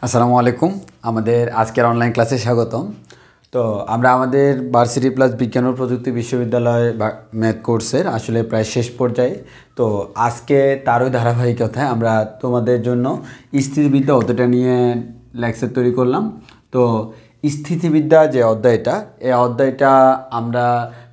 আসসালামু আলাইকুম। আমাদের আজকের অনলাইন ক্লাসে স্বাগতম। তো আমরা আমাদের ভার্সিটি প্লাস বিজ্ঞান ও প্রযুক্তি বিশ্ববিদ্যালয় ম্যাথ কোর্সের আসলে প্রায় শেষ পর্যায়ে। তো আজকে তারই ধারাবাহিকতায় আমরা তোমাদের জন্য স্থিতিবিদ্যা অধ্যায়টা নিয়ে লেকচার তৈরি করলাম। তো স্থিতিবিদ্যা যে অধ্যায়টা, এই অধ্যায়টা আমরা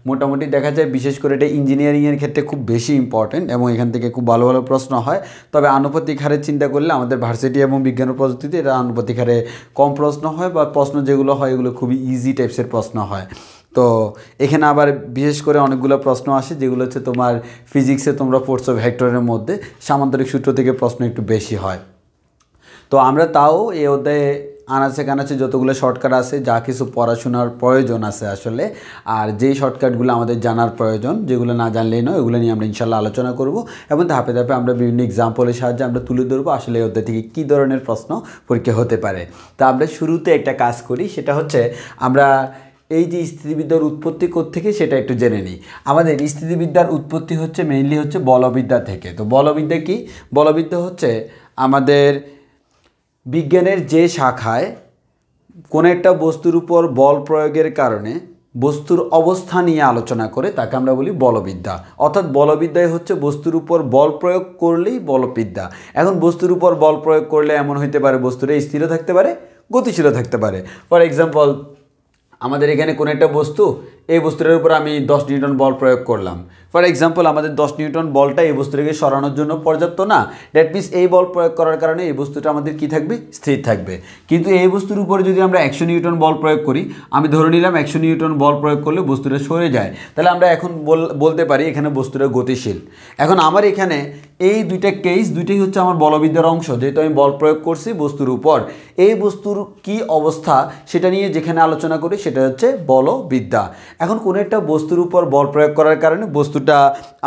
মোটামুটি দেখা যায় বিশেষ করে এটা ইঞ্জিনিয়ারিংয়ের ক্ষেত্রে খুব বেশি ইম্পর্টেন্ট এবং এখান থেকে খুব ভালো ভালো প্রশ্ন হয়। তবে আনুপাতিক হারে চিন্তা করলে আমাদের ভার্সিটি এবং বিজ্ঞান ও প্রযুক্তিতে এটা আনুপাতিক হারে কম প্রশ্ন হয়, বা প্রশ্ন যেগুলো হয় এগুলো খুবই ইজি টাইপসের প্রশ্ন হয়। তো এখানে আবার বিশেষ করে অনেকগুলো প্রশ্ন আসে যেগুলো হচ্ছে তোমার ফিজিক্সে তোমরা পড়ছো ভেক্টরের মধ্যে, সামান্তরিক সূত্র থেকে প্রশ্ন একটু বেশি হয়। তো আমরা তাও এই অধ্যায়ে আনাচে কানাচে যতগুলো শর্টকাট আছে, যা কিছু পড়াশোনার প্রয়োজন আছে আসলে, আর যেই শর্টকাটগুলো আমাদের জানার প্রয়োজন, যেগুলো না জানলেই নয়, ওগুলো নিয়ে আমরা ইনশাল্লাহ আলোচনা করব এবং ধাপে ধাপে আমরা বিভিন্ন এক্সাম্পলের সাহায্যে আমরা তুলে ধরবো আসলে এই অধ্যায় থেকে কী ধরনের প্রশ্ন পরীক্ষা হতে পারে। তো আমরা শুরুতে একটা কাজ করি, সেটা হচ্ছে আমরা এই যে স্থিতিবিদ্যার উৎপত্তি কোত্থেকে সেটা একটু জেনে নিই। আমাদের স্থিতিবিদ্যার উৎপত্তি হচ্ছে মেইনলি হচ্ছে বলবিদ্যা থেকে। তো বলবিদ্যা কি? বলবিদ্যা হচ্ছে আমাদের বিজ্ঞানের যে শাখায় কোনো একটা বস্তুর উপর বল প্রয়োগের কারণে বস্তুর অবস্থা নিয়ে আলোচনা করে তাকে আমরা বলি বলবিদ্যা। অর্থাৎ বলবিদ্যায় হচ্ছে বস্তুর উপর বল প্রয়োগ করলেই বলবিদ্যা। এখন বস্তুর উপর বল প্রয়োগ করলে এমন হইতে পারে বস্তুটা স্থিরও থাকতে পারে, গতিশীলও থাকতে পারে। ফর এক্সাম্পল, আমাদের এখানে কোনো একটা বস্তু, এই বস্তুটার উপর আমি 10 নিউটন বল প্রয়োগ করলাম। ফর এক্সাম্পল, আমাদের 10 নিউটন বলটা এই বস্তুটাকে সরানোর জন্য পর্যাপ্ত না। দ্যাট মিনস এই বল প্রয়োগ করার কারণে এই বস্তুটা আমাদের কী থাকবে? স্থির থাকবে। কিন্তু এই বস্তুর উপরে যদি আমরা 100 নিউটন বল প্রয়োগ করি, আমি ধরে নিলাম 100 নিউটন বল প্রয়োগ করলে বস্তুটা সরে যায়, তাহলে আমরা এখন বলতে পারি এখানে বস্তুটা গতিশীল। এখন আমার এখানে এই দুইটা কেস, দুইটাই হচ্ছে আমার বলবিদ্যার অংশ। যেহেতু আমি বল প্রয়োগ করছি বস্তুর উপর, এই বস্তুর কি অবস্থা সেটা নিয়ে যেখানে আলোচনা করি সেটা হচ্ছে বলবিদ্যা। এখন কোনো একটা বস্তুর উপর বল প্রয়োগ করার কারণে বস্তুটা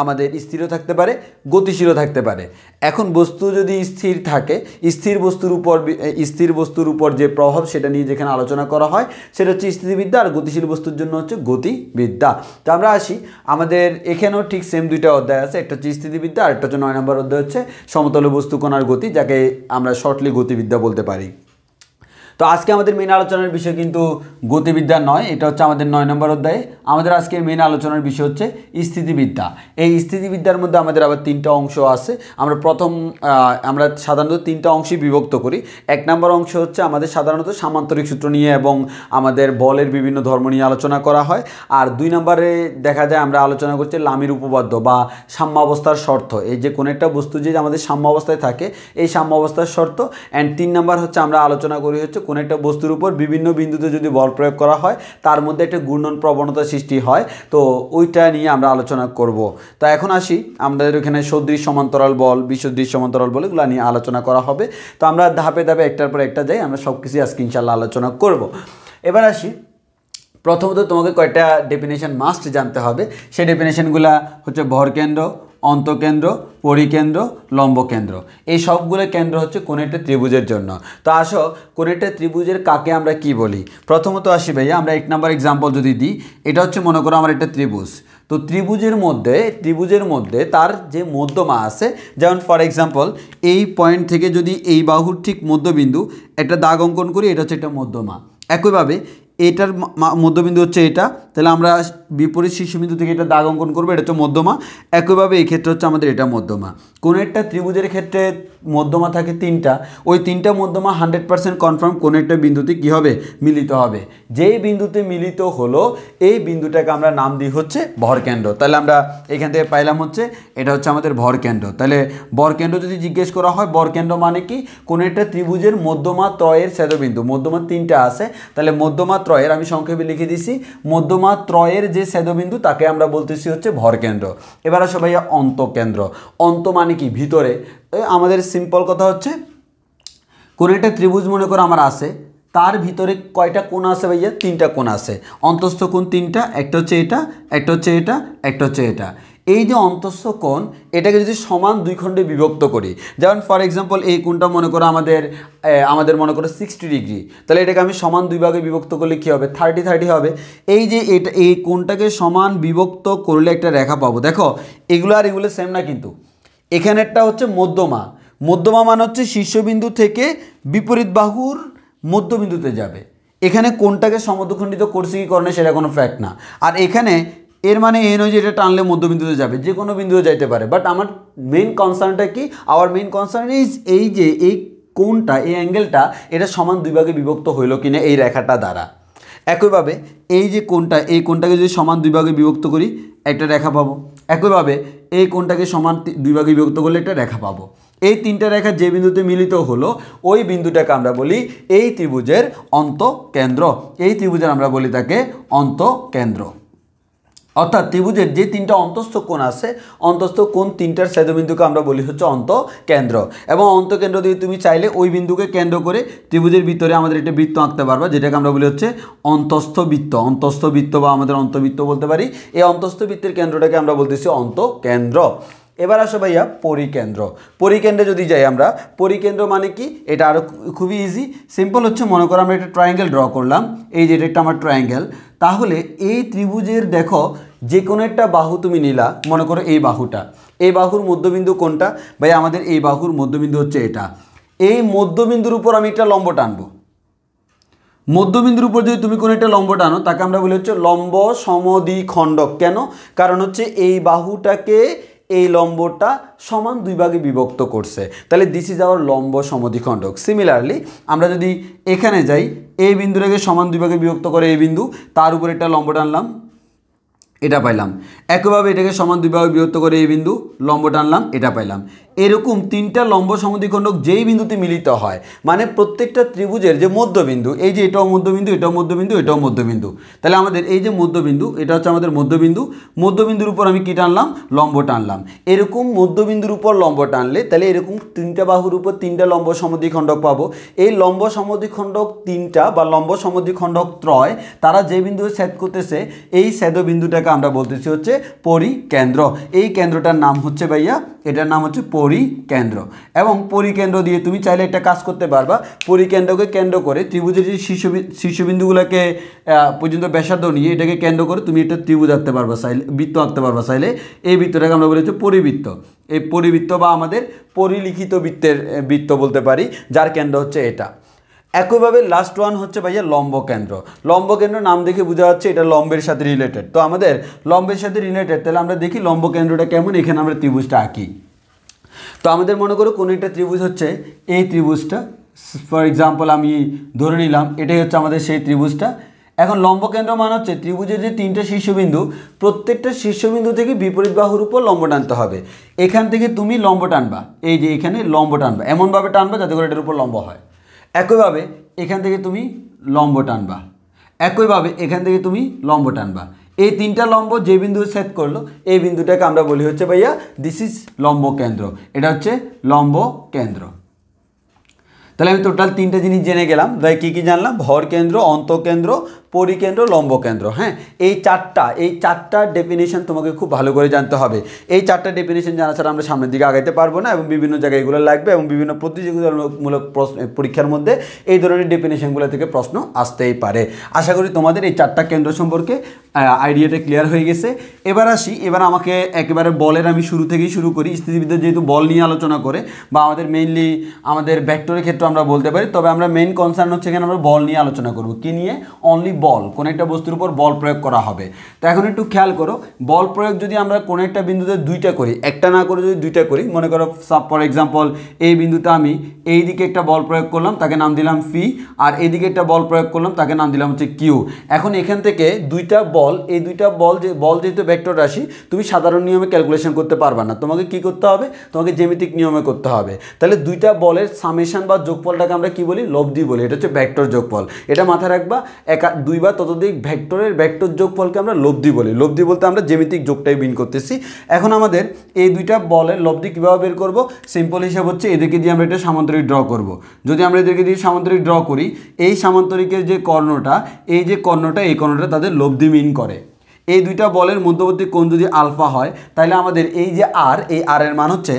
আমাদের স্থিরও থাকতে পারে, গতিশীলও থাকতে পারে। এখন বস্তু যদি স্থির থাকে, স্থির বস্তুর উপর যে প্রভাব সেটা নিয়ে যেখানে আলোচনা করা হয় সেটা হচ্ছে স্থিতিবিদ্যা, আর গতিশীল বস্তুর জন্য হচ্ছে গতিবিদ্যা। তো আমরা আসি, আমাদের এখানেও ঠিক সেম দুইটা অধ্যায় আছে, একটা হচ্ছে স্থিতিবিদ্যা আর একটা হচ্ছে 9 নম্বর অধ্যায় হচ্ছে সমতল বস্তু কণার গতি, যাকে আমরা শর্টলি গতিবিদ্যা বলতে পারি। তো আজকে আমাদের মেন আলোচনার বিষয় কিন্তু গতিবিদ্যা নয়, এটা হচ্ছে আমাদের 9 নম্বর অধ্যায়ে। আমাদের আজকের মেন আলোচনার বিষয় হচ্ছে স্থিতিবিদ্যা। এই স্থিতিবিদ্যার মধ্যে আমাদের আবার 3টা অংশ আছে। আমরা সাধারণত 3টা অংশে বিভক্ত করি। 1 নম্বর অংশ হচ্ছে আমাদের সাধারণত সামান্তরিক সূত্র নিয়ে এবং আমাদের বলের বিভিন্ন ধর্ম নিয়ে আলোচনা করা হয়। আর 2 নম্বরে দেখা যায় আমরা আলোচনা করছি লামির উপপাদ্য বা সাম্যাবস্থার শর্ত। এই যে কোনো একটা বস্তু যে আমাদের সাম্যাবস্থায় থাকে, এই সাম্যাবস্থার শর্ত। অ্যান্ড 3 নম্বর হচ্ছে আমরা আলোচনা করি হচ্ছে কোনো একটা বস্তুর উপর বিভিন্ন বিন্দুতে যদি বল প্রয়োগ করা হয় তার মধ্যে একটা ঘূর্ণন প্রবণতা সৃষ্টি হয়, তো ওইটা নিয়ে আমরা আলোচনা করব। তো এখন আসি, আমাদের এখানে সদৃশ সমান্তরাল বল, বিসদৃশ সমান্তরাল বল, এগুলো নিয়ে আলোচনা করা হবে। তো আমরা ধাপে ধাপে একটার পর একটা যাই, আমরা সব কিছু আজকে ইনশাল্লাহ আলোচনা করব। এবার আসি, প্রথমত তোমাকে কয়েকটা ডেফিনেশন মাস্ট জানতে হবে। সেই ডেফিনেশনগুলো হচ্ছে ভরকেন্দ্র, অন্তকেন্দ্র, পরিকেন্দ্র, লম্বকেন্দ্র। এই সবগুলো কেন্দ্র হচ্ছে কোনো একটা ত্রিভুজের জন্য। তো আসো, কোনো একটা ত্রিভুজের কাকে আমরা কি বলি? প্রথমত আসি ভাইয়া, আমরা 1 নম্বর এক্সাম্পল যদি দিই, এটা হচ্ছে মনে করো আমার একটা ত্রিভুজ। তো ত্রিভুজের মধ্যে তার যে মধ্যমা আছে, যেমন ফর এক্সাম্পল এই পয়েন্ট থেকে যদি এই বাহুর ঠিক মধ্যবিন্দু একটা দাগ অঙ্কন করি, এটা হচ্ছে একটা মধ্যমা। একইভাবে এটার মধ্যবিন্দু হচ্ছে এটা, তাহলে আমরা বিপরীত শীর্ষবিন্দু থেকে এটা দাগ অঙ্কন করবো, এটা হচ্ছে মধ্যমা। একইভাবে এই ক্ষেত্রে হচ্ছে আমাদের এটা মধ্যমা। কোনো একটা ত্রিভুজের ক্ষেত্রে মধ্যমা থাকে 3টা, ওই 3টা মধ্যমা 100% কনফার্ম কোনো একটা বিন্দুতে কী হবে? মিলিত হবে। যেই বিন্দুতে মিলিত হলো এই বিন্দুটাকে আমরা নাম দিই হচ্ছে ভরকেন্দ্র। তাহলে আমরা এখান থেকে পাইলাম হচ্ছে এটা হচ্ছে আমাদের ভরকেন্দ্র। তাহলে ভরকেন্দ্র যদি জিজ্ঞেস করা হয়, ভরকেন্দ্র মানে কি? কোনো একটা ত্রিভুজের মধ্যমা ত্রয়ের ছেদবিন্দু, মধ্যমা 3টা আছে, তাহলে মধ্যমা ত্রয়ের আমি সংক্ষেপে লিখে দিছি, মধ্যমা ত্রয়ের যে ছেদবিন্দু তাকে আমরা বলতেছি হচ্ছে ভরকেন্দ্র। এবার আসো ভাইয়া অন্তকেন্দ্র। অন্ত মানে কি? ভিতরে। আমাদের সিম্পল কথা হচ্ছে, কোনো একটা ত্রিভুজ মনে করো আমার আছে, তার ভিতরে কয়টা কোণ আছে ভাইয়া? 3টা কোণ আছে। অন্তস্থ কোণ 3টা, একটা হচ্ছে এটা, একটা হচ্ছে এটা, একটা হচ্ছে এটা। এই যে অন্তস্থ কোণ, এটাকে যদি সমান 2 খণ্ডে বিভক্ত করি, যেমন ফর এক্সাম্পল এই কোণটা মনে করো আমাদের মনে করো 60 ডিগ্রি, তাহলে এটাকে আমি সমান 2 ভাগে বিভক্ত করলে কী হবে? 30 হবে। এই যে এই কোণটাকে সমান বিভক্ত করলে একটা রেখা পাবো। দেখো এগুলো আর এগুলো সেম না, কিন্তু এখানেরটা হচ্ছে মধ্যমা, মধ্যমা মান হচ্ছে শীর্ষবিন্দু থেকে বিপরীত বাহুর মধ্যবিন্দুতে যাবে। এখানে কোনটাকে সমদ্বিখণ্ডিত করছে কি করণে সেটা কোনো ফ্যাক্ট না। আর এখানে এর মানে এই নয় যে এটা টানলে মধ্যবিন্দুতে যাবে, যে কোনো বিন্দুতে যাইতে পারে। বাট আমার মেইন কনসার্নটা কি, আওয়ার মেইন কনসার্ন ইজ এই যে এই কোণটা, এই অ্যাঙ্গেলটা এটা সমান দুই ভাগে বিভক্ত হইল কিনা এই রেখাটা দ্বারা। একইভাবে এই যে কোণটা, এই কোণটাকে যদি সমান দুই ভাগে বিভক্ত করি একটা রেখা পাবো। একইভাবে এই কোণটাকে সমান দুই ভাগে বিভক্ত করলে একটা রেখা পাবো। এই তিনটা রেখা যে বিন্দুতে মিলিত হলো ওই বিন্দুটাকে আমরা বলি এই ত্রিভুজের অন্তঃকেন্দ্র। এই ত্রিভুজের আমরা বলি তাকে অন্তঃকেন্দ্র। অর্থাৎ ত্রিভুজের যে তিনটা অন্তস্থ কোণ আছে, অন্তস্থ কোণ তিনটার ছেদবিন্দুকে আমরা বলি হচ্ছে অন্তঃকেন্দ্র। এবং অন্তঃকেন্দ্র দিয়ে তুমি চাইলে ওই বিন্দুকে কেন্দ্র করে ত্রিভুজের ভিতরে আমাদের একটা বৃত্ত আঁকতে পারবা, যেটাকে আমরা বলি হচ্ছে অন্তস্থ বৃত্ত। অন্তস্থ বৃত্ত বা আমাদের অন্তবৃত্ত বলতে পারি। এই অন্তস্থ বৃত্তের কেন্দ্রটাকে আমরা বলতেছি অন্তঃকেন্দ্র। এবার আসো ভাইয়া পরিকেন্দ্র। পরিকেন্দ্রে যদি যাই আমরা, পরিকেন্দ্র মানে কি, এটা আরও খুবই ইজি, সিম্পল হচ্ছে। মনে করো আমরা একটা ট্রায়াঙ্গেল ড্র করলাম, এই যে এটা একটা আমার ট্রায়াঙ্গেল। তাহলে এই ত্রিভুজের দেখো যে কোনো একটা বাহু তুমি নিলা, মনে করো এই বাহুটা, এই বাহুর মধ্যবিন্দু কোনটা ভাই, আমাদের এই বাহুর মধ্যবিন্দু হচ্ছে এটা। এই মধ্যবিন্দুর উপর আমি একটা লম্ব টানবো। মধ্যবিন্দুর উপর যদি তুমি কোনো একটা লম্ব টানো তাকে আমরা বলি হচ্ছে লম্ব সমদ্বিখণ্ডক। কেন? কারণ হচ্ছে এই বাহুটাকে এই লম্বটা সমান দুই ভাগে বিভক্ত করছে, তাহলে দিস ইজ আওয়ার লম্ব সমদ্বিখণ্ডক। সিমিলারলি আমরা যদি এখানে যাই, এই বিন্দুটাকে সমান দুই ভাগে বিভক্ত করে এই বিন্দু, তার উপর একটা লম্ব টানলাম, এটা পাইলাম। একইভাবে এটাকে সমান দুই ভাগে বিভক্ত করে এই বিন্দু, লম্ব টানলাম, এটা পাইলাম। এরকম তিনটা লম্ব সমদ্বিখণ্ডক যেই বিন্দুতে মিলিত হয়, মানে প্রত্যেকটা ত্রিভুজের যে মধ্যবিন্দু, এই যে এটাও মধ্যবিন্দু, এটাও মধ্যবিন্দু, এটাও মধ্যবিন্দু, তাহলে আমাদের এই যে মধ্যবিন্দু, এটা হচ্ছে আমাদের মধ্যবিন্দু। মধ্যবিন্দুর উপর আমি কি টানলাম? লম্ব টানলাম। এরকম মধ্যবিন্দুর উপর লম্ব টানলে তাহলে এরকম তিনটা বাহুর উপর তিনটা লম্ব সমদ্বিখণ্ডক পাবো। এই লম্ব সমদ্বিখণ্ডক তিনটা বা লম্ব সমদ্বিখণ্ডক ত্রয়, তারা যে বিন্দু ছেদ করতেছে এই ছেদবিন্দুটাকে আমরা বলতেছি হচ্ছে পরিকেন্দ্র। এই কেন্দ্রটার নাম হচ্ছে ভাইয়া, এটার নাম হচ্ছে পরিকেন্দ্র। এবং পরিকেন্দ্র দিয়ে তুমি চাইলে একটা কাজ করতে পারবা, পরিকেন্দ্রকে কেন্দ্র করে ত্রিভুজের যে শীর্ষবিন্দুগুলোকে পর্যন্ত ব্যাসার্ধ নিয়ে এটাকে কেন্দ্র করে তুমি একটা ত্রিভুজ আঁকতে পারবা, চাইলে বৃত্ত আঁকতে পারবা চাইলে। এই বৃত্তটাকে আমরা বলি হচ্ছে পরিবৃত্ত। এই পরিবৃত্ত বা আমাদের পরিলিখিত বৃত্তের বৃত্ত বলতে পারি, যার কেন্দ্র হচ্ছে এটা। একইভাবে লাস্ট ওয়ান হচ্ছে ভাইয়া লম্বকেন্দ্র। লম্বকেন্দ্র নাম দেখে বোঝা যাচ্ছে এটা লম্বের সাথে রিলেটেড। তো আমাদের লম্বের সাথে রিলেটেড, তাহলে আমরা দেখি লম্বকেন্দ্রটা কেমন। এখানে আমরা ত্রিভুজটা আঁকি। তো আমাদের মনে করো কোনো একটা ত্রিভুজ হচ্ছে এই ত্রিভুজটা, ফর এক্সাম্পল আমি ধরে নিলাম এটাই হচ্ছে আমাদের সেই ত্রিভুজটা। এখন লম্বকেন্দ্র মান হচ্ছে ত্রিভুজের যে তিনটে শীর্ষবিন্দু, প্রত্যেকটা শীর্ষবিন্দু থেকে বিপরীত বাহুর উপর লম্ব টানতে হবে। এখান থেকে তুমি লম্ব টানবা, এই যে এখানে লম্ব টানবা, এমনভাবে টানবা যাতে করে এটার উপর লম্ব হয়। একইভাবে এখান থেকে তুমি লম্ব টানবা, একইভাবে এখান থেকে তুমি লম্ব টানবা। এই তিনটা লম্ব যে বিন্দু সেট করলো এই বিন্দুটাকে আমরা বলি হচ্ছে ভাইয়া দিস ইজ লম্ব কেন্দ্র। এটা হচ্ছে লম্ব কেন্দ্র। তাহলে আমি টোটাল তিনটা জিনিস জেনে গেলাম। তাই কী কী জানলাম? ভর কেন্দ্র, অন্তঃকেন্দ্র, পরিকেন্দ্র, লম্বকেন্দ্র। হ্যাঁ, এই চারটা ডেফিনেশন তোমাকে খুব ভালো করে জানতে হবে। এই চারটা ডেফিনেশন জানা ছাড়া আমরা সামনের দিকে আগাইতে পারবো না, এবং বিভিন্ন জায়গায় এগুলো লাগবে, এবং বিভিন্ন প্রতিযোগিতামূলক পরীক্ষার মধ্যে এই ধরনের ডেফিনেশনগুলো থেকে প্রশ্ন আসতেই পারে। আশা করি তোমাদের এই চারটা কেন্দ্র সম্পর্কে আইডিয়াটা ক্লিয়ার হয়ে গেছে। এবার আসি, এবার আমাকে একেবারে বলের আমি শুরু থেকেই শুরু করি। স্থিতিবিদ্যা যেহেতু বল নিয়ে আলোচনা করে, বা আমাদের মেইনলি আমাদের ভেক্টরের ক্ষেত্রে আমরা বলতে পারি, তবে আমরা মেইন কনসার্ন হচ্ছে এখানে আমরা বল নিয়ে আলোচনা করব। কি নিয়ে? অনলি বল। কোনো একটা বস্তুর উপর বল প্রয়োগ করা হবে। তো এখন একটু খেয়াল করো, বল প্রয়োগ যদি আমরা কোনো একটা বিন্দুতে দুইটা করি, একটা না করে যদি দুইটা করি, মনে করো ফর এক্সাম্পল এই বিন্দুতে আমি এই দিকে একটা বল প্রয়োগ করলাম, তাকে নাম দিলাম ফি, আর এইদিকে একটা বল প্রয়োগ করলাম, তাকে নাম দিলাম হচ্ছে কিউ। এখন এখান থেকে দুইটা বল, এই দুইটা বল যেহেতু ভেক্টর রাশি, তুমি সাধারণ নিয়মে ক্যালকুলেশন করতে পারবা না। তোমাকে কি করতে হবে? তোমাকে জ্যামিতিক নিয়মে করতে হবে। তাহলে দুইটা বলের সামেশন বা যোগফলটাকে আমরা কি বলি? লব্ধি বলি। এটা হচ্ছে ভেক্টর যোগফল। এটা মাথায় রাখবা, দুই বা ততোধিক ভেক্টরের ভেক্টর যোগফলকে আমরা লব্ধি বলি। লব্ধি বলতে আমরা জ্যামিতিক যোগটাই বিন করতেছি। এখন আমাদের এই দুইটা বলের লব্ধি কীভাবে বের করব? সিম্পল হিসাব হচ্ছে এদেরকে দিয়ে আমরা একটা সামান্তরিক ড্র করব। যদি আমরা এদেরকে দিয়ে সামান্তরিক ড্র করি, এই সামান্তরিকের যে কর্ণটা, এই যে কর্ণটা, এই কর্ণটা তাদের লব্ধি মিন করে। এই দুইটা বলের মধ্যবর্তী কোণ যদি আলফা হয়, তাহলে আমাদের এই যে আর, এই আর এর মান হচ্ছে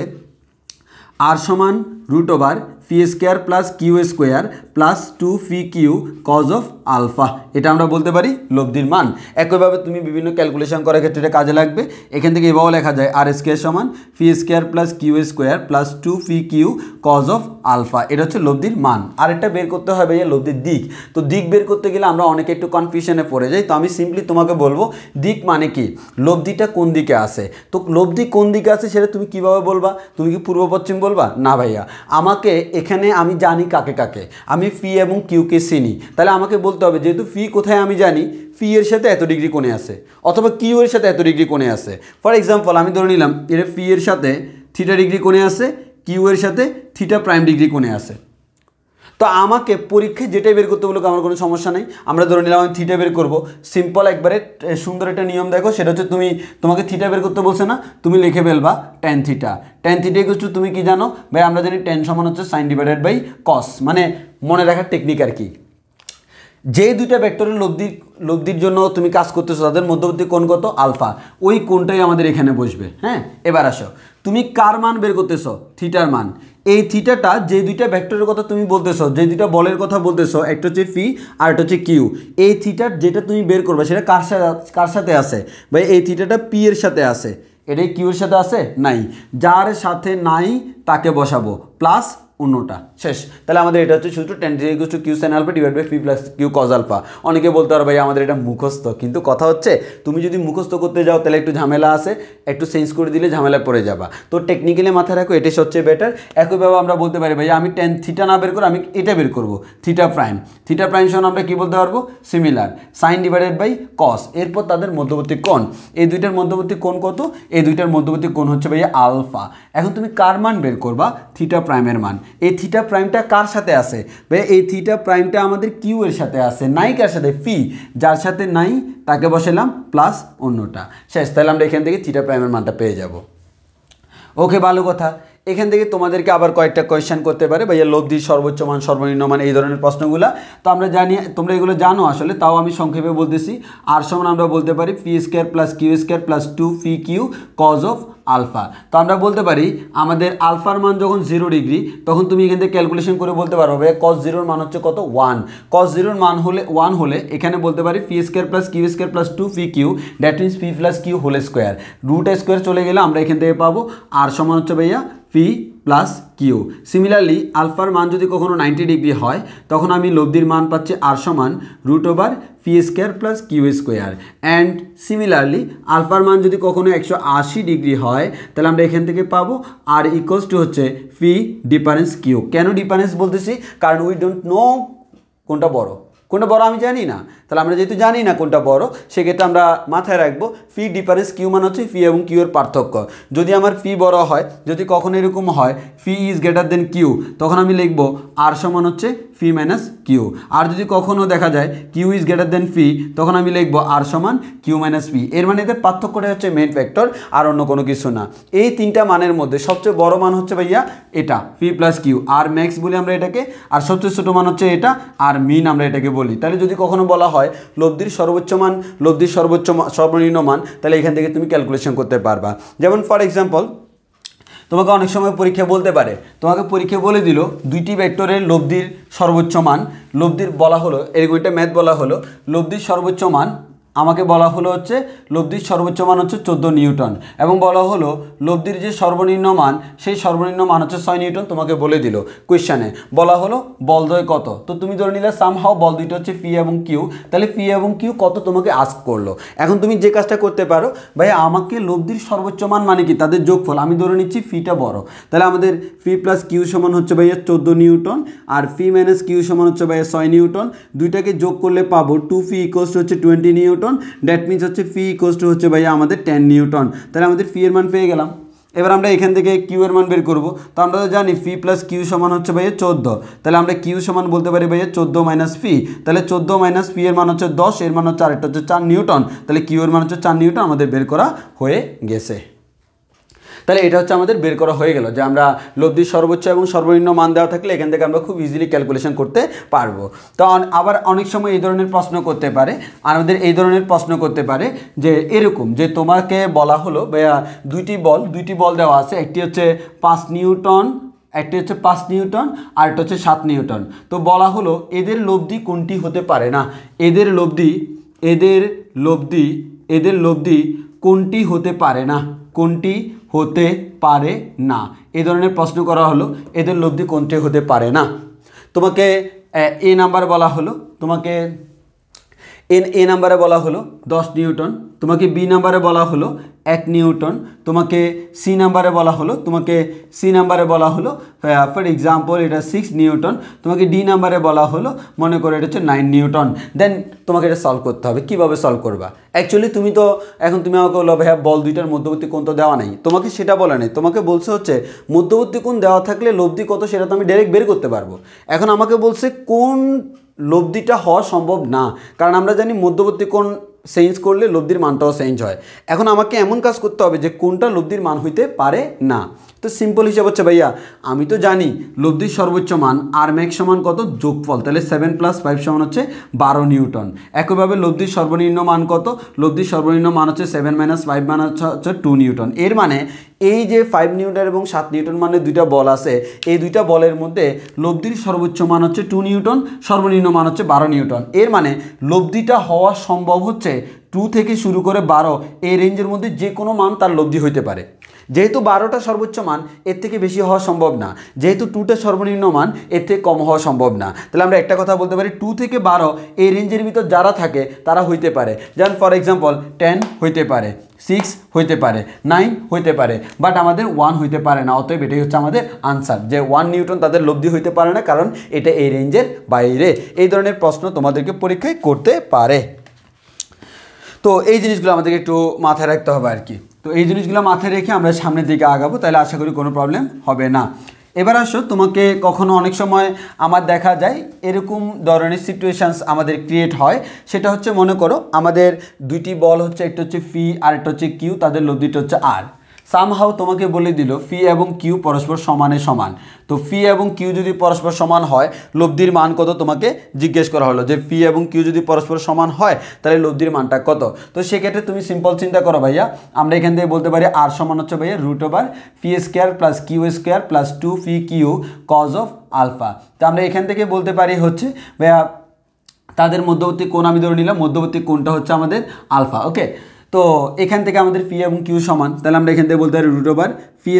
আর সমান √φ phi square plus q square plus 2 phi q cos of alpha, এটা আমরা বলতে পারি লব্ধির মান। একইভাবে তুমি বিভিন্ন ক্যালকুলেশন করার ক্ষেত্রে এটা কাজে লাগবে। এখান থেকে এভাবে লেখা যায় আর স্কোয়ার সমান phi square plus q square plus 2 phi q cos of alpha, এটা হচ্ছে লব্ধির মান। আর এটা বের করতে হবে যে লব্ধির দিক। তো দিক বের করতে গেলে আমরা অনেকে একটু কনফিউশনে পড়ে যাই। তো আমি সিম্পলি তোমাকে বলবো দিক মানে কি, লব্ধিটা কোন দিকে আছে। তো লব্ধি কোন দিকে আছে সেটা তুমি কিভাবে বলবা? তুমি কি পূর্ব পশ্চিম বলবা? না ভাইয়া, আমাকে এখানে আমি জানি কাকে কাকে, আমি ফি এবং কিউকে চিনি, তাহলে আমাকে বলতে হবে যেহেতু ফি কোথায় আমি জানি, ফি এর সাথে এত ডিগ্রি কোণে আছে, অথবা কিউ এর সাথে এত ডিগ্রি কোণে আছে। ফর এক্সাম্পল আমি ধরে নিলাম এটা ফি এর সাথে থিটা ডিগ্রি কোণে আছে, কিউ এর সাথে থিটা প্রাইম ডিগ্রি কোণে আছে। তো আমাকে পরীক্ষায় যেটাই বের করতে বলুক আমার কোনো সমস্যা নেই। আমরা ধরে নিলাম আমি থিটা বের করবো, সিম্পল একবারে সুন্দর একটা নিয়ম দেখো, সেটা হচ্ছে তোমাকে থিটা বের করতে বলছে না, তুমি লিখে ফেলবা tan theta. Tan theta equal to তুমি কি জানো ভাই? আমরা জানি ট্যান সমান হচ্ছে সাইন ডিভাইডেড বাই কস, মানে মনে রাখার টেকনিক আর কি। যে দুইটা ভেক্টরের লব্ধির জন্য তুমি কাজ করতেছো তাদের মধ্যবর্তী কোণ কত? আলফা, ওই কোণটাই আমাদের এখানে বসবে। হ্যাঁ, এবার আসো, তুমি কার মান বের করতেছো? থিটার মান। এই থিটাটা যে দুইটা ভেক্টরের কথা তুমি বলতেছো, যে দুইটা বলের কথা বলতেছো, একটা হচ্ছে ফি আর একটা হচ্ছে কিউ, এই থিটার যেটা তুমি বের করবে সেটা কার সাথে আছে ভাই? এই থিটাটা পি এর সাথে আছে, এটাই কিউ এর সাথে আছে নাই, যার সাথে নাই তাকে বসাবো প্লাস অন্যটা, শেষ। তাহলে আমাদের এটা হচ্ছে সূত্র tan θ = q sin alpha divide by fee plus Q cos alpha. অনেকে বলতে পারো ভাই আমাদের এটা মুখস্থ, কিন্তু কথা হচ্ছে তুমি যদি মুখস্থ করতে যাও তাহলে একটু ঝামেলা আছে, একটু চেঞ্জ করে দিলে ঝামেলায় পড়ে যাবা। তো টেকনিক্যালি মাথায় রাখো এটাই সবচেয়ে বেটার। একইভাবে আমরা বলতে পারি ভাই আমি tan থিটা না বের করে আমি এটা বের করবো, থিটা প্রাইম। থিটা প্রাইম সমান আমরা কি বলতে পারবো? Similar sine divided by cos, এরপর তাদের মধ্যবর্তী কোণ। এই দুইটার মধ্যবর্তী কোণ কত? এই দুইটার মধ্যবর্তী কোণ হচ্ছে ভাই আলফা। এখন তুমি কার মান বের করবা? থিটা প্রাইমের মান। এই থিটা প্রাইমটা কার সাথে আছে ভাই? এই থিটা প্রাইমটা আমাদের কিউ এর সাথে আছে, নাই কার সাথে? ফি, যার সাথে নাই তাকে বসালাম প্লাস অন্যটা, শেষ। তাহলে আমরা এখান থেকে থিটা প্রাইমের মানটা পেয়ে যাব। ওকে, ভালো কথা। এখান থেকে তোমাদেরকে আবার কয়েকটা কোয়েশ্চেন করতে পারে ভাইয়া লব্ধির সর্বোচ্চ মান সর্বনিম্ন মান, এই ধরনের প্রশ্নগুলো। তো আমরা জানি তোমরা এগুলো জানো আসলে, তাও আমি সংক্ষেপে বলতেছি। আর সমান আমরা বলতে পারি phi square plus q square plus 2 phi q cos of alpha. তো আমরা বলতে পারি আমাদের আলফার মান যখন 0 ডিগ্রি, তখন তুমি এখান থেকে ক্যালকুলেশন করে বলতে পারো ভাইয়া কস 0-র মান হচ্ছে কত? 1। কস 0-র মান হলে 1 হলে এখানে বলতে পারি phi square plus q square plus 2 phi q, that means phi plus q whole square. Root square চলে গেলে আমরা এখান থেকে পাবো আর সমান হচ্ছে ভাইয়া ফি প্লাস কিউ। সিমিলারলি আলফার মান যদি কখনো 90 ডিগ্রি হয় তখন আমি লব্ধির মান পাচ্ছি আর সমান root over p square plus q square. And similarly আলফার মান যদি কখনো 180 ডিগ্রি হয় তাহলে আমরা এখান থেকে পাবো আর ইকুয়ালস টু হচ্ছে ফি ডিফারেন্স কিউ। কেন ডিফারেন্স বলতেছি? কারণ উই ডোন্ট নো কোনটা বড়, কোনটা বড় আমি জানি না। তাহলে আমরা যেহেতু জানি না কোনটা বড়, সেক্ষেত্রে আমরা মাথায় রাখবো ফি ডিফারেন্স কিউ মানে হচ্ছে ফি এবং কিউ এর পার্থক্য। যদি আমার ফি বড় হয়, যদি কখনো এরকম হয় p is greater than q, তখন আমি লিখবো আর সমান হচ্ছে ফি মাইনাস কিউ। আর যদি কখনো দেখা যায় কিউ ইজ গ্রেটার দেন ফি, তখন আমি লিখবো আর সমান কিউ মাইনাস ফি। এর মানে এদের পার্থক্যটা হচ্ছে মেইন ফ্যাক্টর, আর অন্য কোনো কিছু না। এই তিনটা মানের মধ্যে সবচেয়ে বড় মান হচ্ছে ভাইয়া এটা ফি প্লাস কিউ, আর ম্যাক্স বলি আমরা এটাকে, আর সবচেয়ে ছোটো মান হচ্ছে এটা, আর মিন আমরা এটাকে বলি। তাহলে যদি কখনো বলা হয় লব্ধির সর্বোচ্চ মান, লব্ধির সর্বনিম্ন মান, তাহলে এখান থেকে তুমি ক্যালকুলেশন করতে পারবা। যেমন ফর এক্সাম্পল তোমাকে অনেক সময় পরীক্ষা বলতে পারে, তোমাকে পরীক্ষা বলে দিল দুইটি ভেক্টরের লব্ধির সর্বোচ্চ মান, লব্ধির বলা হলো এরকম একটা ম্যাথ বলা হলো লব্ধির সর্বোচ্চ মান আমাকে বলা হলো হচ্ছে লব্ধির সর্বোচ্চ মান হচ্ছে 14 নিউটন, এবং বলা হলো লব্ধির যে সর্বনিম্ন মান সেই সর্বনিম্ন মান হচ্ছে 6 নিউটন। তোমাকে বলে দিল কোয়েশ্চানে বলা হলো বলদ্বয় কত, তো তুমি ধরে নিলে সামহাও বল দুইটা হচ্ছে ফি এবং কিউ, তাহলে ফি এবং কিউ কত তোমাকে আস্ক করলো। এখন তুমি যে কাজটা করতে পারো ভাই, আমাকে লব্ধির সর্বোচ্চ মান মানে কি তাদের যোগফল, আমি ধরে নিচ্ছি ফিটা বড়, তাহলে আমাদের ফি প্লাস কিউ সমান হচ্ছে ভাইয়া 14 নিউটন, আর ফি মাইনাস কিউ সমান হচ্ছে ভাইয়া 6 নিউটন। দুইটাকে যোগ করলে পাবো 2 ফি ইকুয়ালস হচ্ছে 20 নিউটন, দ্যাট মিনস হচ্ছে ফি ইকুয়ালস টু হচ্ছে ভাইয়া আমাদের 10 নিউটন। তাহলে আমাদের ফি এর মান পেয়ে গেলাম। এবার আমরা এখান থেকে কিউ এর মান বের করব। তো আমরা তো জানি ফি প্লাস কিউ সমান হচ্ছে ভাইয়া 14, তাহলে আমরা কিউ সমান বলতে পারি ভাইয়া 14 মাইনাস ফি, তাহলে 14 মাইনাস ফি এর মান হচ্ছে 10, এর মান হচ্ছে আরেকটা হচ্ছে 4 নিউটন, তাহলে কিউ এর মান হচ্ছে 4 নিউটন, আমাদের বের করা হয়ে গেছে। তাহলে এটা হচ্ছে আমাদের বের করা হয়ে গেল যে আমরা লব্ধির সর্বোচ্চ এবং সর্বনিম্ন মান দেওয়া থাকলে এখান থেকে আমরা খুব ইজিলি ক্যালকুলেশন করতে পারবো। তো আবার অনেক সময় এই ধরনের প্রশ্ন করতে পারে, আমাদের এই ধরনের প্রশ্ন করতে পারে যে এরকম যে তোমাকে বলা হলো ভাইয়া দুইটি বল দেওয়া আছে, একটি হচ্ছে 5 নিউটন একটি হচ্ছে 5 নিউটন আর একটা হচ্ছে 7 নিউটন। তো বলা হলো এদের লব্ধি কোনটি হতে পারে না, এদের লব্ধি কোনটি হতে পারে না, কোনটি হতে পারে না, এই ধরনের প্রশ্ন করা হলো। এদের লব্ধি কোনটি হতে পারে না। তোমাকে এ নাম্বার বলা হলো, তোমাকে এ নাম্বারে বলা হলো 10 নিউটন, তোমাকে বি নাম্বারে বলা হলো 1 নিউটন, তোমাকে সি নাম্বারে বলা হলো ফর এক্সাম্পল এটা 6 নিউটন, তোমাকে ডি নাম্বারে বলা হলো মনে করো এটা হচ্ছে 9 নিউটন। দেন তোমাকে এটা সলভ করতে হবে। কিভাবে সলভ করবা? অ্যাকচুয়ালি তুমি তো এখন তুমি আমাকে বলো ভাইয়া বল দুইটার মধ্যবর্তী কোণ তো দেওয়া নেই, তোমাকে সেটা বলা নেই, তোমাকে বলছে হচ্ছে মধ্যবর্তী কোণ দেওয়া থাকলে লব্ধি কত সেটা তো আমি ডাইরেক্ট বের করতে পারবো। এখন আমাকে বলছে কোন লব্ধিটা হওয়া সম্ভব না, কারণ আমরা জানি মধ্যবর্তী কোণ চেঞ্জ করলে লব্ধির মানটাও চেঞ্জ হয়। এখন আমাকে এমন কাজ করতে হবে যে কোনটা লব্ধির মান হইতে পারে না। তো সিম্পল হিসাব হচ্ছে ভাইয়া আমি তো জানি লব্ধির সর্বোচ্চ মান আর ম্যাক্স সমান কত যোগফল, তাহলে 7 + 5 সমান হচ্ছে 12 নিউটন। একইভাবে লব্ধির সর্বনিম্ন মান কত, লব্ধির সর্বনিম্ন মান হচ্ছে 7 - 5 মান হচ্ছে 2 নিউটন। এর মানে এই যে 5 নিউটন এবং 7 নিউটন মানে দুইটা বল আছে, এই দুইটা বলের মধ্যে লব্ধির সর্বোচ্চ মান হচ্ছে 2 নিউটন, সর্বনিম্ন মান হচ্ছে 12 নিউটন। এর মানে লব্ধিটা হওয়া সম্ভব হচ্ছে 2 থেকে শুরু করে 12 এই রেঞ্জের মধ্যে যে কোনো মান তার লব্ধি হইতে পারে। যেহেতু 12টা সর্বোচ্চ মান, এর থেকে বেশি হওয়া সম্ভব না, যেহেতু 2টা সর্বনিম্ন মান, এর থেকে কম হওয়া সম্ভব না। তাহলে আমরা একটা কথা বলতে পারি 2 থেকে 12 এই রেঞ্জের ভিতর যারা থাকে তারা হইতে পারে। যেমন ফর এক্সাম্পল 10 হইতে পারে, 6 হইতে পারে, 9 হইতে পারে, বাট আমাদের 1 হইতে পারে না। অতএব এটাই হচ্ছে আমাদের আনসার যে 1 নিউটন তাদের লব্ধি হইতে পারে না, কারণ এটা এই রেঞ্জের বাইরে। এই ধরনের প্রশ্ন তোমাদেরকে পরীক্ষায় করতে পারে। তো এই জিনিসগুলো আমাদেরকে একটু মাথায় রাখতে হবে আর কি। তো এই জিনিসগুলো মাথায় রেখে আমরা সামনের দিকে আগাবো, তাহলে আশা করি কোনো প্রবলেম হবে না। এবার আসো, তোমাকে কখনো অনেক সময় আমার দেখা যায় এরকম ধরনের সিচুয়েশানস আমাদের ক্রিয়েট হয়। সেটা হচ্ছে মনে করো আমাদের দুইটি বল হচ্ছে, একটা হচ্ছে ফি আর একটা হচ্ছে কিউ, তাদের লব্ধিটা হচ্ছে আর। সামহাও তোমাকে বলে দিল ফি এবং কিউ পরস্পর সমানে সমান। তো ফি এবং কিউ যদি পরস্পর সমান হয় লব্ধির মান কত তোমাকে জিজ্ঞেস করা হলো যে ফি এবং কিউ যদি পরস্পর সমান হয় তাহলে লব্ধির মানটা কত। তো সেক্ষেত্রে তুমি সিম্পল চিন্তা করো ভাইয়া, আমরা এখান থেকে বলতে পারি আর সমান হচ্ছে ভাইয়া √ফি² + কিউ² + 2 phi q cos of alpha. তো আমরা এখান থেকে বলতে পারি হচ্ছে ভাইয়া তাদের মধ্যবর্তী কোণ আমি ধরে নিলাম, মধ্যবর্তী কোণটা হচ্ছে আমাদের আলফা। ওকে, তো এখান থেকে আমাদের ফি এবং কিউ সমান, তাহলে আমরা এখান থেকে বলতে পারি √ফি²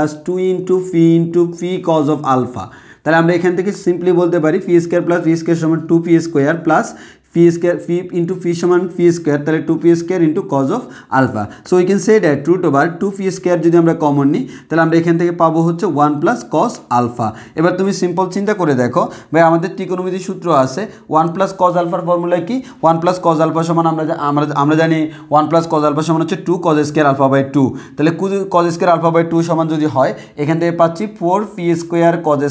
+ 2 * ফি কজ অফ আলফা। তাহলে আমরা এখান থেকে সিম্পলি বলতে পারি ফি² + ফি² সমান 2p² + ফি ইন্টু ফি সমান ফি², তাহলে 2p² cos of alpha. So we can say that √2p² যদি আমরা কমন নিই তাহলে আমরা এখান থেকে পাবো হচ্ছে 1 + cos আলফা। এবার তুমি সিম্পল চিন্তা করে দেখো ভাই, আমাদের ত্রিকোণমিতির সূত্র আছে 1 + cos আলফার ফর্মুলা কি? 1 + cos আলফা সমান আমরা জানি 1 + cos আলফা সমান হচ্ছে 2 cos² α/2। তাহলে cos² α/2 সমান যদি হয় এখান থেকে পাচ্ছি 4p² cos²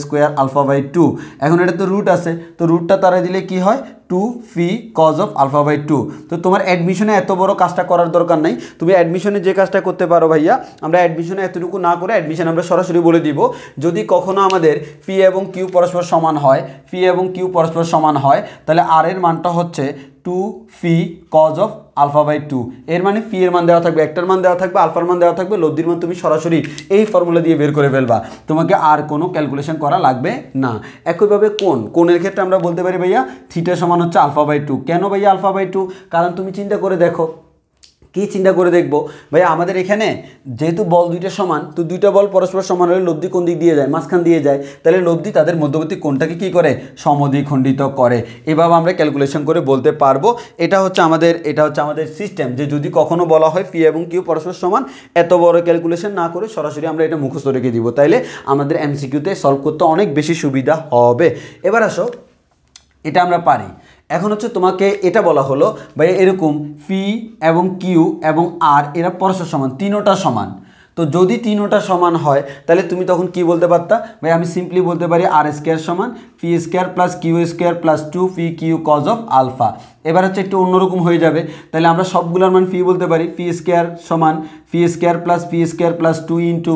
α/2। এখন এটা তো রুট আছে, তো রুটটা তারা দিলে কি হয় 2 ফি কজ অফ α/2। তো তোমার অ্যাডমিশনে এত বড় কাজটা করার দরকার নাই, তুমি অ্যাডমিশনে যে কাজটা করতে পারো ভাইয়া, আমরা অ্যাডমিশনে এতটুকু না করে অ্যাডমিশনে আমরা সরাসরি বলে দিব যদি কখনো আমাদের ফি এবং কিউ পরস্পর সমান হয় তাহলে আর এর মানটা হচ্ছে 2 ফি কজ অফ α/2। এর মানে ফি এর মান দেওয়া থাকবে, একটার মান দেওয়া থাকবে, আলফার মান দেওয়া থাকবে, লব্ধির মান তুমি সরাসরি এই ফর্মুলা দিয়ে বের করে ফেলবা, তোমাকে আর কোনো ক্যালকুলেশন করা লাগবে না। একইভাবে কোণের ক্ষেত্রে আমরা বলতে পারি ভাইয়া থিটা সমান হচ্ছে α/2। কেন ভাইয়া α/2? কারণ তুমি চিন্তা করে দেখো, কি চিন্তা করে দেখবো ভাই, আমাদের এখানে যেহেতু বল দুইটা সমান, তো দুইটা বল পরস্পর সমান হলে লব্ধি কোন দিক দিয়ে যায়? মাঝখান দিয়ে যায়। তাহলে লব্ধি তাদের মধ্যবর্তী কোণটাকে কি করে? সমদ্বিখণ্ডিত করে। এভাবে আমরা ক্যালকুলেশন করে বলতে পারবো। এটা হচ্ছে আমাদের সিস্টেম, যে যদি কখনো বলা হয় ফি এবং কিউ পরস্পর সমান, এত বড় ক্যালকুলেশন না করে সরাসরি আমরা এটা মুখস্থ রেখে দিব, তাইলে আমাদের এমসিকিউতে সলভ করতে অনেক বেশি সুবিধা হবে। এবার আসো, এটা আমরা পারি। এখন হচ্ছে তোমাকে এটা বলা হলো ভাই এরকম ফি এবং কিউ এবং আর এরা পরস্পর সমান, তিনোটা সমান। তো যদি তিনোটা সমান হয় তাহলে তুমি তখন কি বলতে পারতা ভাই? আমি সিম্পলি বলতে পারি r² সমান ফি² + কিউ² + 2 phi q cos of alpha. এবার হচ্ছে একটু অন্যরকম হয়ে যাবে, তাহলে আমরা সবগুলোর মান ফি বলতে পারি। ফি স্কোয়ার সমান phi square plus 2 into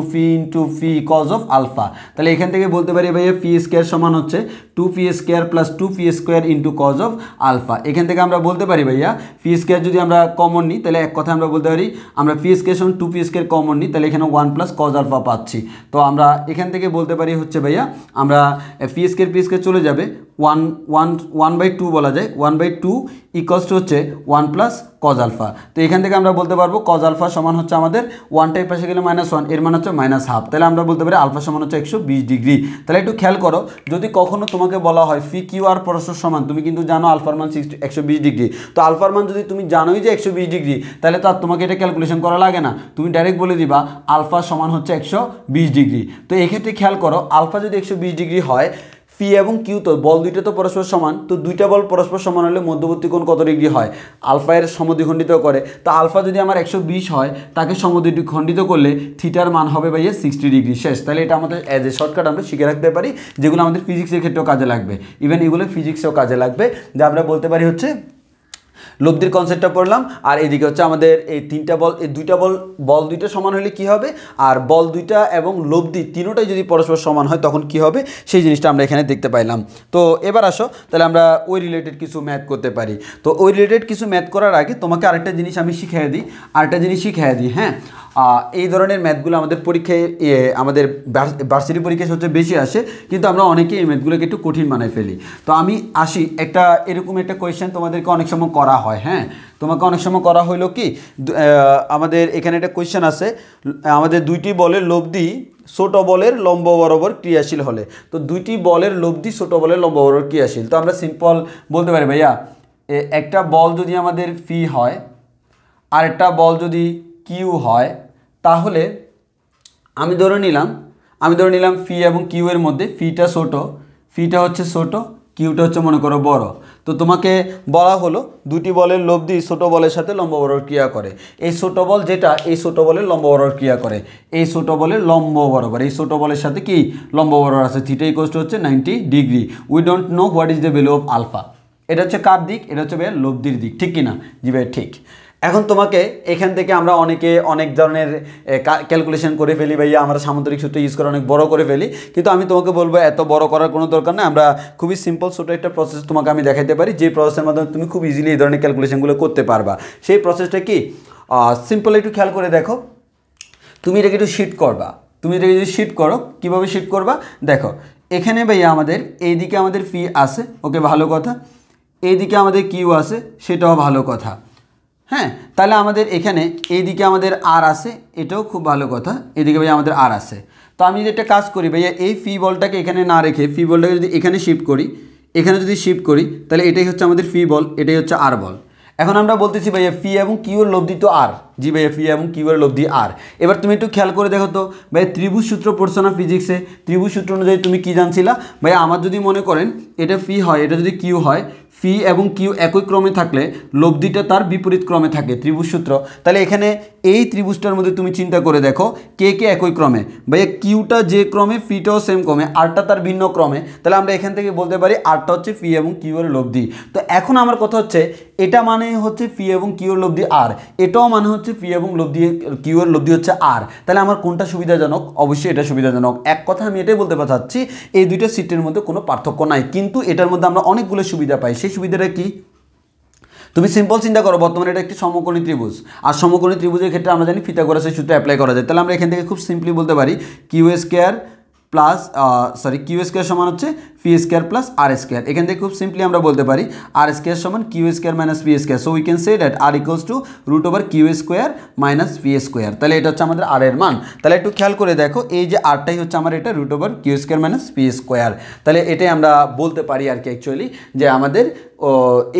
phi cos of alpha. তাহলে এখান থেকে বলতে পারি ভাইয়া ফি স্কোয়ার সমান হচ্ছে 2 square plus 2 square into cos of alpha. এখান থেকে আমরা বলতে পারি ভাইয়া ফি স্কোয়ার যদি আমরা কমন নিই তাহলে এক কথা আমরা বলতে পারি আমরা ফি স্কোয়ার সমান 2 স্কোয়ার কমন নিই, তাহলে এখানে 1 প্লাস কজ আলফা পাচ্ছি। তো আমরা এখান থেকে বলতে পারি হচ্ছে ভাইয়া আমরা ফি স্কোয়ার চলে যাবে 1/2 বলা যায়, 1/2 ইকুয়ালস টু হচ্ছে 1 প্লাস কজ আলফা। তো এখান থেকে আমরা বলতে পারবো কজ আলফা সমান হচ্ছে আমাদের 1টার পাশে গেলে -1, এর মান হচ্ছে -1/2। তাহলে আমরা বলতে পারি আলফা সমান হচ্ছে 120 ডিগ্রি। তাহলে একটু খেয়াল করো, যদি কখনো তোমাকে বলা হয় ফি কিউ আর পরস্পর সমান, তুমি কিন্তু জানো আলফার মান 120 ডিগ্রি। তো আলফার মান যদি তুমি জানোই যে 120 ডিগ্রি, তাহলে তো আর তোমাকে এটা ক্যালকুলেশন করা লাগে না, তুমি ডাইরেক্ট বলে দিবা আলফা সমান হচ্ছে 120 ডিগ্রি। তো এক্ষেত্রে খেয়াল করো, আলফা যদি 120 ডিগ্রি হয়, ফি এবং কিউ তো বল দুইটা তো পরস্পর সমান, তো দুইটা বল পরস্পর সমান হলে মধ্যবর্তী কোণ কত ডিগ্রি হয়? আলফা এর সমদ্বিখণ্ডিত করে। তো আলফা যদি আমার 120 হয়, তাকে সমদ্বিখণ্ডিত করলে থিটার মান হবে ভাইয়া 60 ডিগ্রি। শেষ। তাহলে এটা আমাদের অ্যাজ এ শর্টকাট আমরা শিখে রাখতে পারি, যেগুলো আমাদের ফিজিক্সের ক্ষেত্রেও কাজে লাগবে, ইভেন এগুলো ফিজিক্সেও কাজে লাগবে। যা আমরা বলতে পারি হচ্ছে লব্ধির কনসেপ্টটা পড়লাম, আর এদিকে হচ্ছে আমাদের এই তিনটা বল, এই দুইটা বল দুইটা সমান হলে কি হবে, আর বল দুইটা এবং লব্ধি তিনোটাই যদি পরস্পর সমান হয় তখন কি হবে, সেই জিনিসটা আমরা এখানে দেখতে পাইলাম। তো এবার আসো তাহলে আমরা ওই রিলেটেড কিছু ম্যাথ করতে পারি। তো ওই রিলেটেড কিছু ম্যাথ করার আগে তোমাকে আরেকটা জিনিস আমি শিখিয়ে দিই, হ্যাঁ। এই ধরনের ম্যাথগুলো আমাদের পরীক্ষায় আমাদের ভার্সিটি পরীক্ষায় সবচেয়ে বেশি আসে, কিন্তু আমরা অনেকে এই ম্যাথগুলোকে একটু কঠিন বানাই ফেলি। তো আমি আসি এরকম একটা কোয়েশ্চেন তোমাদেরকে অনেক সময় করা হয়, হ্যাঁ, তোমাকে অনেক সময় করা হইলো কি, আমাদের এখানে একটা কোয়েশ্চেন আছে, আমাদের দুইটি বলের লব্ধি ছোট বলের লম্ব বরাবর ক্রিয়াশীল হলে। তো দুইটি বলের লব্ধি ছোট বলের লম্ব বরাবর ক্রিয়াশীল। তো আমরা সিম্পল বলতে পারি ভাইয়া, একটা বল যদি আমাদের ফি হয় আর একটা বল যদি কিউ হয়, তাহলে আমি ধরে নিলাম ফি এবং কিউ এর মধ্যে ফিটা হচ্ছে ছোট, কিউটা হচ্ছে মনে করো বড়। তো তোমাকে বলা হলো দুটি বলের লব্ধি ছোট বলের সাথে লম্ব বরাবর ক্রিয়া করে। এই ছোট বল যেটা, এই ছোট বলের লম্ব বরাবর ক্রিয়া করে, এই ছোট বলের লম্ব বরাবর, এই ছোট বলের সাথে কি লম্ব বরাবর আছে, থিটা ইকুয়ালস টু হচ্ছে 90 degree. We don't know what is the value of alpha. এটা হচ্ছে কার দিক? এটা হচ্ছে ভাইয়া লব্ধির দিক, ঠিক কিনা? জি ভাই ঠিক। এখন তোমাকে এখান থেকে আমরা অনেকে অনেক ধরনের ক্যালকুলেশন করে ফেলি ভাইয়া, আমরা সামান্তরিক সূত্র ইউজ করে অনেক বড় করে ফেলি, কিন্তু আমি তোমাকে বলবো এত বড় করার কোনো দরকার নেই। আমরা খুবই সিম্পল ছোটো একটা প্রসেস তোমাকে আমি দেখাইতে পারি, যে প্রসেসের মাধ্যমে তুমি খুব ইজিলি এই ধরনের ক্যালকুলেশনগুলো করতে পারবা। সেই প্রসেসটা কি, সিম্পল একটু খেয়াল করে দেখো। তুমি এটাকে একটু শিফট করবা, যদি শিফট করো, কীভাবে শিফট করবা দেখো। এখানে ভাইয়া আমাদের এইদিকে আমাদের ফি আছে, ওকে ভালো কথা, এইদিকে আমাদের কিউ আছে, সেটাও ভালো কথা, হ্যাঁ। তাহলে আমাদের এখানে এইদিকে আমাদের আর আছে, এটাও খুব ভালো কথা, এদিকে ভাইয়া আমাদের আর আছে। তো আমি যদি একটা কাজ করি ভাইয়া, এই ফি বলটাকে এখানে না রেখে ফি বলটাকে যদি এখানে শিফট করি, তাহলে এটাই হচ্ছে আমাদের ফি বল, এটাই হচ্ছে আর বল। এখন আমরা বলতেছি ভাইয়া ফি এবং কিউ এর লব্ধি তো আর, জি ভাইয়া ফি এবং কিউ এর লব্ধি আর। এবার তুমি একটু খেয়াল করে দেখো তো ভাইয়া, ত্রিভুজ সূত্র পড়ছো না ফিজিক্সে? ত্রিভুজ সূত্র অনুযায়ী তুমি কি জানছিলা ভাইয়া? আমার যদি মনে করেন এটা ফি হয়, এটা যদি কিউ হয়, ফি এবং কিউ একই ক্রমে থাকলে লব্ধিটা তার বিপরীত ক্রমে থাকে, ত্রিভুজ সূত্র। তাহলে এখানে এই ত্রিভুজটার মধ্যে তুমি চিন্তা করে দেখো কে কে একই ক্রমে, ভাইয়া কিউটা যে ক্রমে, ফিটাও সেম ক্রমে, আরটা তার ভিন্ন ক্রমে। তাহলে আমরা এখান থেকে বলতে পারি আরটা হচ্ছে ফি এবং কিউ এর লব্ধি। তো এখন আমার কথা হচ্ছে, এটা মানে হচ্ছে ফি এবং কিউ এর লব্ধি আর, এটাও মানে হচ্ছে ফি এবং কিউ এর লব্ধি হচ্ছে আর। তাহলে আমার কোনটা সুবিধাজনক? অবশ্যই এটা সুবিধাজনক। এক কথা আমি এটাই বলতে চাচ্ছি, এই দুইটা সিটের মধ্যে কোনো পার্থক্য নাই, কিন্তু এটার মধ্যে আমরা অনেকগুলো সুবিধা পাই। সেই সুবিধাটা কি? তুমি সিম্পল চিন্তা করো, বর্তমানে এটা একটি সমকোণী ত্রিভুজ, আর সমকোণী ত্রিভুজের ক্ষেত্রে আমরা জানি পিথাগোরাসের সূত্র অ্যাপ্লাই করা যায়। তাহলে আমরা এখান থেকে খুব সিম্পলি বলতে পারি কিউ স্কোয়ার সমান হচ্ছে p square plus r square. এখান থেকে খুব সিম্পলি আমরা বলতে পারি আর স্কোয়ার সমান q square minus P square. So we can say that r equals to root over q square minus P square. তাহলে এটা হচ্ছে আমাদের আর এর মান। তাহলে একটু খেয়াল করে দেখো, এই যে আরটাই হচ্ছে আমার এটা root over q square minus P square. তাহলে এটাই আমরা বলতে পারি আর কি অ্যাকচুয়ালি, যে আমাদের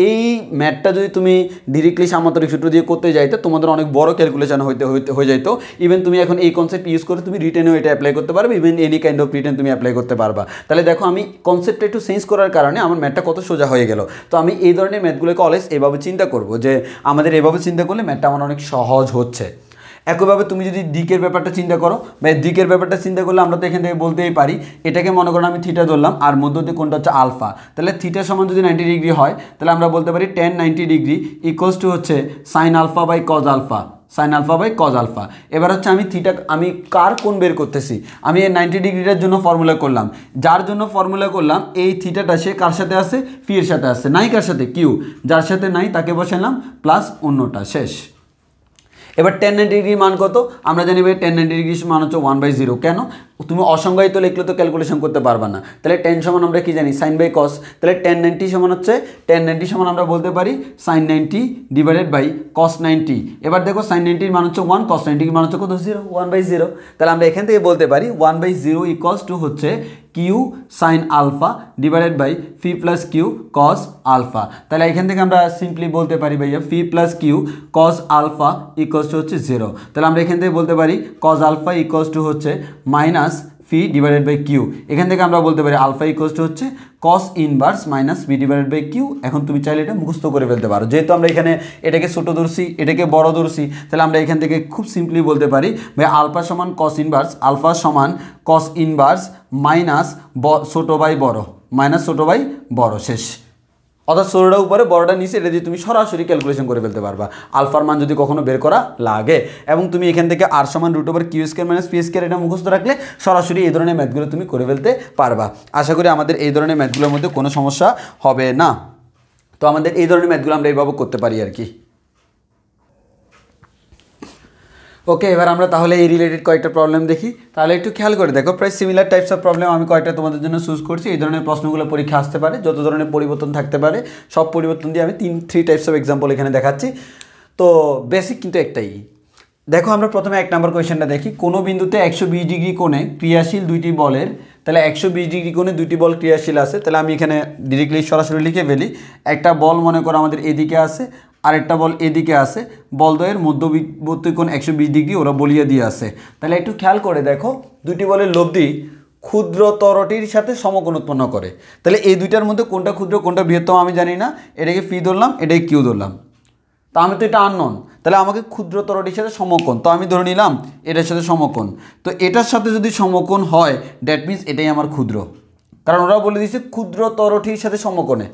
এই ম্যাথটা যদি তুমি ডিরেক্টলি সামান্তরিক সূত্র দিয়ে করতে যাইতে, তোমাদের অনেক বড় ক্যালকুলেশন হয়ে যেত। ইভেন তুমি এখন এই কনসেপ্ট ইউজ করে তুমি রিটেনেও এটা অ্যাপ্লাই করতে পারবে, even any kind of written তুমি অ্যাপ্লাই করতে পারবা। তাহলে দেখো আমি কনসেপ্টটা একটু চেঞ্জ করার কারণে আমার ম্যাথটা কত সোজা হয়ে গেল। তো আমি এই ধরনের ম্যাথগুলোকে অলওয়েজ এভাবে চিন্তা করবো, যে আমাদের এভাবে চিন্তা করলে ম্যাথটা আমার অনেক সহজ হচ্ছে। একইভাবে তুমি যদি দিকের ব্যাপারটা চিন্তা করো বা দিকের ব্যাপারটা চিন্তা করলে আমরা তো এখান থেকে বলতেই পারি এটাকে মনে করো আমি থিটা ধরলাম আর মধ্য দিয়ে কোনটা হচ্ছে আলফা, তাহলে থিটা সমান যদি 90 ডিগ্রি হয় তাহলে আমরা বলতে পারি tan 90 ডিগ্রি ইকুয়ালস টু হচ্ছে sine alpha by cos alpha, sine alpha by cos alpha. এবার হচ্ছে আমি থিটা আমি কার কোণ বের করতেছি, আমি এই 90 ডিগ্রিটার জন্য ফর্মুলা করলাম, যার জন্য ফর্মুলা করলাম এই থিটাটা সে কার সাথে আছে, ফি এর সাথে আছে, নাই কার সাথে, কিউ, যার সাথে নাই তাকে বসালাম প্লাস অন্যটা, শেষ। এবার tan 90 ডিগ্রি মান কত, আমরা জানি ভাই tan 90 ডিগ্রি মান হচ্ছে 1/0, কেন, তুমি অসংজ্ঞায়িত লিখলে তো ক্যালকুলেশন করতে পারবা না, তাহলে tan সমান আমরা কি জানি সাইন বাই কস, তাহলে tan 90 সমান হচ্ছে tan 90 সমান আমরা বলতে পারি সাইন 90 ডিভাইডেড বাই কস 90। এবার দেখো সাইন 90 এর মান হচ্ছে 1, কস 90 এর মান হচ্ছে কত, 0, 1/0, তাহলে আমরা এখান থেকে বলতে পারি 1/0 ইকুয়ালস টু হচ্ছে q sine alpha divided by fee plus Q cos alpha. তাহলে এখান থেকে আমরা সিম্পলি বলতে পারি ভাইয়া phi plus Q cos alpha equals to হচ্ছে 0, তাহলে আমরা এখান থেকে বলতে পারি কস আলফা ইকুয়ালস টু হচ্ছে minus phi divided by q. এখান থেকে আমরা বলতে পারি আলফা ইকুয়ালস টু হচ্ছে cos inverse minus phi divided by q. এখন তুমি চাইলে এটা মুখস্থ করে ফেলতে পারো, যেহেতু আমরা এখানে এটাকে ছোট ধরছি এটাকে বড় ধরছি, তাহলে আমরা এখান থেকে খুব সিম্পলি বলতে পারি ভাই আলফা সমান কস ইনভার্স, আলফা সমান কস ইনভার্স মাইনাস ছোট বাই বড়, মাইনাস ছোট বাই বড়, শেষ। অর্থাৎ ছোটোটা উপরে বড়টা নিচে, এটা দিয়ে তুমি সরাসরি ক্যালকুলেশন করে ফেলতে পারবা আলফার মান যদি কখনো বের করা লাগে। এবং তুমি এখান থেকে আর সমান √কিউ² মাইনাস পি স্কয়ার এটা মুখস্থ রাখলে সরাসরি এই ধরনের ম্যাথগুলো তুমি করে ফেলতে পারবা। আশা করি আমাদের এই ধরনের ম্যাথগুলোর মধ্যে কোনো সমস্যা হবে না। তো আমাদের এই ধরনের ম্যাথগুলো আমরা এইভাবে করতে পারি আর কি। ওকে, এবার আমরা তাহলে এই রিলেটেড কয়েকটা প্রবলেম দেখি। তাহলে একটু খেয়াল করে দেখো, প্রায় সিমিলার টাইপস অফ প্রবলেম আমি কয়েকটা তোমাদের জন্য চুজ করছি। এই ধরনের প্রশ্নগুলো পরীক্ষা আসতে পারে, যত ধরনের পরিবর্তন থাকতে পারে সব পরিবর্তন দিয়ে আমি 3 টাইপস অফ এক্সাম্পল এখানে দেখাচ্ছি। তো বেসিক কিন্তু একটাই। দেখো আমরা প্রথমে 1 নম্বর কোয়েশ্চেনটা দেখি। কোনো বিন্দুতে 120 ডিগ্রি কোণে ক্রিয়াশীল দুইটি বলের, তাহলে 120 ডিগ্রি কোণে দুইটি বল ক্রিয়াশীল আছে, তাহলে আমি এখানে ডিরেক্টলি সরাসরি লিখে ফেলি। একটা বল মনে করো আমাদের এদিকে আছে, আরেকটা বল এদিকে আছে, বলদ্বয়ের মধ্যবর্তী কোণ 120 ডিগ্রি ওরা বলিয়ে দিয়ে আছে। তাহলে একটু খেয়াল করে দেখো, দুটি বলের লব্ধি ক্ষুদ্রতরটির সাথে সমকোণ উৎপন্ন করে। তাহলে এই দুইটার মধ্যে কোনটা ক্ষুদ্র কোনটা বৃহত্তম আমি জানি না, এটাকে ফি ধরলাম এটাকে কিউ ধরলাম, তা আমি তো এটা আননোন, তাহলে আমাকে ক্ষুদ্রতরটির সাথে সমকোণ, তো আমি ধরে নিলাম এটার সাথে সমকোণ। তো এটার সাথে যদি সমকোণ হয় দ্যাট মিনস এটাই আমার ক্ষুদ্র, কারণ ওরা বলে দিয়েছে ক্ষুদ্রতরটির সাথে সমকোণে।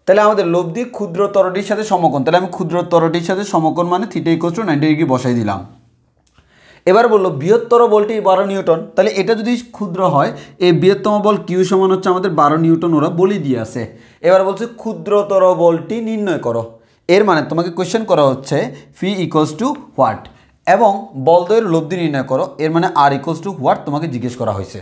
তাহলে আমাদের লব্ধি ক্ষুদ্রতরটির সাথে সমকোণ, তাহলে আমি ক্ষুদ্রতরটির সাথে সমকোণ মানে থিটা ইকুয়ালস টু 90 ডিগ্রি বসাই দিলাম। এবার বললো বৃহত্তর বলটি 12 নিউটন, তাহলে এটা যদি ক্ষুদ্র হয় এই বৃহত্তম বল কিউ সমান হচ্ছে আমাদের 12 নিউটন ওরা বলি দিয়ে আছে। এবার বলছে ক্ষুদ্রতর বলটি নির্ণয় করো, এর মানে তোমাকে কোয়েশ্চেন করা হচ্ছে ফি ইকুয়ালস টু হোয়াট এবং বলদ্বয়ের লব্ধি নির্ণয় করো, এর মানে আর ইকুয়ালস টু হোয়াট তোমাকে জিজ্ঞেস করা হয়েছে।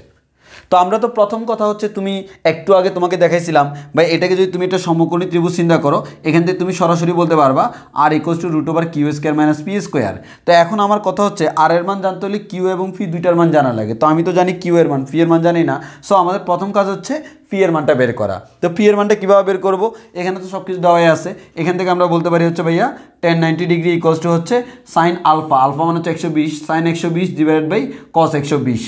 তো আমরা তো প্রথম কথা হচ্ছে তুমি একটু আগে তোমাকে দেখাইছিলাম বা এটাকে যদি তুমি একটা সমকোণী ত্রিভুজ চিন্তা করো, এখান থেকে তুমি সরাসরি বলতে পারবা আর ইকুয়ালস টু √কিউ² মাইনাস পি স্কোয়ার। তো এখন আমার কথা হচ্ছে আর এর মান জানতে হলে কিউ এবং ফি দুইটার মান জানা লাগে, তো আমি তো জানি কিউ এর মান, ফি এর মান জানি না। সো আমাদের প্রথম কাজ হচ্ছে ফি এর মানটা বের করা। তো ফি এর মানটা কীভাবে বের করব, এখানে তো সব কিছু দেওয়াই আছে। এখান থেকে আমরা বলতে পারি হচ্ছে ভাইয়া tan 90 ডিগ্রি ইকুয়ালস টু হচ্ছে সাইন আলফা, আলফা মানে হচ্ছে 120, সাইন 120 ডিভাইডেড বাই কস 120।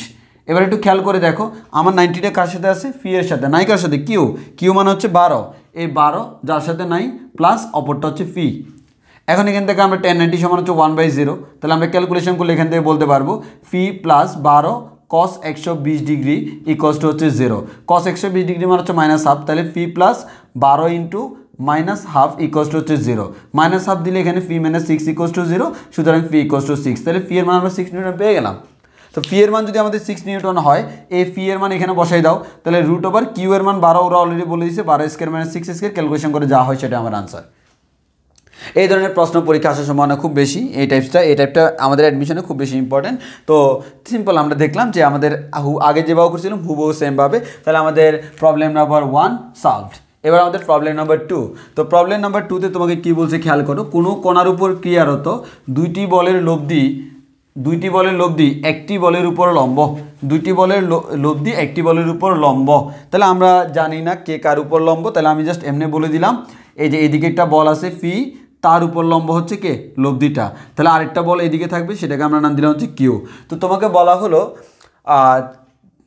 এবার একটু খেয়াল করে দেখো আমার 90টা কার সাথে আছে, ফি এর সাথে, নাই কার সাথে, কিউ, কিউ মানে হচ্ছে 12, এই 12 যার সাথে নাই প্লাস অপরটা হচ্ছে ফি। এখন এখান থেকে আমরা tan 90 সমান হচ্ছে 1/0, তাহলে আমরা ক্যালকুলেশন করলে এখান থেকে বলতে পারবো P plus 12 cos 120 degree equals to হচ্ছে 0, cos 120 ডিগ্রি মানে হচ্ছে -12, তাহলে P plus 12 into -12 equals to হচ্ছে 0, -12 দিলে এখানে ফি মাইনাস 6 ইকুয়ালস টু 0, সুতরাং ফি ইকুয়ালস টু 6, তাহলে ফি এর মান আমরা 6 নিউটন পেয়ে গেলাম। তো ফি এর মান যদি আমাদের 6 নিউটন হয়, এই ফি এর মান এখানে বসাই দাও, তাহলে কিউ এর মান 12 ওরা অলরেডি বলে দিয়েছে, 12² মাইনাস 6² ক্যালকুলেশন করে যা হয় সেটা আমার আনসার। এই ধরনের প্রশ্ন পরীক্ষা আসার সম্ভাবনা খুব বেশি, এই টাইপটা আমাদের অ্যাডমিশনে খুব বেশি ইম্পর্টেন্ট। তো সিম্পল আমরা দেখলাম যে আমাদের আগে যেভাবে করছিলাম হুবহু সেমভাবে, তাহলে আমাদের প্রবলেম নাম্বার 1 সলভড। এবার আমাদের প্রবলেম নাম্বার 2। তো প্রবলেম নাম্বার 2তে তোমাকে কি বলছে খেয়াল করো, কোনো কণার উপর ক্রিয়ারত দুইটি বলের লব্ধি একটি বলের উপর লম্ব, দুইটি বলের লব্ধি একটি বলের উপর লম্ব। তাহলে আমরা জানি না কে কার উপর লম্ব, তাহলে আমি জাস্ট এমনি বলে দিলাম এই যে এদিকে একটা বল আছে ফি, তার উপর লম্ব হচ্ছে কে, লব্ধিটা, তাহলে আরেকটা বল এদিকে থাকবে সেটাকে আমরা নাম দিলাম হচ্ছে কিউ। তো তোমাকে বলা হলো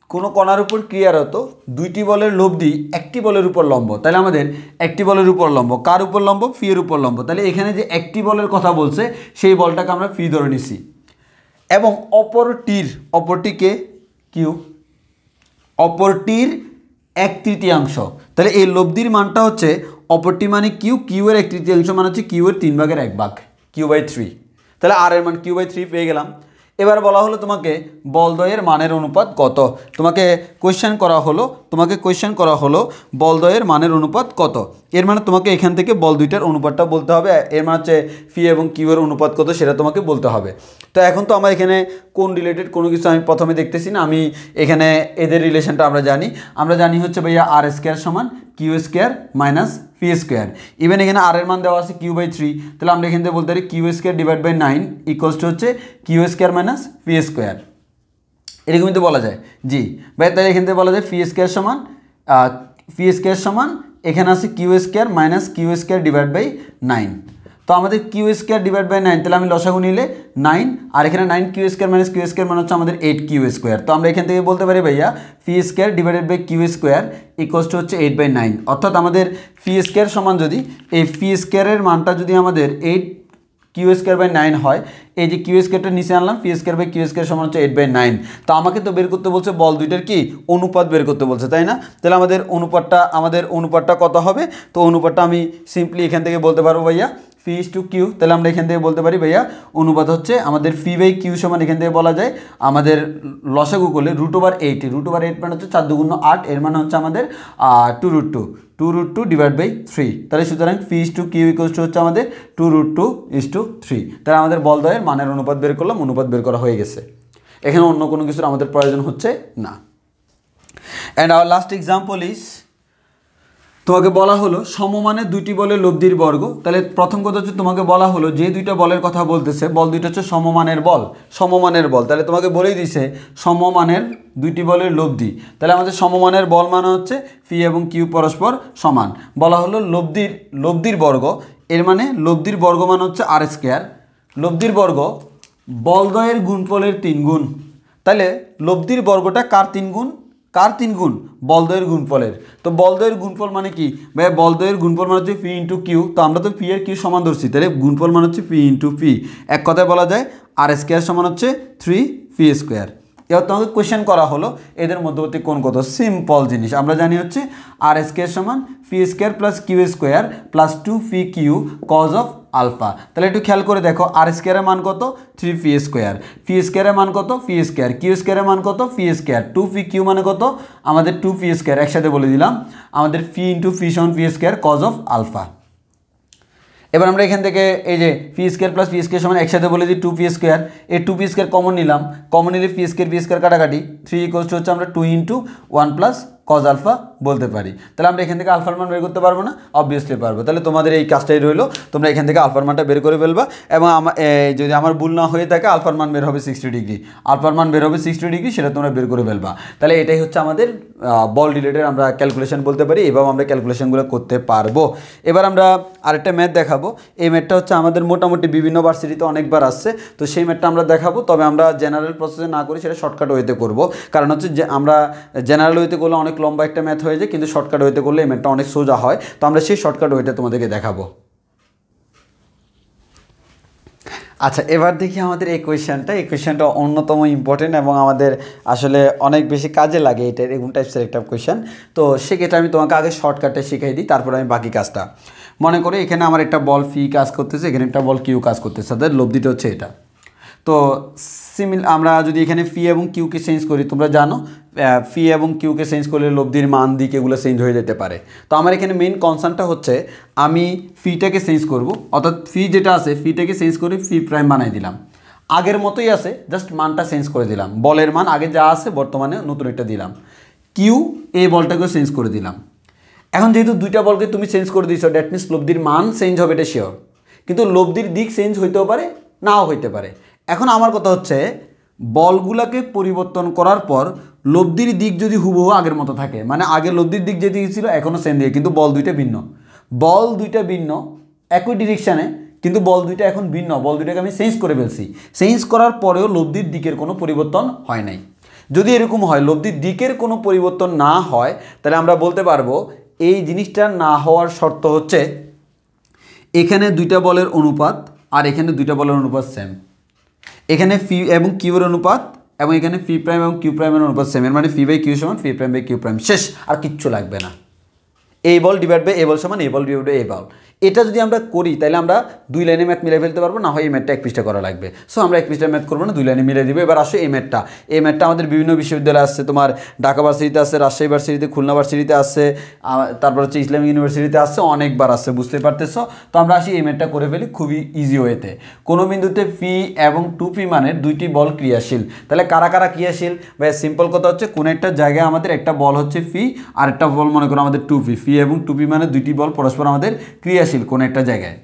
কোনো কণার উপর ক্রিয়ারত দুইটি বলের লব্ধি একটি বলের উপর লম্ব, তাহলে আমাদের একটি বলের উপর লম্ব, কার উপর লম্ব, ফি এর উপর লম্ব। তাহলে এখানে যে একটি বলের কথা বলছে সেই বলটাকে আমরা ফি ধরে নিছি। এবং অপরটিকে কিউ, অপরটির 1/3, তাহলে এই লব্ধির মানটা হচ্ছে অপরটি মানে কিউ, কিউ এর 1/3 মানে হচ্ছে কিউ এর 3/1 Q/3, তাহলে আর এর মান Q/3 পেয়ে গেলাম। এবার বলা হলো তোমাকে বলদ্বয়ের মানের অনুপাত কত, তোমাকে কোয়েশ্চেন করা হলো বলদ্বয়ের মানের অনুপাত কত। এর মানে তোমাকে এখান থেকে বল দুইটার অনুপাতটা বলতে হবে, এর মানে হচ্ছে ফি এবং কিউ এর অনুপাত কত সেটা তোমাকে বলতে হবে। তো এখন তো আমার এখানে কোন রিলেটেড কোনো কিছু আমি প্রথমে দেখতেছি না, আমি এখানে এদের রিলেশনটা আমরা জানি হচ্ছে ভাইয়া R² সমান Q² মাইনাস P²। ইভেন এখানে আর এর মান দেওয়া আছে Q/3, তাহলে আমরা এখান থেকে বলতে পারি Q²/9 ইকুয়ালস টু হচ্ছে Q² মাইনাস P²। এরকমই তো বলা যায়। জি ভাই, তাহলে এখান থেকে বলা যায় P² সমান এখানে আছে Q² মাইনাস Q²/9। তো আমাদের Q²/9, তাহলে আমি লসাগু নিলে 9, আর এখানে 9 Q² মাইনাস Q² মানে হচ্ছে আমাদের 8Q²। তো আমরা এখান থেকে বলতে পারি ভাইয়া P²/Q² ইকুয়ালস টু হচ্ছে 8/9, অর্থাৎ আমাদের P² সমান যদি এই P² এর মানটা যদি আমাদের 8Q²/9 হয়, এই যে Q²টা নিচে আনলাম, P²/Q² সমান হচ্ছে 8/9। তো আমাকে তো বের করতে বলছে বল দুইটার কি অনুপাত বের করতে বলছে, তাই না? তাহলে আমাদের অনুপাতটা কত হবে? তো অনুপাতটা আমি সিম্পলি এখান থেকে বলতে পারবো ভাইয়া P/Q। তাহলে আমরা এখান থেকে বলতে পারি ভাইয়া অনুপাত হচ্ছে আমাদের P/Q সমান এখান থেকে বলা যায় আমাদের লসাগু করলে √8, √8 মানে হচ্ছে 4 × 8, এর মানে হচ্ছে আমাদের 2√2/3। তাহলে সুতরাং P/Q ইকুয়ালস টু হচ্ছে আমাদের 2√2:3। তাহলে আমাদের বলদ্বয়ের মানের অনুপাত বের করলাম, অনুপাত বের করা হয়ে গেছে। এখানে অন্য কোনো কিছুর আমাদের প্রয়োজন হচ্ছে না। And our last example is, তোমাকে বলা হলো সমমানের দুইটি বলের লব্ধির বর্গ। তাহলে প্রথম কথা হচ্ছে তোমাকে বলা হলো যে দুইটা বলের কথা বলতেছে, বল দুইটা হচ্ছে সমমানের বল। তাহলে তোমাকে বলেই দিছে সমমানের দুইটি বলের লব্ধি। তাহলে আমাদের সমমানের বল মানে হচ্ছে পি এবং কিউ পরস্পর সমান। বলা হলো লব্ধির বর্গ, এর মানে লব্ধির বর্গ মানে হচ্ছে R²। লব্ধির বর্গ বলদ্বয়ের গুণফলের 3 গুণ। তাহলে লব্ধির বর্গটা কার 3 গুণ? বলদ্বয়ের গুণফলের। তো বলদ্বয়ের গুণফল মানে কি ভাই? বলদ্বয়ের গুণফল মানে হচ্ছে P/Q। তো আমরা তো পি এর কিউ সমান ধরছি, তাহলে গুণফল মানে হচ্ছে P/P। এক কথায় বলা যায় R² সমান হচ্ছে 3P²। এবার তোমাকে কোয়েশ্চেন করা হলো এদের মধ্যবর্তী কোণ কত। সিম্পল জিনিস, আমরা জানি হচ্ছে R² সমান P² plus Q² plus 2PQ cos of alpha. তাহলে একটু খেয়াল করে দেখো, R² এর মান কত? 3P², P² এর মান কত? P², Q² এর মান কত? P², 2PQ মানে কত? আমাদের 2P²। একসাথে বলে দিলাম আমাদের P/P সমান P² কজ অফ আলফা। এবার আমরা এখান থেকে এই যে P² প্লাস P² সমান একসাথে বলে দিই 2P²। এই 2P² কমন নিলাম, কমন নিলে P² কাটাকাটি 3 ইকুয়ালস টু হচ্ছে আমরা 2 × 1 প্লাস কজ আলফা বলতে পারি। তাহলে আমরা এখান থেকে আলফার মান বের করতে পারবো না? অবভিয়াসলি পারবো। তাহলে তোমাদের এই কাজটাই রইলো, তোমরা এখান থেকে আলফার মানটা বের করে ফেলবা। এবং যদি আমার ভুল না হয়ে থাকে আলফার মান বের হবে 60 ডিগ্রি, সেটা তোমরা বের করে ফেলবা। তাহলে এটাই হচ্ছে আমাদের বল রিলেটেড আমরা ক্যালকুলেশন বলতে পারি। এভাবে আমরা ক্যালকুলেশনগুলো করতে পারবো। এবার আমরা আরেকটা ম্যাথ দেখাবো। এই ম্যাথটা হচ্ছে আমাদের মোটামুটি বিভিন্ন ভার্সিটিতে অনেকবার আসছে, তো সেই ম্যাথটা আমরা দেখাবো। তবে আমরা জেনারেল প্রসেসে না করি, সেটা শর্টকাট ওয়েতে করব। কারণ হচ্ছে যে আমরা জেনারেল ওয়েতে করলে অনেক লম্বা একটা ম্যাথ হয়ে যায়, কিন্তু শর্টকাট ওয়েতে করলে এই ম্যাথটা অনেক সোজা হয়। তো আমরা সেই শর্টকাট ওয়েটা তোমাদেরকে দেখাবো। আচ্ছা, এবার দেখি আমাদের এই কোয়েশ্চেনটা অন্যতম ইম্পর্টেন্ট এবং আমাদের আসলে অনেক বেশি কাজে লাগে এটা, এরকম টাইপসের একটা কোয়েশ্চেন। তো সেক্ষেত্রে আমি তোমাকে আগে শর্টকাটে শিখাই দিই, তারপরে আমি বাকি কাজটা। মনে করে এখানে আমার একটা বল ফি কাজ করতেছে, এখানে একটা বল কিউ কাজ করতেছে, তাদের লব্ধিটা হচ্ছে এটা। তো আমরা যদি এখানে ফি এবং কিউকে চেঞ্জ করি, তোমরা জানো ফি এবং কিউকে চেঞ্জ করলে লব্ধির মান দিক এগুলো চেঞ্জ হয়ে যেতে পারে। তো আমার এখানে মেইন কনসার্নটা হচ্ছে আমি ফিটাকে চেঞ্জ করব, অর্থাৎ ফি যেটা আছে ফিটাকে চেঞ্জ করে ফি প্রাইম বানাই দিলাম। আগের মতোই আছে, জাস্ট মানটা চেঞ্জ করে দিলাম। বলের মান আগে যা আছে বর্তমানে নতুন একটা দিলাম। কিউ এই বলটাকেও চেঞ্জ করে দিলাম। এখন যেহেতু দুইটা বলকে তুমি চেঞ্জ করে দিয়েছো, দ্যাট মিনস লব্ধির মান চেঞ্জ হবে, এটা শিওর। কিন্তু লব্ধির দিক চেঞ্জ হইতেও পারে, নাও হইতে পারে। এখন আমার কথা হচ্ছে বলগুলাকে পরিবর্তন করার পর লব্ধির দিক যদি হুবহু আগের মতো থাকে, মানে আগে লব্ধির দিক যেদিকে ছিল এখনও সেম দিকে, কিন্তু বল দুইটা ভিন্ন, একই ডিরেকশানে, কিন্তু বল দুইটা এখন ভিন্ন। বল দুইটাকে আমি চেঞ্জ করে ফেলছি, চেঞ্জ করার পরেও লব্ধির দিকের কোনো পরিবর্তন হয় নাই। যদি এরকম হয় লব্ধির দিকের কোনো পরিবর্তন না হয়, তাহলে আমরা বলতে পারবো এই জিনিসটা না হওয়ার শর্ত হচ্ছে এখানে দুইটা বলের অনুপাত আর এখানে দুইটা বলের অনুপাত সেম। এখানে ফি এবং কিউর অনুপাত এবং এখানে ফি প্রাইম এবং কিউ প্রাইমের অনুপাত সেম, এর মানে ফি বাই কিউ সমান ফি প্রাইম বাই কিউ প্রাইম, শেষ, আর কিচ্ছু লাগবে না। এ বল ডিভাইড বাই এ বল সমান এ বল ডিভাইড বাই এ বল। এটা যদি আমরা করি তাহলে আমরা 2 লাইনে ম্যাথ মিলাই ফেলতে পারবো, না হয় এই ম্যাথটা 1 পৃষ্ঠা করা লাগবে। সো আমরা 1 পৃষ্ঠা ম্যাথ করবো না, 2 লাইনে মিলাই দিব। এবার আসো এই ম্যাথটা আমাদের বিভিন্ন বিশ্ববিদ্যালয়ে আসছে, তোমার ঢাকা ভার্সিটিতে আসছে, রাজশাহী ভার্সিটিতে, খুলনা ভার্সিটিতে আসছে, তারপর হচ্ছে ইসলামিক ইউনিভার্সিটিতে আসছে, অনেকবার আসছে, বুঝতে পারতেছো। তো আমরা আসি এই ম্যাথটা করে ফেলি খুবই ইজি ওয়েতে। কোনো বিন্দুতে ফি এবং 2পি মানের দুইটি বল ক্রিয়াশীল, তাহলে কারা কারা ক্রিয়াশীল ভাই? সিম্পল কথা হচ্ছে কোন একটা জায়গায় আমাদের একটা বল হচ্ছে ফি আর একটা বল মনে করো আমাদের 2পি, ফি এবং 2পি মানে দুইটি বল পরস্পর আমাদের ক্রিয়াশীল কোন একটা জায়গায়।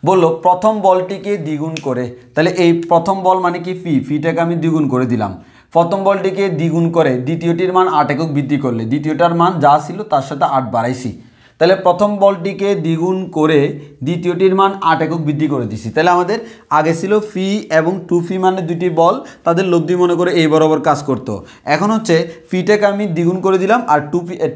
বললো প্রথম বলটিকে দ্বিগুণ করে, তাহলে এই প্রথম বল মানে কি ফিটাকে আমি দ্বিগুণ করে দিলাম। প্রথম বলটিকে দ্বিগুণ করে দ্বিতীয়টির মান 8 একক বৃদ্ধি করলে, দ্বিতীয়টার মান যা ছিল তার সাথে 8 বাড়াইছি, তাহলে প্রথম বলটিকে দ্বিগুণ করে দ্বিতীয়টির মান 8 একক বৃদ্ধি করে দিছি। তাহলে আমাদের আগে ছিল ফি এবং 2পি মানে দুইটি বল, তাদের লব্ধি মনে করে এই বরাবর কাজ করতো। এখন হচ্ছে ফিটাকে আমি দ্বিগুণ করে দিলাম আর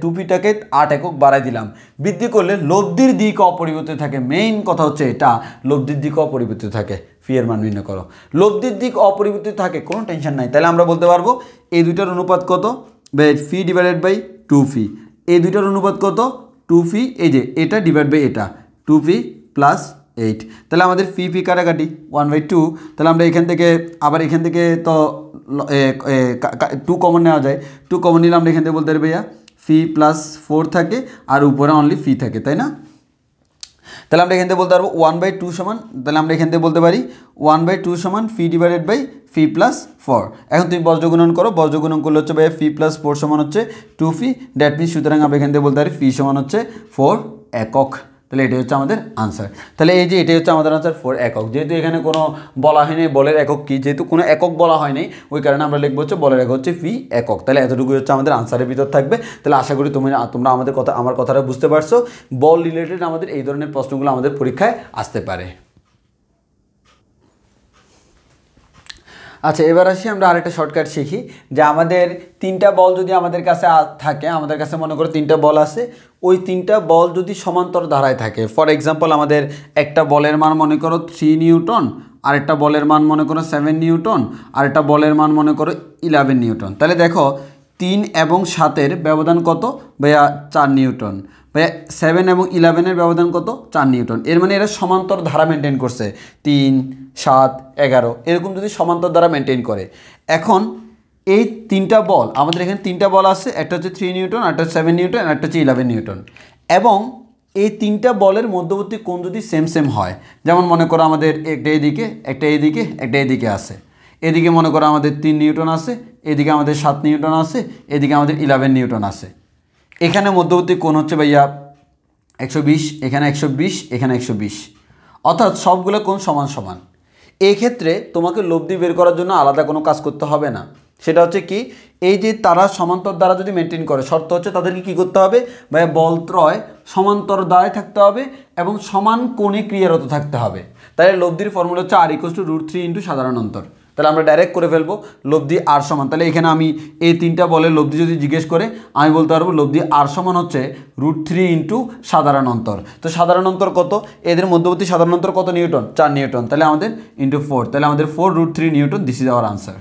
2পিটাকে 8 একক বাড়াই দিলাম, বৃদ্ধি করলে লব্ধির দিক অপরিবর্তিত থাকে। মেইন কথা হচ্ছে এটা, লব্ধির দিক অপরিবর্তিত থাকে। ফি এর মান নির্ণয় করো, লব্ধির দিক অপরিবর্তিত থাকে, কোনো টেনশন নাই। তাহলে আমরা বলতে পারবো এই দুইটার অনুপাত কত, ফি ডিভাইডেড বাই 2পি, এই দুইটার অনুপাত কত 2পি, এই যে এটা ডিভাইড বাই এটা 2পি প্লাস 8। তাহলে আমাদের ফি কাটাকাটি 1/2, তাহলে আমরা এখান থেকে আবার এখান থেকে তো 2 কমন নেওয়া যায়, 2 কমন নিলে আমরা এখান থেকে বলতে পারি ভাইয়া ফি প্লাস 4 থাকে আর উপরে অনলি ফি থাকে, তাই না? তাহলে আমরা এখান থেকে বলতে পারবো 1/2 সমান, তাহলে আমরা এখান থেকে বলতে পারি 1/2 সমান ফি ডিভাইডেড বাই ফি প্লাস 4। এখন তুমি বজ্রগুণন করো, বজ্রগুণন করলে হচ্ছে ভাই ফি প্লাস 4 সমান হচ্ছে 2পি, দ্যাট মিনস সুতরাং আমরা এখান থেকে বলতে পারি ফি সমান হচ্ছে 4 একক। তাহলে এটাই হচ্ছে আমাদের আনসার। তাহলে এই যে এটাই হচ্ছে আমাদের আনসার 4 একক। যেহেতু এখানে কোনো বলা হয়নি বলের একক কি, যেহেতু কোনো একক বলা হয়নি ওই কারণে আমরা লিখবো হচ্ছে বলের একক হচ্ছে ফি একক। তাহলে এতটুকুই হচ্ছে আমাদের আনসারের ভিতর থাকবে। তাহলে আশা করি তোমরা আমার কথাটা বুঝতে পারছো। বল রিলেটেড আমাদের এই ধরনের প্রশ্নগুলো আমাদের পরীক্ষায় আসতে পারে। আচ্ছা, এবার আসি আমরা আরেকটা শর্টকাট শিখি, যে আমাদের 3টা বল যদি আমাদের কাছে থাকে, আমাদের কাছে মনে করো 3টা বল আছে, ওই 3টা বল যদি সমান্তর ধারায় থাকে, ফর এক্সাম্পল আমাদের একটা বলের মান মনে করো 3 নিউটন, আরেকটা বলের মান মনে করো 7 নিউটন, আরেকটা বলের মান মনে করো 11 নিউটন। তাহলে দেখো 3 এবং 7-এর ব্যবধান কত ভাইয়া 4 নিউটন, ভাইয়া 7 এবং 11-এর ব্যবধান কত 4 নিউটন। এর মানে এরা সমান্তর ধারা মেনটেন করছে, 3, 7, 11 এরকম যদি সমান্তর ধারা মেনটেন করে। এখন এই 3টা বল আমাদের এখানে 3টা বল আছে, একটা হচ্ছে 3 নিউটন, একটা 7 নিউটন, একটা হচ্ছে 11 নিউটন। এবং এই 3টা বলের মধ্যবর্তী কোণ যদি সেম হয়, যেমন মনে করো আমাদের একটা এদিকে একটা এদিকে একটা এদিকে আছে, এদিকে মনে করো আমাদের 3 নিউটন আছে, এদিকে আমাদের 7 নিউটন আছে, এদিকে আমাদের 11 নিউটন আছে। এখানে মধ্যবর্তী কোণ হচ্ছে ভাইয়া 120, এখানে 120, এখানে 120, অর্থাৎ সবগুলো কোণ সমান সমান। এই ক্ষেত্রে তোমাকে লব্ধি বের করার জন্য আলাদা কোনো কাজ করতে হবে না। সেটা হচ্ছে কি, এই যে তারা সমান্তর দ্বারা যদি মেনটেন করে, শর্ত হচ্ছে তাদেরকে কী করতে হবে ভাইয়া, বলত্রয় সমান্তর দ্বারায় থাকতে হবে এবং সমান কোণে ক্রিয়ারত থাকতে হবে। তাহলে লব্ধির ফর্মুলা হচ্ছে r = √3 × সাধারণ অন্তর। তাহলে আমরা ডাইরেক্ট করে ফেলবো লব্ধি r সমান, তাহলে এখানে আমি এই 3টা বলের লব্ধি যদি জিজ্ঞেস করে আমি বলতে পারবো লব্ধি r সমান হচ্ছে √3 × সাধারণ অন্তর। তো সাধারণ অন্তর কত, এদের মধ্যবর্তী সাধারণ অন্তর কত নিউটন, 4 নিউটন, তাহলে আমাদের × 4, তাহলে আমাদের 4√3 newton, this is our answer.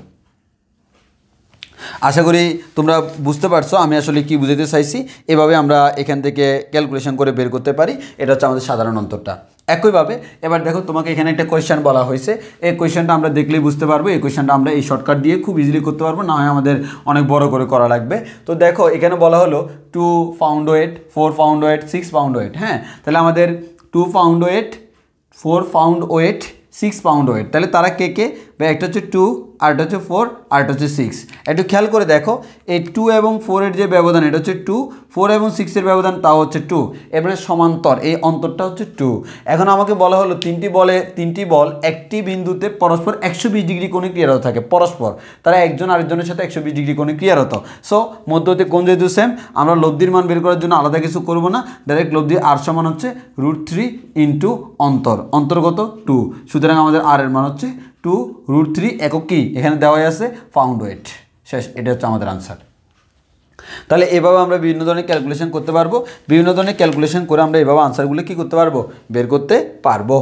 আশা করি তোমরা বুঝতে পারছো আমি আসলে কি বুঝাতে চাইছি। এভাবে আমরা এখান থেকে ক্যালকুলেশন করে বের করতে পারি, এটা হচ্ছে আমাদের সাধারণ অন্তরটা। একইভাবে এবার দেখো তোমাকে এখানে একটা কোয়েশ্চেন বলা হয়েছে, এই কোয়েশ্চেনটা আমরা দেখলেই বুঝতে পারবো, এই কোয়েশ্চেনটা আমরা এই শর্টকাট দিয়ে খুব ইজিলি করতে পারবো, না হয় আমাদের অনেক বড় করে করা লাগবে। তো দেখো এখানে বলা হলো 2 pound weight, 4 pound weight, 6 pound weight. হ্যাঁ, তাহলে আমাদের 2 pound weight, 4 pound weight, 6 pound weight, তাহলে তারা কে বা একটা হচ্ছে 2, আরেকটা হচ্ছে 4, আরেকটা হচ্ছে 6। একটু খেয়াল করে দেখো এই 2 এবং 4-এর যে ব্যবধান এটা হচ্ছে 2, 4 এবং 6-এর ব্যবধান তাও হচ্ছে 2, এবারে সমান্তর এই অন্তরটা হচ্ছে 2। এখন আমাকে বলা হলো 3টি বল একটি বিন্দুতে পরস্পর 120 ডিগ্রি কোণে ক্রিয়ারত থাকে, পরস্পর তারা একজন আরেকজনের সাথে 120 ডিগ্রি কোণে ক্রিয়ারত। সো মধ্যবর্তী কোণ যেহেতু সেম, আমরা লব্ধির মান বের করার জন্য আলাদা কিছু করব না, ডাইরেক্ট লব্ধি r সমান হচ্ছে √3 × অন্তর্গত 2, সুতরাং আমাদের r এর মান হচ্ছে 2√3 একক কি এখানে দেওয়াই আছে পাউন্ড ওয়েট, শেষ। এটা হচ্ছে আমাদের আনসার। তাহলে এভাবে আমরা বিভিন্ন ধরনের ক্যালকুলেশন করতে পারবো, বিভিন্ন ধরনের ক্যালকুলেশন করে আমরা এভাবে আনসারগুলো কী করতে পারবো, বের করতে পারবো।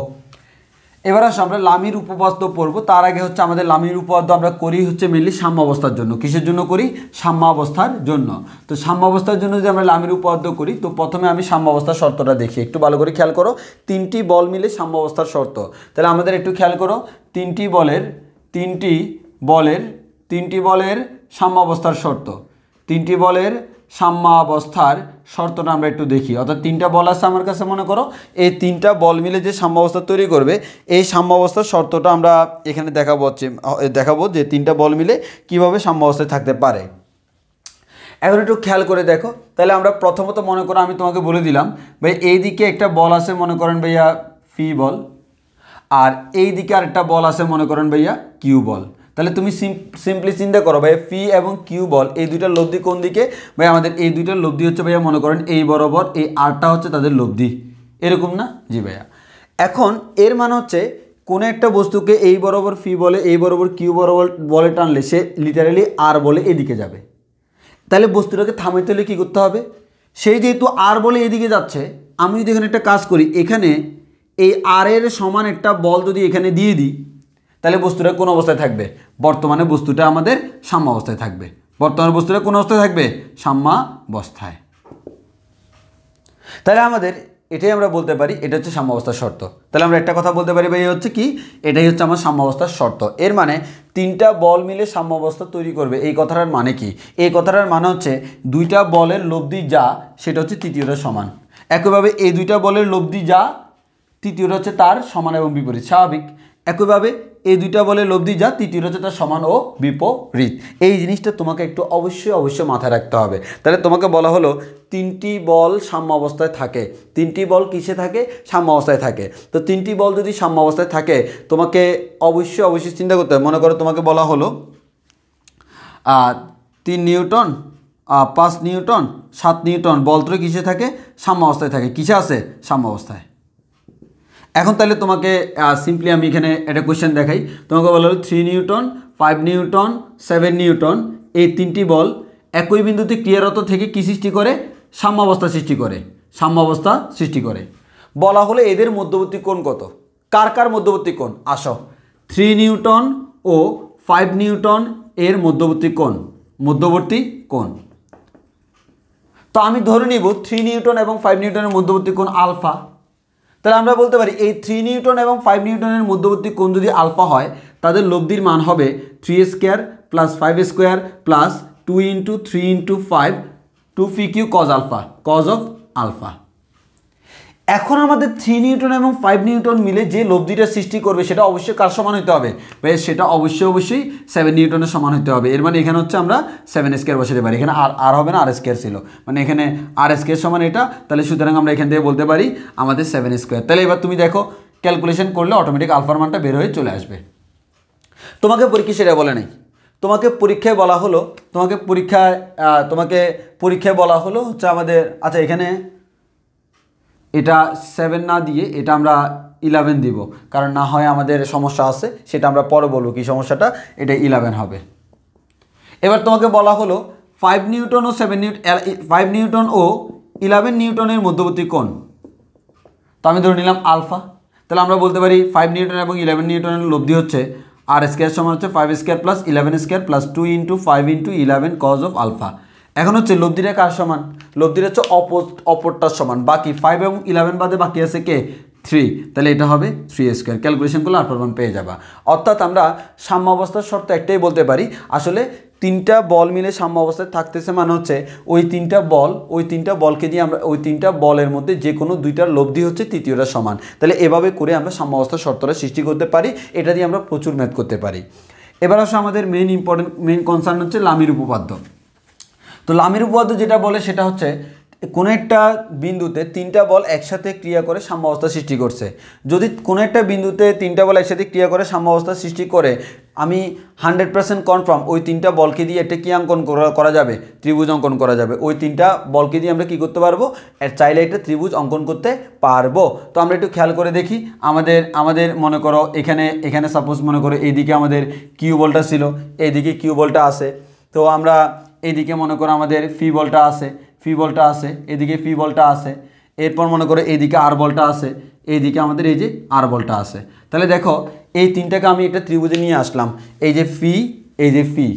এবার আসো আমরা লামির উপপাদ্য পড়ব। তার আগে হচ্ছে আমাদের লামির উপপাদ্য আমরা করি হচ্ছে মেনলি সাম্যাবস্থার জন্য। কিসের জন্য করি? সাম্যাবস্থার জন্য। তো সাম্যাবস্থার জন্য যদি আমরা লামির উপপাদ্য করি, তো প্রথমে আমি সাম্যাবস্থার শর্তটা দেখি, একটু ভালো করে খেয়াল করো। তিনটি বল মিলে সাম্যাবস্থার শর্ত। তাহলে আমাদের একটু খেয়াল করো, তিনটি বলের সাম্যাবস্থার শর্ত, তিনটি বলের সাম্যাবস্থার শর্তটা আমরা একটু দেখি। অর্থাৎ তিনটা বল আছে আমার কাছে, মনে করো এই তিনটা বল মিলে যে সাম্যাবস্থা তৈরি করবে, এই সাম্যাবস্থার শর্তটা আমরা এখানে দেখাবো যে তিনটা বল মিলে কিভাবে সাম্যাবস্থায় থাকতে পারে। এখন একটু খেয়াল করে দেখো। তাহলে আমরা প্রথমত মনে করো, আমি তোমাকে বলে দিলাম ভাই এই দিকে একটা বল আছে, মনে করেন ভাইয়া ফি বল, আর এই দিকে আরেকটা বল আছে, মনে করেন ভাইয়া কিউ বল। তাহলে তুমি সিম্পলি চিন্তা করো ভাই, ফি এবং কিউ বল এই দুইটার লব্ধি কোন দিকে? ভাই আমাদের এই দুইটার লব্ধি হচ্ছে ভাইয়া, মনে করেন এই বরাবর, এই আরটা হচ্ছে তাদের লব্ধি, এরকম না? জি ভাইয়া। এখন এর মানে হচ্ছে কোনো একটা বস্তুকে এই বরাবর ফি বলে, এই বরাবর কিউ বরাবর বলে টানলে সে লিটারালি আর বলে এদিকে যাবে। তাহলে বস্তুটাকে থামাইতে হলে কী করতে হবে? সেই যেহেতু আর বলে এদিকে যাচ্ছে, আমি যদি এখানে একটা কাজ করি, এখানে এই আর এর সমান একটা বল যদি এখানে দিয়ে দিই, তাহলে বস্তুটা কোন অবস্থায় থাকবে? বর্তমানে বস্তুটা আমাদের সাম্যাবস্থায় থাকবে। বর্তমানে বস্তুটা কোন অবস্থায় থাকবে? সাম্যাবস্থায়। তাহলে আমাদের এটাই আমরা বলতে পারি, এটা হচ্ছে সাম্যাবস্থার শর্ত। তাহলে আমরা একটা কথা বলতে পারি ভাই, হচ্ছে কি, এটাই হচ্ছে আমার সাম্যাবস্থার শর্ত। এর মানে তিনটা বল মিলে সাম্যাবস্থা তৈরি করবে। এই কথাটার মানে কি? এই কথাটার মানে হচ্ছে দুইটা বলের লব্ধি যা, সেটা হচ্ছে তৃতীয়টার সমান। একইভাবে এই দুইটা বলের লব্ধি যা, তৃতীয়টা হচ্ছে তার সমান এবং বিপরীত, স্বাভাবিক। একইভাবে এই দুইটা বলের লব্ধি যা, তৃতীয়টা হচ্ছে তার সমান ও বিপরীত। এই জিনিসটা তোমাকে একটু অবশ্যই মাথায় রাখতে হবে। তাহলে তোমাকে বলা হলো তিনটি বল সাম্যাবস্থায় থাকে। তিনটি বল কিসে থাকে? সাম্যাবস্থায় থাকে। তো তিনটি বল যদি সাম্যাবস্থায় থাকে, তোমাকে অবশ্যই চিন্তা করতে হবে। মনে করো তোমাকে বলা হলো 3 নিউটন, 5 নিউটন, 7 নিউটন বল তো কিসে থাকে? সাম্যাবস্থায় থাকে। কিসে আছে? সাম্যাবস্থায়। এখন তাহলে তোমাকে সিম্পলি আমি এখানে একটা কোয়েশ্চেন দেখাই। তোমাকে বলা হলো 3 নিউটন, 5 নিউটন, 7 নিউটন এই তিনটি বল একই বিন্দুতে ক্রিয়ারত থেকে কি সৃষ্টি করে? সাম্যাবস্থা সৃষ্টি করে। সাম্যাবস্থা সৃষ্টি করে। বলা হলো এদের মধ্যবর্তী কোণ কত? কার মধ্যবর্তী কোণ? আসো, 3 নিউটন ও 5 নিউটন এর মধ্যবর্তী কোণ। তো আমি ধরে নিব 3 নিউটন এবং 5 নিউটনের মধ্যবর্তী কোণ আলফা। তাহলে আমরা বলতে পারি এই 3 নিউটন এবং 5 নিউটনের মধ্যবর্তী কোণ যদি আলফা হয়, তাদের লব্ধির মান হবে 3 square plus 5 square plus 2 into 3 into 5 2 p q cos of alpha. এখন আমাদের 3 নিউটন এবং 5 নিউটন মিলে যে লব্ধিটা সৃষ্টি করবে, সেটা অবশ্যই কার সমান হতে হবে? সেটা অবশ্যই 7 নিউটনের সমান হতে হবে। এর মানে এখানে হচ্ছে আমরা 7 স্কোয়ার বসাতে পারি। এখানে আর হবে না, আর স্কোয়ার ছিল, মানে এখানে আর স্কোয়ার সমান এটা। তাহলে সুতরাং আমরা এখান থেকে বলতে পারি আমাদের 7 স্কোয়ার। তাহলে এবার তুমি দেখো, ক্যালকুলেশন করলে অটোমেটিক আলফার মানটা বের হয়ে চলে আসবে। তোমাকে পরীক্ষা সেটা বলে নাই, তোমাকে পরীক্ষায় বলা হলো হচ্ছে আমাদের, আচ্ছা এখানে এটা 7 না দিয়ে এটা আমরা 11 দিব, কারণ না হয় আমাদের সমস্যা আছে, সেটা আমরা পরে বলবো কি সমস্যাটা। এটা 11 হবে। এবার তোমাকে বলা হলো 5 নিউটন ও 11 নিউটনের মধ্যবর্তী কোণ। তো আমি ধরে নিলাম আলফা। তাহলে আমরা বলতে পারি 5 নিউটন এবং 11 নিউটনের লব্ধি হচ্ছে আর স্কোয়ার সমান হচ্ছে 5 square plus 11 square plus 2 into 5 into 11 cos of alpha. এখন হচ্ছে লব্ধিটা কার সমান? লব্ধিটা হচ্ছে অপরটার সমান। বাকি 5 এবং 11 বাদে বাকি আছে কে? 3। তাহলে এটা হবে 3 স্কোয়ার। ক্যালকুলেশন করলে আলফার মান পেয়ে যাবা। অর্থাৎ আমরা সাম্যাবস্থার শর্ত একটাই বলতে পারি, আসলে তিনটা বল মিলে সাম্যাবস্থায় থাকতেছে, মানে হচ্ছে ওই তিনটা বলকে দিয়ে আমরা ওই তিনটা বলের মধ্যে যে কোনো দুইটার লব্ধি হচ্ছে তৃতীয়টা সমান। তাহলে এভাবে করে আমরা সাম্যাবস্থার শর্তটা সৃষ্টি করতে পারি। এটা দিয়ে আমরা প্রচুর ম্যাথ করতে পারি। এবার আসলে আমাদের মেইন কনসার্ন হচ্ছে লামির উপপাদ্য। তো লামির উপপাদ্য যেটা বলে সেটা হচ্ছে কোনো একটা বিন্দুতে তিনটা বল একসাথে ক্রিয়া করে সাম্যাবস্থা সৃষ্টি করছে। যদি কোনো একটা বিন্দুতে তিনটা বল একসাথে ক্রিয়া করে সাম্যাবস্থা সৃষ্টি করে, আমি 100% কনফার্ম ওই তিনটা বলকে দিয়ে একটা কী অঙ্কন করা যাবে? ত্রিভুজ অঙ্কন করা যাবে। ওই তিনটা বলকে দিয়ে আমরা কী করতে পারবো? চাইলে একটা ত্রিভুজ অঙ্কন করতে পারবো। তো আমরা একটু খেয়াল করে দেখি, আমাদের মনে করো এখানে সাপোজ মনে করো এইদিকে আমাদের কিউ বলটা ছিল, এইদিকে কিউ বলটা আছে। তো আমরা এইদিকে মনে করো আমাদের ফি বলটা আছে, এদিকে ফি বলটা আছে। এরপর মনে করো এইদিকে আর বলটা আছে, এইদিকে আমাদের এই যে আর বলটা আছে। তাহলে দেখো এই তিনটাকে আমি একটা ত্রিভুজে নিয়ে আসলাম, এই যে ফি, এই যে ফি,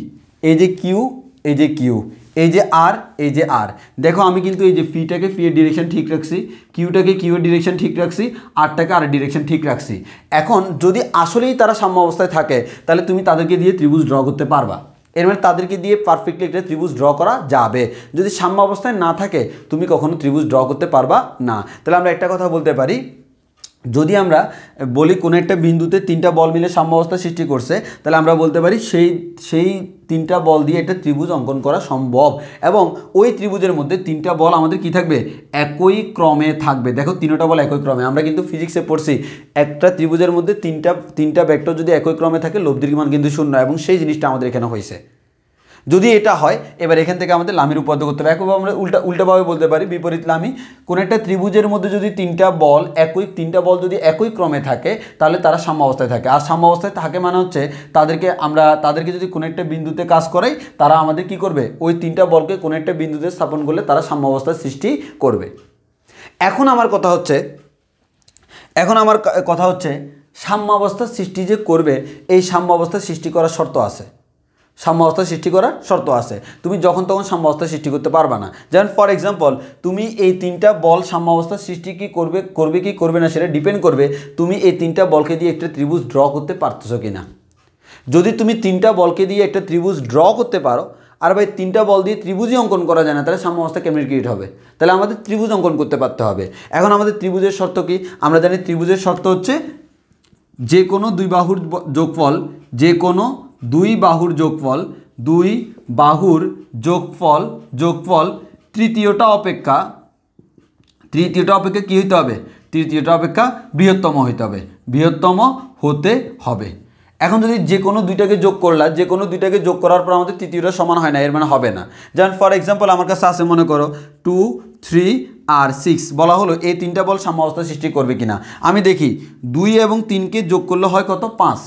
এই যে কিউ, এই যে কিউ, এই যে আর, এই যে আর। দেখো আমি কিন্তু এই যে ফিটাকে ফি এর ডিরেকশন ঠিক রাখছি, কিউটাকে কিউ এর ডিরেকশন ঠিক রাখছি, আরটাকে আর ডিরেকশন ঠিক রাখছি। এখন যদি আসলেই তারা সাম্য অবস্থায় থাকে তাহলে তুমি তাদেরকে দিয়ে ত্রিভুজ ড্র করতে পারবা। এর মানে তাদেরকে দিয়ে পারফেক্টলি একটা ত্রিভুজ ড্র করা যাবে। যদি সাম্য অবস্থায় না থাকে তুমি কখনো ত্রিভুজ ড্র করতে পারবা না। তাহলে আমরা একটা কথা বলতে পারি, যদি আমরা বলি কোনো একটা বিন্দুতে তিনটা বল মিলে সাম্য অবস্থা সৃষ্টি করছে, তাহলে আমরা বলতে পারি সেই তিনটা বল দিয়ে একটা ত্রিভুজ অঙ্কন করা সম্ভব, এবং ওই ত্রিভুজের মধ্যে তিনটা বল আমাদের কি থাকবে, একই ক্রমে থাকবে। দেখো তিনটা বল একই ক্রমে, আমরা কিন্তু ফিজিক্সে পড়ছি একটা ত্রিভুজের মধ্যে তিনটা ভেক্টর যদি একই ক্রমে থাকে লব্ধির মান কিন্তু শূন্য, এবং সেই জিনিসটা আমাদের এখানে হয়েছে। যদি এটা হয় এবার এখান থেকে আমাদের লামির উপপাদ্য করতে হবে। একইভাবে আমরা উল্টাভাবে বলতে পারি বিপরীত লামি, কোন একটা ত্রিভুজের মধ্যে যদি তিনটা বল যদি একই ক্রমে থাকে তাহলে তারা সাম্য অবস্থায় থাকে। আর সাম্য অবস্থায় থাকে মানে হচ্ছে তাদেরকে যদি কোনো একটা বিন্দুতে কাজ করাই, তারা আমাদের কি করবে, ওই তিনটা বলকে কোনো একটা বিন্দুতে স্থাপন করলে তারা সাম্য অবস্থার সৃষ্টি করবে। এখন আমার কথা হচ্ছে সাম্য অবস্থার সৃষ্টি যে করবে, এই সাম্য অবস্থার সৃষ্টি করার শর্ত আছে। সাম্য অবস্থা সৃষ্টি করার শর্ত আছে, তুমি যখন তখন সাম্য অবস্থা সৃষ্টি করতে পারবে না। যেমন ফর এক্সাম্পল, তুমি এই তিনটা বল সাম্য অবস্থার সৃষ্টি কি করবে না সেটা ডিপেন্ড করবে তুমি এই তিনটা বলকে দিয়ে একটা ত্রিভুজ ড্র করতে পারতেছো কিনা। যদি তুমি তিনটা বলকে দিয়ে একটা ত্রিভুজ ড্র করতে পারো, আর ভাই তিনটা বল দিয়ে ত্রিভুজই অঙ্কন করা যায় না, তাহলে সাম্য অবস্থা কেমন ক্রিয়েট হবে? তাহলে আমাদের ত্রিভুজ অঙ্কন করতে পারতে হবে। এখন আমাদের ত্রিভুজের শর্ত কি? আমরা জানি ত্রিভুজের শর্ত হচ্ছে যে কোনো দুই বাহুর যোগফল তৃতীয়টা অপেক্ষা কি হইতে হবে? তৃতীয়টা অপেক্ষা বৃহত্তম হইতে হবে। এখন যদি যে কোনো দুইটাকে যোগ করার পর আমাদের তৃতীয়টা সমান হয় না, এর মানে হবে না। যেমন ফর এক্সাম্পল আমার কাছে আছে, মনে করো 2, 3 আর 6 বলা হলো, এই তিনটা বল সাম্য অবস্থা সৃষ্টি করবে কিনা। আমি দেখি 2 এবং 3কে যোগ করলে হয় কত? 5।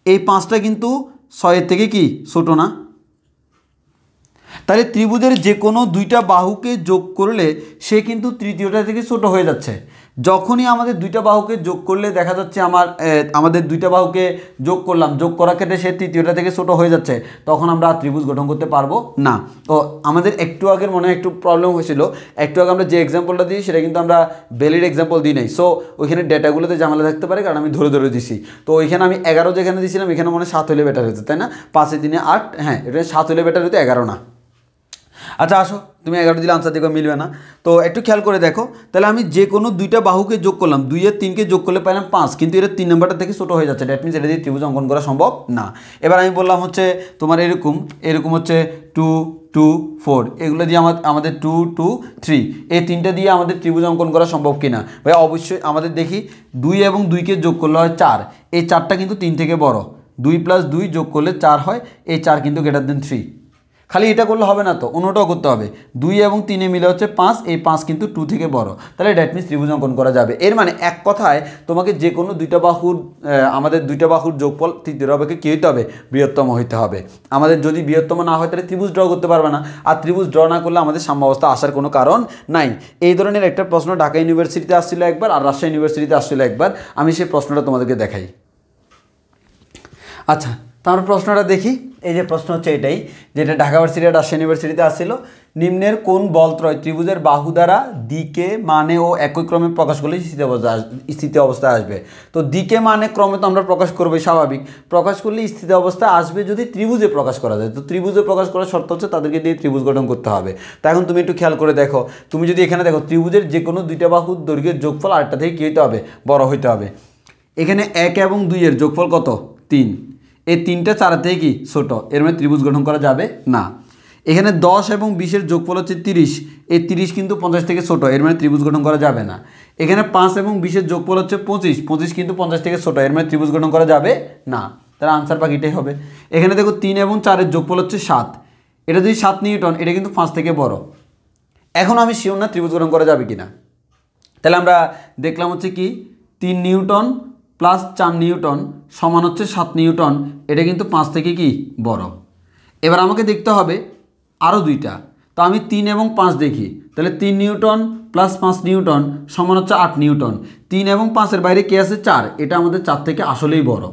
এই 5টা কিন্তু 6 থেকে কি ছোট না? তাহলে ত্রিভুজের যে কোনো দুইটা বাহুকে যোগ করলে সে কিন্তু তৃতীয়টা থেকে ছোট হয়ে যাচ্ছে। যখনই আমাদের দুইটা বাহুকে যোগ করলে দেখা যাচ্ছে আমাদের দুইটা বাহুকে যোগ করার ক্ষেত্রে সে তৃতীয়টা থেকে ছোট হয়ে যাচ্ছে, তখন আমরা ত্রিভুজ গঠন করতে পারবো না। তো আমাদের একটু আগের মনে হয় একটু প্রবলেম হয়েছিল, একটু আগে আমরা যে এক্সাম্পলটা দিই সেটা কিন্তু আমরা ভ্যালিড এক্সাম্পল দিই নাই। সো ওইখানে ডেটাগুলোতে ঝামেলা থাকতে পারে, কারণ আমি ধরে দিছি। তো ওইখানে আমি 11 যেখানে দিয়েছিলাম এখানে মনে হয় 7 হলে বেটার হতো, তাই না? 5 এ 3 এ 8, হ্যাঁ এটা 7 হলে বেটার হতো, 11 না। আচ্ছা আসো, তুমি 11 দিলে আনসার দেখো মিলবে না। তো একটু খেয়াল করে দেখো, তাহলে আমি যে কোনো দুইটা বাহুকে যোগ করলাম, 2 আর 3কে যোগ করলে পাইলাম 5, কিন্তু এটা 3 নম্বরটা থেকে ছোটো হয়ে যাচ্ছে। দ্যাট মিনস এটা দিয়ে ত্রিভুজ অঙ্কন করা সম্ভব না। এবার আমি বললাম হচ্ছে তোমার এরকম হচ্ছে 2, 2, 4, এগুলো দিয়ে আমাদের 2, 2, 3, এই তিনটা দিয়ে আমাদের ত্রিভুজ অঙ্কন করা সম্ভব কিনা। ভাই অবশ্যই আমাদের দেখি 2 এবং 2কে যোগ করলে হয় 4, এই 4টা কিন্তু 3 থেকে বড়। 2 + 2 যোগ করলে 4 হয়, এই 4 কিন্তু > 3। খালি এটা করলে হবে না, তো অন্যটাও করতে হবে। 2 এবং 3 মিলে হচ্ছে 5, এই 5 কিন্তু 2 থেকে বড়, তাহলে দ্যাট মিনস ত্রিভুজ অঙ্কন করা যাবে। এর মানে এক কথায় তোমাকে যে কোনো আমাদের দুইটা বাহুর যোগফল তৃতীয় অপেক্ষা কী হইতে হবে? বৃহত্তম হইতে হবে। আমাদের যদি বৃহত্তম না হয় তাহলে ত্রিভুজ ড্র করতে পারবে না, আর ত্রিভুজ ড্র না করলে আমাদের সাম্য অবস্থা আসার কোনো কারণ নাই। এই ধরনের একটা প্রশ্ন ঢাকা ইউনিভার্সিটিতে আসছিল একবার, আর রাজশাহী ইউনিভার্সিটিতে আসছিল একবার। আমি সেই প্রশ্নটা তোমাদেরকে দেখাই। আচ্ছা, তার প্রশ্নটা দেখি। এই যে প্রশ্ন হচ্ছে এটাই, যেটা ঢাকা ইউনিভার্সিটি আর রাজশাহী ইউনিভার্সিটিতে আসছিল। নিম্নের কোন বলত্রয় ত্রিভুজের বাহু দ্বারা দিকে মানে ও একই ক্রমে প্রকাশ করলে স্থিতি অবস্থায় আসবে? তো দিকে মানে ক্রমে তো আমরা প্রকাশ করবোই, স্বাভাবিক। প্রকাশ করলে স্থিতি অবস্থা আসবে যদি ত্রিভুজে প্রকাশ করা যায়। তো ত্রিভুজে প্রকাশ করার শর্ত হচ্ছে তাদেরকে দিয়ে ত্রিভুজ গঠন করতে হবে। তো এখন তুমি একটু খেয়াল করে দেখো, তুমি যদি এখানে দেখো ত্রিভুজের যে কোনো দুইটা বাহুর দৈর্ঘ্যের যোগফল আরেকটা থেকে কী হইতে হবে? বড় হইতে হবে। এখানে 1 এবং 2 এর যোগফল কত? 3, এই 3টা 4 থেকে কি ছোট, এর মানে ত্রিভুজ গঠন করা যাবে না। এখানে 10 এবং 20 এর যোগফল হচ্ছে 30, এই 30 কিন্তু 50 থেকে ছোট, এর মানে ত্রিভুজ গঠন করা যাবে না। এখানে 5 এবং 20 এর যোগফল হচ্ছে 25, 25 কিন্তু 50 থেকে ছোট, এর মানে ত্রিভুজ গঠন করা যাবে না। তার আনসার বাকিটাই হবে। এখানে দেখো 3 এবং 4 এর যোগফল হচ্ছে 7, এটা যদি 7 নিউটন, এটা কিন্তু 5 থেকে বড়। এখন আমি শিওর না ত্রিভুজ গঠন করা যাবে কিনা। তাহলে আমরা দেখলাম হচ্ছে কি 3 নিউটন প্লাস 4 নিউটন সমান হচ্ছে 7 নিউটন, এটা কিন্তু 5 থেকে কি বড়। এবার আমাকে দেখতে হবে আরও দুইটা, তো আমি 3 এবং 5 দেখি, তাহলে 3 নিউটন প্লাস 5 নিউটন সমান হচ্ছে 8 নিউটন। 3 এবং 5-এর বাইরে কে আছে? 4, এটা আমাদের 4 থেকে আসলেই বড়।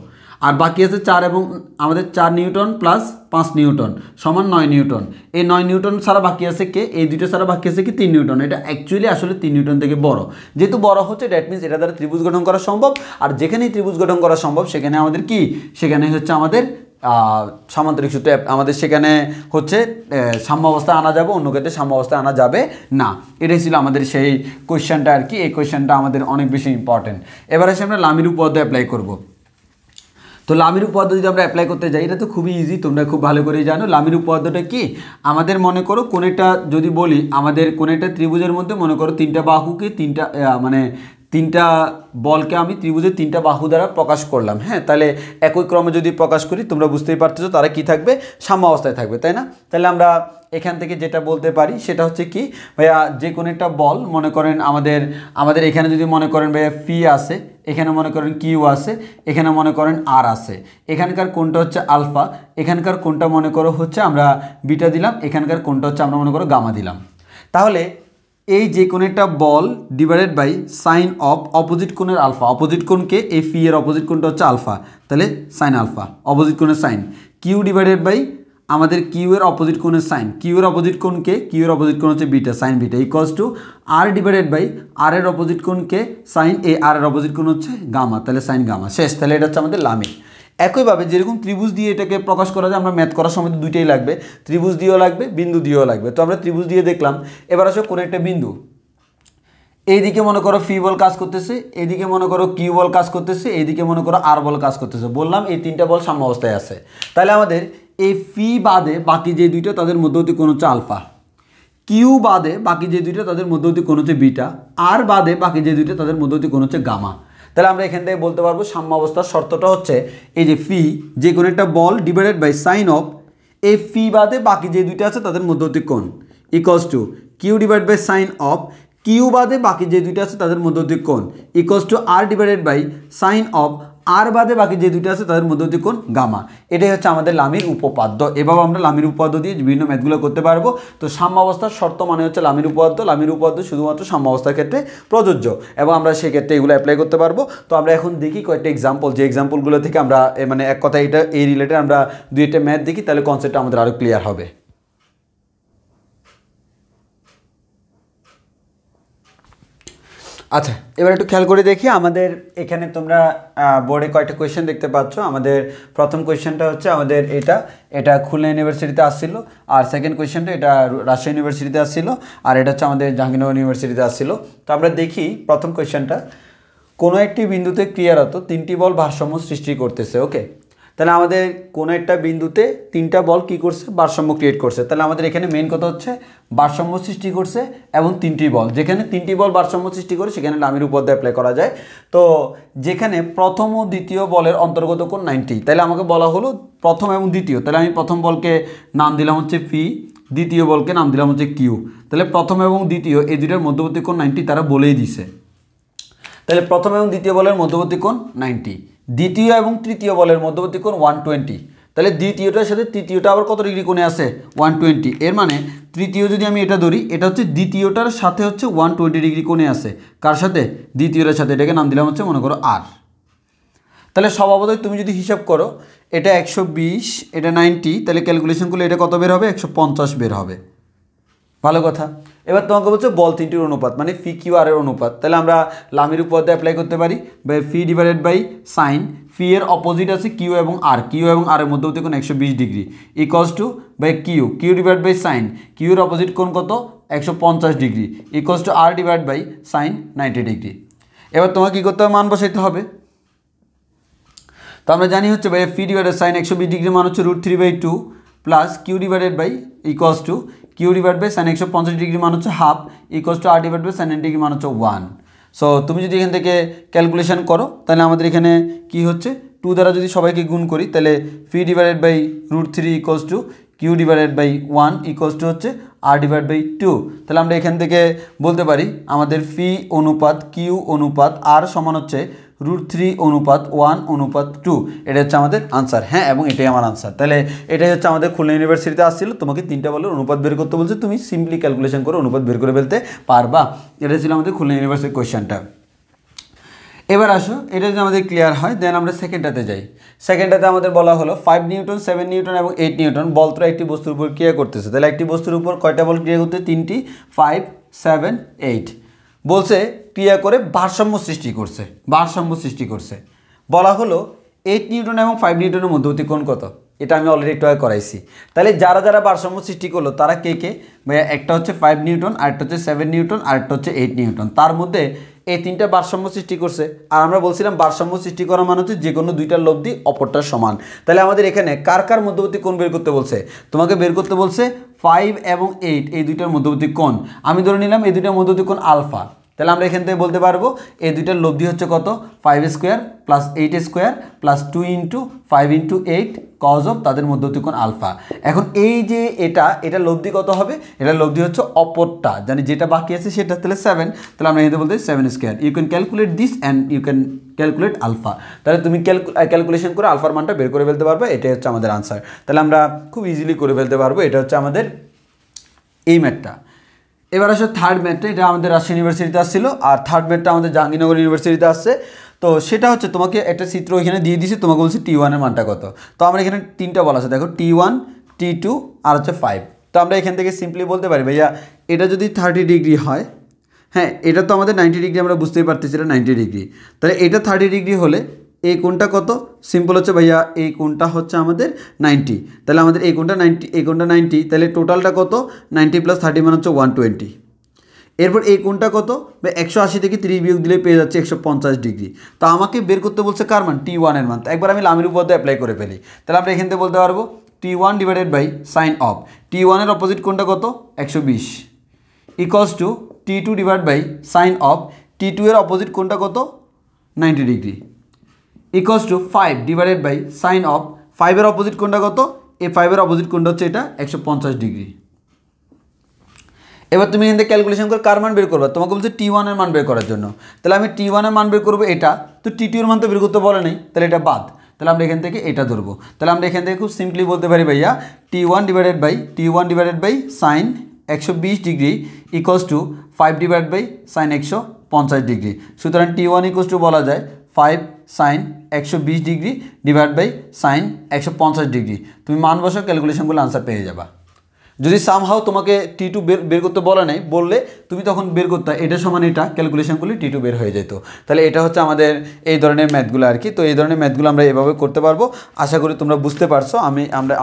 আর বাকি আছে 4 এবং আমাদের 4 নিউটন প্লাস 5 নিউটন সমান 9 নিউটন। এই 9 নিউটন ছাড়া বাকি আছে কে? এই দুটো ছাড়া বাকি আছে কি? 3 নিউটন। এটা অ্যাকচুয়ালি আসলে 3 নিউটন থেকে বড়। যেহেতু বড় হচ্ছে, দ্যাট মিনস এটা দ্বারা ত্রিভুজ গঠন করা সম্ভব। আর যেখানেই ত্রিভুজ গঠন করা সম্ভব সেখানে আমাদের কি? সেখানে হচ্ছে আমাদের সামান্তরিক সূত্র আমাদের সেখানে হচ্ছে সাম্য অবস্থায় আনা যাবে, অন্য ক্ষেত্রে সাম্য অবস্থায় আনা যাবে না। এটাই ছিল আমাদের সেই কোয়েশ্চেনটা আর কি। এই কোয়েশ্চেনটা আমাদের অনেক বেশি ইম্পর্টেন্ট। এবার এসে আমরা লামির উপপাদ্য অ্যাপ্লাই করব। তো লামির উপপাদ্য যদি আমরা অ্যাপ্লাই করতে যাই, এটা তো খুবই ইজি, তোমরা খুব ভালো করেই জানো। লামির উপপাদ্যটা কি? আমাদের মনে করো কোন একটা, যদি বলি আমাদের কোন একটা ত্রিভুজের মধ্যে মনে করো 3টা বাহুকে 3টা বলকে আমি ত্রিভুজের 3টা বাহু দ্বারা প্রকাশ করলাম। হ্যাঁ, তাহলে একই ক্রমে যদি প্রকাশ করি, তোমরা বুঝতেই পারতেছো তারা কি থাকবে? সাম্য অবস্থায় থাকবে, তাই না? তাহলে আমরা এখান থেকে যেটা বলতে পারি সেটা হচ্ছে কি ভাইয়া, যে কোনো একটা বল মনে করেন আমাদের এখানে যদি মনে করেন ভাইয়া ফি আছে, এখানে মনে করেন কিউ আছে, এখানে মনে করেন আর আছে। এখানকার কোনটা হচ্ছে আলফা, এখানকার কোনটা মনে করো হচ্ছে আমরা বিটা দিলাম, এখানকার কোনটা হচ্ছে আমরা মনে করো গামা দিলাম। তাহলে এই যে কোনো একটা বল divided by sine of opposite কোণের আলফা। অপোজিট কোণকে এই ফি এর অপোজিট কোণটা হচ্ছে আলফা, তাহলে সাইন আলফা অপোজিট কোণের সাইন। কিউ ডিভাইডেড বাই আমাদের কিউ এর অপোজিট কোণের সাইন। কিউ এর অপোজিট কোণকে, কিউ এর অপোজিট কোণ হচ্ছে beta, sine beta equals to R divided by R এর অপোজিট কোণকে সাইন এ, আর এর অপোজিট কোণ হচ্ছে গামা, তাহলে সাইন গামা। শেষ। তাহলে এটা হচ্ছে আমাদের লামি। একইভাবে যেরকম ত্রিভুজ দিয়ে এটাকে প্রকাশ করা যায়, আমরা ম্যাথ করার সময় দুইটাই লাগবে, ত্রিভুজ দিয়েও লাগবে, বিন্দু দিয়েও লাগবে। তো আমরা ত্রিভুজ দিয়ে দেখলাম। এবার আসো কোনো একটা বিন্দু, এইদিকে মনে করো ফি বল কাজ করতেছে, এইদিকে মনে করো কিউ বল কাজ করতেছে, এইদিকে মনে করো আর বল কাজ করতেছে। বললাম এই 3টা বল সাম্য অবস্থায় আছে। তাহলে আমাদের এই ফি বাদে বাকি যে দুইটা তাদের মধ্যবর্তী কোণ হচ্ছে আলফা, কিউ বাদে বাকি যে দুইটা তাদের মধ্যবর্তী কোণ হচ্ছে বিটা, আর বাদে বাকি যে দুইটা তাদের মধ্যবর্তী কোণ হচ্ছে গামা। তাহলে আমরা এখান থেকে বলতে পারবো সাম্য অবস্থার শর্তটা হচ্ছে এই যে ফি, যে কোনো একটা বল ডিভাইডেড বাই সাইন অফ এই ফি বাদে বাকি যে দুইটা আছে তাদের মধ্যবর্তী কোণ equals to Q divide by sine of Q বাদে বাকি যে দুইটা আছে তাদের মধ্যবর্তী কোণ equals to R divided by sine of R বাদে বাকি যে দুইটা আছে তাদের মধ্যবর্তী কোণ গামা। এটাই হচ্ছে আমাদের লামির উপপাদ্য। এভাবে আমরা লামির উপপাদ্য দিয়ে বিভিন্ন ম্যাথগুলো করতে পারবো। তো সাম্য অবস্থার শর্ত মানে হচ্ছে লামির উপপাদ্য। লামির উপপাদ্য শুধুমাত্র সাম্য অবস্থার ক্ষেত্রে প্রযোজ্য এবং আমরা সেই ক্ষেত্রে এগুলো অ্যাপ্লাই করতে পারবো। তো আমরা এখন দেখি কয়েকটা এক্সাম্পল, যে এক্সাম্পলগুলো থেকে আমরা মানে এক কথা এটা এই রিলেটেড আমরা দুই একটা ম্যাথ দেখি, তাহলে কনসেপ্টটা আমাদের আরও ক্লিয়ার হবে। আচ্ছা, এবার একটু খেয়াল করে দেখি। আমাদের এখানে তোমরা বোর্ডে কয়েকটা কোয়েশ্চেন দেখতে পাচ্ছ। আমাদের প্রথম কোয়েশ্চেনটা হচ্ছে আমাদের এটা খুলনা ইউনিভার্সিটিতে আসছিল, আর সেকেন্ড কোয়েশ্চেনটা এটা রাজশাহী ইউনিভার্সিটিতে আসছিল, আর এটা হচ্ছে আমাদের জাহাঙ্গীরনগর ইউনিভার্সিটিতে আসছিল। তো আমরা দেখি প্রথম কোয়েশ্চেনটা, কোনো একটি বিন্দুতে ক্রিয়ারত 3টি বল ভারসাম্য সৃষ্টি করতেছে। ওকে, তাহলে আমাদের কোনো একটা বিন্দুতে 3টা বল কি করছে? ভারসাম্য ক্রিয়েট করছে। তাহলে আমাদের এখানে মেন কথা হচ্ছে ভারসাম্য সৃষ্টি করছে এবং 3টি বল। যেখানে 3টি বল ভারসাম্য সৃষ্টি করে সেখানে লামির উপপাদ্য অ্যাপ্লাই করা যায়। তো যেখানে প্রথম ও দ্বিতীয় বলের অন্তর্গত কোণ 90, তাহলে আমাকে বলা হলো প্রথম এবং দ্বিতীয়। তাহলে আমি প্রথম বলকে নাম দিলাম হচ্ছে ফি, দ্বিতীয় বলকে নাম দিলাম হচ্ছে কিউ। তাহলে প্রথম এবং দ্বিতীয় এই দুইটার মধ্যবর্তী কোণ 90 তারা বলেই দিছে। তাহলে প্রথম এবং দ্বিতীয় বলের মধ্যবর্তী কোণ 90, দ্বিতীয় এবং তৃতীয় বলের মধ্যবর্তী কোণ 120। তাহলে দ্বিতীয়টার সাথে তৃতীয়টা আবার কত ডিগ্রি কোণে আছে? 120। এর মানে তৃতীয় যদি আমি এটা ধরি, এটা হচ্ছে দ্বিতীয়টার সাথে হচ্ছে 120 ডিগ্রি কোণে আছে। কার সাথে? দ্বিতীয়টার সাথে। এটাকে নাম দিলাম হচ্ছে মনে করো আর। তাহলে স্বভাবতই তুমি যদি হিসাব করো, এটা 120, এটা 90, তাহলে ক্যালকুলেশন করলে এটা কত বের হবে? 150 বের হবে। ভালো কথা। এবার তোমাকে বলছে বল 3টির অনুপাত, মানে ফি কিউ আর এর অনুপাত। তাহলে আমরা লামির উপপাদ্য অ্যাপ্লাই করতে পারি। By P divided by sine, P এর অপোজিট আছে কিউ এবং আর, কিউ এবং আর এর মধ্যবর্তী কোণ 120 degree equals to by q, q divide by sine, Q এর অপোজিট কোণ কত? 150 degree equals to R divide by sine 90 degree. এবার তোমাকে কী করতে হবে? মান বসাইতে হবে। তো আমরা জানি হচ্ছে ভাই ফি ডিভাইডেড সাইন 120 ডিগ্রি মান হচ্ছে √3/2 plus Q divided by equals to Q divide by sine 150 degree মান হচ্ছে half equals to R divide by sine 90 degree মান হচ্ছে 1। সো তুমি যদি এখান থেকে ক্যালকুলেশন করো, তাহলে আমাদের এখানে কি হচ্ছে? 2 দ্বারা যদি সবাইকে গুণ করি, তাহলে P divided by √3 equals to Q divided by 1 equals to হচ্ছে r/2। তাহলে আমরা এখান থেকে বলতে পারি আমাদের ফি অনুপাত কিউ অনুপাত আর সমান হচ্ছে √3 অনুপাত 1/2। এটা হচ্ছে আমাদের আনসার। হ্যাঁ, এবং এটাই আমার আনসার। তাহলে এটাই হচ্ছে আমাদের খুলনা ইউনিভার্সিটিতে আসছিল, তোমাকে 3টা বলের অনুপাত বের করতে বলছে, তুমি সিম্পলি ক্যালকুলেশন করে অনুপাত বের করে ফেলতে পারবা। এটা ছিল আমাদের খুলনা ইউনিভার্সিটির কোয়েশ্চেনটা। এবার আসো, এটা যদি আমাদের ক্লিয়ার হয় দেন আমরা সেকেন্ডটাতে যাই। সেকেন্ডটাতে আমাদের বলা হলো 5 নিউটন, 7 নিউটন এবং 8 নিউটন বলটা একটি বস্তুর উপর ক্রিয়া করতেছে। তাহলে একটি বস্তুর উপর কয়টা বল ক্রিয়া করতে? 3টি, 5, 7, 8 বলছে ক্রিয়া করে ভারসাম্য সৃষ্টি করছে। ভারসাম্য সৃষ্টি করছে বলা হলো 8 নিউটন এবং 5 নিউটনের মধ্যবর্তী কোণ কত? এটা আমি অলরেডি একটু আগে করাইছি। তাহলে যারা যারা ভারসাম্য সৃষ্টি করলো তারা কে কে? ভাইয়া একটা হচ্ছে 5 নিউটন, আরেকটা হচ্ছে 7 নিউটন, আরেকটা হচ্ছে 8 নিউটন। তার মধ্যে এই 3টা ভারসাম্য সৃষ্টি করছে। আর আমরা বলছিলাম ভারসাম্য সৃষ্টি করা মানে হচ্ছে যে কোনো দুইটার লব্ধি অপরটার সমান। তাহলে আমাদের এখানে কার কার মধ্যবর্তী কোণ বের করতে বলছে? তোমাকে বের করতে বলছে 5 এবং 8 এই দুইটার মধ্যবর্তী কোণ। আমি ধরে নিলাম এই দুইটার মধ্যবর্তী কোণ আলফা। তাহলে আমরা এখান থেকে বলতে পারবো এই দুইটার লব্ধি হচ্ছে কত? 5² প্লাস 8² প্লাস 2 × 5 × 8 কজ অফ তাদের মধ্যবর্তী কোণ আলফা। এখন এই যে এটা লব্ধি কত হবে? এটা লব্ধি হচ্ছে অপরটা, জানি যেটা বাকি আছে সেটা। তাহলে 7, তাহলে আমরা এখানে বলতে 7²। You can calculate this and you can calculate alpha. তাহলে তুমি ক্যালকুলেশন করে আলফার মানটা বের করে ফেলতে পারবে। এটাই হচ্ছে আমাদের আনসার। তাহলে আমরা খুব ইজিলি করে ফেলতে পারবো। এটা হচ্ছে আমাদের এই ম্যাথটা। এবার আসলে থার্ড ম্যাথটা, এটা আমাদের রাজশাহী ইউনিভার্সিটিতে আসছিল, আর থার্ড ম্যাথটা আমাদের জাহাঙ্গীরনগর ইউনিভার্সিটিতে আসছে। তো সেটা হচ্ছে তোমাকে একটা চিত্র এখানে দিয়ে দিয়েছি, তোমাকে বলছি T1 এর মানটা কত। তো আমরা এখানে 3টা বলা আছে, দেখো T1, T2 আর হচ্ছে 5। তো আমরা এখান থেকে সিম্পলি বলতে পারি ভাইয়া এটা যদি 30 ডিগ্রি হয়, হ্যাঁ এটা তো আমাদের 90 ডিগ্রি, আমরা বুঝতেই পারতেছি এটা 90 ডিগ্রি। তাহলে এটা 30 ডিগ্রি হলে এই কোণটা কত? সিম্পল হচ্ছে ভাইয়া এই কোণটা হচ্ছে আমাদের 90। তাহলে আমাদের এই কোণটা 90, এই কোণটা 90, তাহলে টোটালটা কত? 90 + 30 মানে হচ্ছে 120। এরপর এই কোণটা কত? 180 থেকে 30 বিয়োগ দিলে পেয়ে যাচ্ছে 150 ডিগ্রি। তো আমাকে বের করতে বলছে কার মান? T1 এর মান। তো একবার আমি লামের উপর দিয়ে অ্যাপ্লাই করে ফেলি। তাহলে আমরা এখান থেকে বলতে পারবো T1 / সাইন অফ T1 এর অপোজিট কোণটা কত? 120 equals to T2 / sine of T2 এর অপোজিট কোণটা কত? 90 degree equals to 5 / sine of 5 এর অপোজিট কোণটা কত? এই 5 এর অপোজিট কোণটা হচ্ছে এটা 150 ডিগ্রি। এবার তুমি এখান থেকে ক্যালকুলেশন করে কার মান বের করবে? তোমাকে বলছে T1 এর মান বের করার জন্য। তাহলে আমি T1 এর মান বের করবো এটা, তো T2 এর মান তো বের করতে বলে নেই, তাহলে এটা বাদ। তাহলে আমরা এখান থেকে এটা ধরবো। তাহলে আমরা এখান থেকে খুব সিম্পলি বলতে পারি ভাইয়া T1 / sine 120 degree equals to 5 / sine 150 degree. সুতরাং T1 ইকুয়ালস টু বলা যায় 5 সাইন 120 ডিগ্রি সাইন 150 ডিগ্রি। তুমি মান বসো, ক্যালকুলেশনগুলো আনসার পেয়ে যাবা। যদি সামহাও তোমাকে T2 বের করতে বলা নেই, বললে তুমি তখন বের করতে এটা সমান এটা, ক্যালকুলেশন করলে T2 বের হয়ে যেত। তাহলে এটা হচ্ছে আমাদের এই ধরনের ম্যাথগুলো আর কি। তো এই ধরনের ম্যাথগুলো আমরা এভাবে করতে পারবো। আশা করি তোমরা বুঝতে পারছো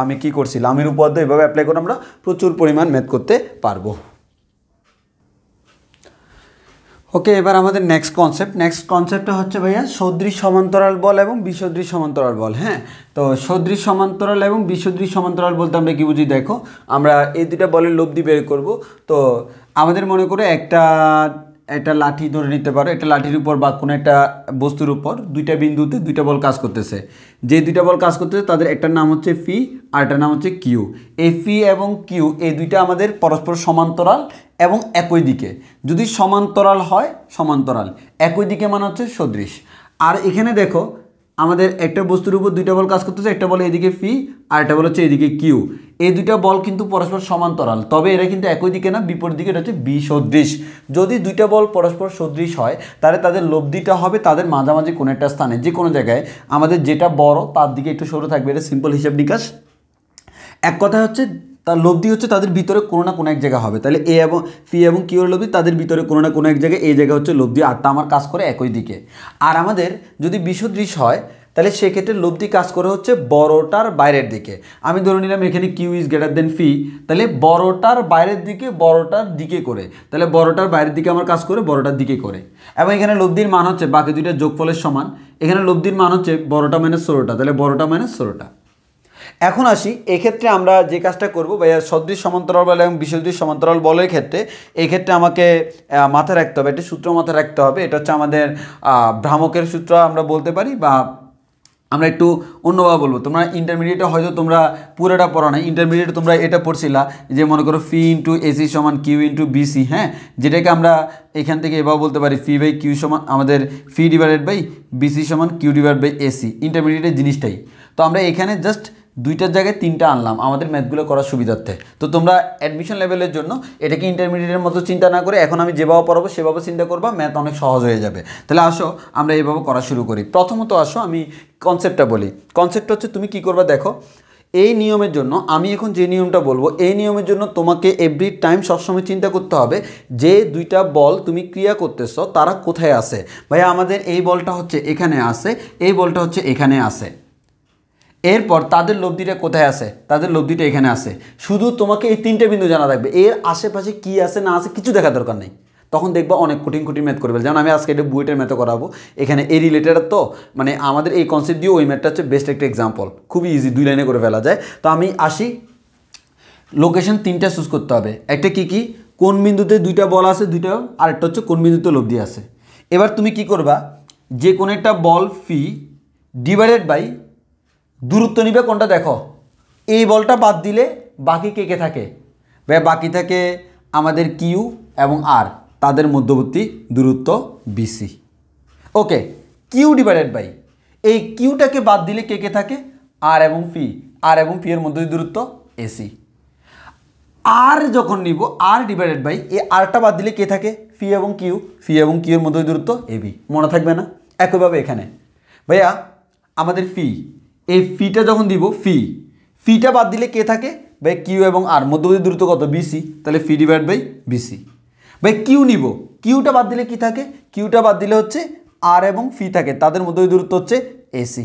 আমি কি করছি। লামের উপপাদ্য এভাবে অ্যাপ্লাই করে আমরা প্রচুর পরিমাণ ম্যাথ করতে পারবো। ওকে, এবার আমাদের নেক্সট কনসেপ্টটা হচ্ছে ভাইয়া সদৃশ সমান্তরাল বল এবং বিসদৃশ সমান্তরাল বল। হ্যাঁ, তো সদৃশ সমান্তরাল এবং বিসদৃশ সমান্তরাল বলতে আমরা কি বুঝি? দেখো, আমরা এই দুটা বলের লব্ধি বের করব। তো আমাদের মনে করে একটা লাঠি ধরে নিতে পারো, একটা লাঠির উপর বা কোনো একটা বস্তুর উপর দুইটা বিন্দুতে দুইটা বল কাজ করতেছে। যে দুইটা বল কাজ করতেছে তাদের একটার নাম হচ্ছে ফি আর একটার নাম হচ্ছে কিউ। এই ফি এবং কিউ এই দুইটা আমাদের পরস্পর সমান্তরাল এবং একই দিকে। যদি সমান্তরাল হয় সমান্তরাল, একই দিকে মানে হচ্ছে সদৃশ। আর এখানে দেখো আমাদের একটা বস্তুর উপর দুইটা বল কাজ করতেছে, একটা বল এদিকে ফি আর একটা বল হচ্ছে এদিকে কিউ। এই দুইটা বল কিন্তু পরস্পর সমান্তরাল, তবে এরা কিন্তু একই দিকে না, বিপরীত দিকে। এটা হচ্ছে বিসদৃশ। যদি দুইটা বল পরস্পর সদৃশ হয় তাহলে তাদের লব্ধিটা হবে তাদের মাঝামাঝি কোনো একটা স্থানে, যে কোনো জায়গায়। আমাদের যেটা বড় তার দিকে একটু সরু থাকবে, এটা সিম্পল হিসাব নিকাশ। এক কথা হচ্ছে তার লব্ধি হচ্ছে তাদের ভিতরে কোনো না কোনো এক জায়গা হবে। তাহলে এ এবং ফি এবং কিউর লব্ধি তাদের ভিতরে কোনো না কোনো এক জায়গায়, এই জায়গা হচ্ছে লব্ধি, আরটা আমার কাজ করে একই দিকে। আর আমাদের যদি বিসদৃশ হয় তাহলে সেক্ষেত্রে লব্ধি কাজ করে হচ্ছে বড়টার বাইরের দিকে। আমি ধরে নিলাম এখানে কিউ ইজ গ্রেটার দেন ফি, তাহলে বড়টার বাইরের দিকে বড়টার দিকে করে, তাহলে বড়টার বাইরের দিকে আমার কাজ করে বড়টার দিকে করে। এবং এখানে লব্ধির মান হচ্ছে বাকি দুইটা যোগফলের সমান। এখানে লব্ধির মান হচ্ছে বড়টা মাইনাস ষোলোটা, তাহলে বড়টা মাইনাস ষোলোটা। এখন আসি, এক্ষেত্রে আমরা যে কাজটা করবো ভাইয়া সদৃশ সমান্তরাল বল এবং বিসদৃশ সমান্তরাল বলের ক্ষেত্রে, এই ক্ষেত্রে আমাকে মাথায় রাখতে হবে, একটি সূত্র মাথায় রাখতে হবে। এটা হচ্ছে আমাদের ভ্রামকের সূত্র আমরা বলতে পারি, বা আমরা একটু অন্যভাবে বলবো, তোমরা ইন্টারমিডিয়েটে হয়তো তোমরা পুরোটা পড়ো না, ইন্টারমিডিয়েটে তোমরা এটা পড়ছিলা যে মনে করো ফি ইন্টু এসি সমান কিউ ইন্টু বিসি, হ্যাঁ, যেটাকে আমরা এখান থেকে এভাবে বলতে পারি ফি বাই কিউ সমান আমাদের ফি ডিভাইডেড বাই বিসি সমান কিউ ডিভাইড বাই এসি, ইন্টারমিডিয়েটের জিনিসটাই। তো আমরা এখানে জাস্ট দুইটার জায়গায় তিনটা আনলাম আমাদের ম্যাথগুলো করার সুবিধার্থে। তো তোমরা অ্যাডমিশন লেভেলের জন্য এটাকে ইন্টারমিডিয়েটের মতো চিন্তা না করে এখন আমি যেভাবে পড়াবো সেভাবে চিন্তা করবা, ম্যাথ অনেক সহজ হয়ে যাবে। তাহলে আসো আমরা এইভাবে করা শুরু করি। প্রথমত আসো আমি কনসেপ্টটা বলি। কনসেপ্টটা হচ্ছে তুমি কী করবা দেখো, এই নিয়মের জন্য আমি এখন যে নিয়মটা বলবো এই নিয়মের জন্য তোমাকে এভরি টাইম সবসময় চিন্তা করতে হবে যে দুইটা বল তুমি ক্রিয়া করতেছো তারা কোথায় আছে। ভাইয়া আমাদের এই বলটা হচ্ছে এখানে আছে, এই বলটা হচ্ছে এখানে আছে, এরপর তাদের লব্ধিটা কোথায় আছে, তাদের লব্ধিটা এখানে আছে। শুধু তোমাকে এই তিনটে বিন্দু জানা থাকবে, এর আশেপাশে কি আছে না আছে কিছু দেখার দরকার নেই। তখন দেখবা অনেক কঠিন কঠিন ম্যাথ করবে। যেমন আমি আজকে এটা বুয়েটের ম্যাথও করাবো, এখানে এই রিলেটেড তো মানে আমাদের এই কনসেপ্ট দিয়ে ওই ম্যাথটা হচ্ছে বেস্ট একটা এক্সাম্পল, খুবই ইজি, 2 লাইনে করে ফেলা যায়। তো আমি আসি, লোকেশন 3টা চুজ করতে হবে। একটা কি কি, কোন বিন্দুতে দুইটা বল আছে দুইটা, আরেকটা হচ্ছে কোন বিন্দুতে লব্ধি আছে। এবার তুমি কি করবা, যে কোনো একটা বল ফি ডিভাইডেড বাই দূরত্ব নিবে কোনটা দেখো, এই বলটা বাদ দিলে বাকি কে কে থাকে, ভাই বাকি থাকে আমাদের কিউ এবং আর, তাদের মধ্যবর্তী দূরত্ব BC. Okay, Q divided by এই কিউটাকে বাদ দিলে কে কে থাকে, আর এবং পি, আর এবং পি এর মধ্যবর্তী দূরত্ব এসি। আর যখন নিব আর ডিভাইডেড বাই এই আরটা বাদ দিলে কে থাকে, ফি এবং কিউ, ফি এবং কিউ এর মধ্যবর্তী দূরত্ব এবি, মনে থাকবে না? একইভাবে এখানে ভাইয়া আমাদের ফি, এই ফিটা যখন দিব ফিটা বাদ দিলে কে থাকে, ভাই কিউ এবং আর মধ্যবর্তী দূরত্ব কত, বিসি, তাহলে ফি ডিভাইড বাই বিসি। ভাই কিউ নিব, কিউটা বাদ দিলে কি থাকে, কিউটা বাদ দিলে হচ্ছে আর এবং ফি থাকে, তাদের মধ্যবর্তী দূরত্ব হচ্ছে এসি।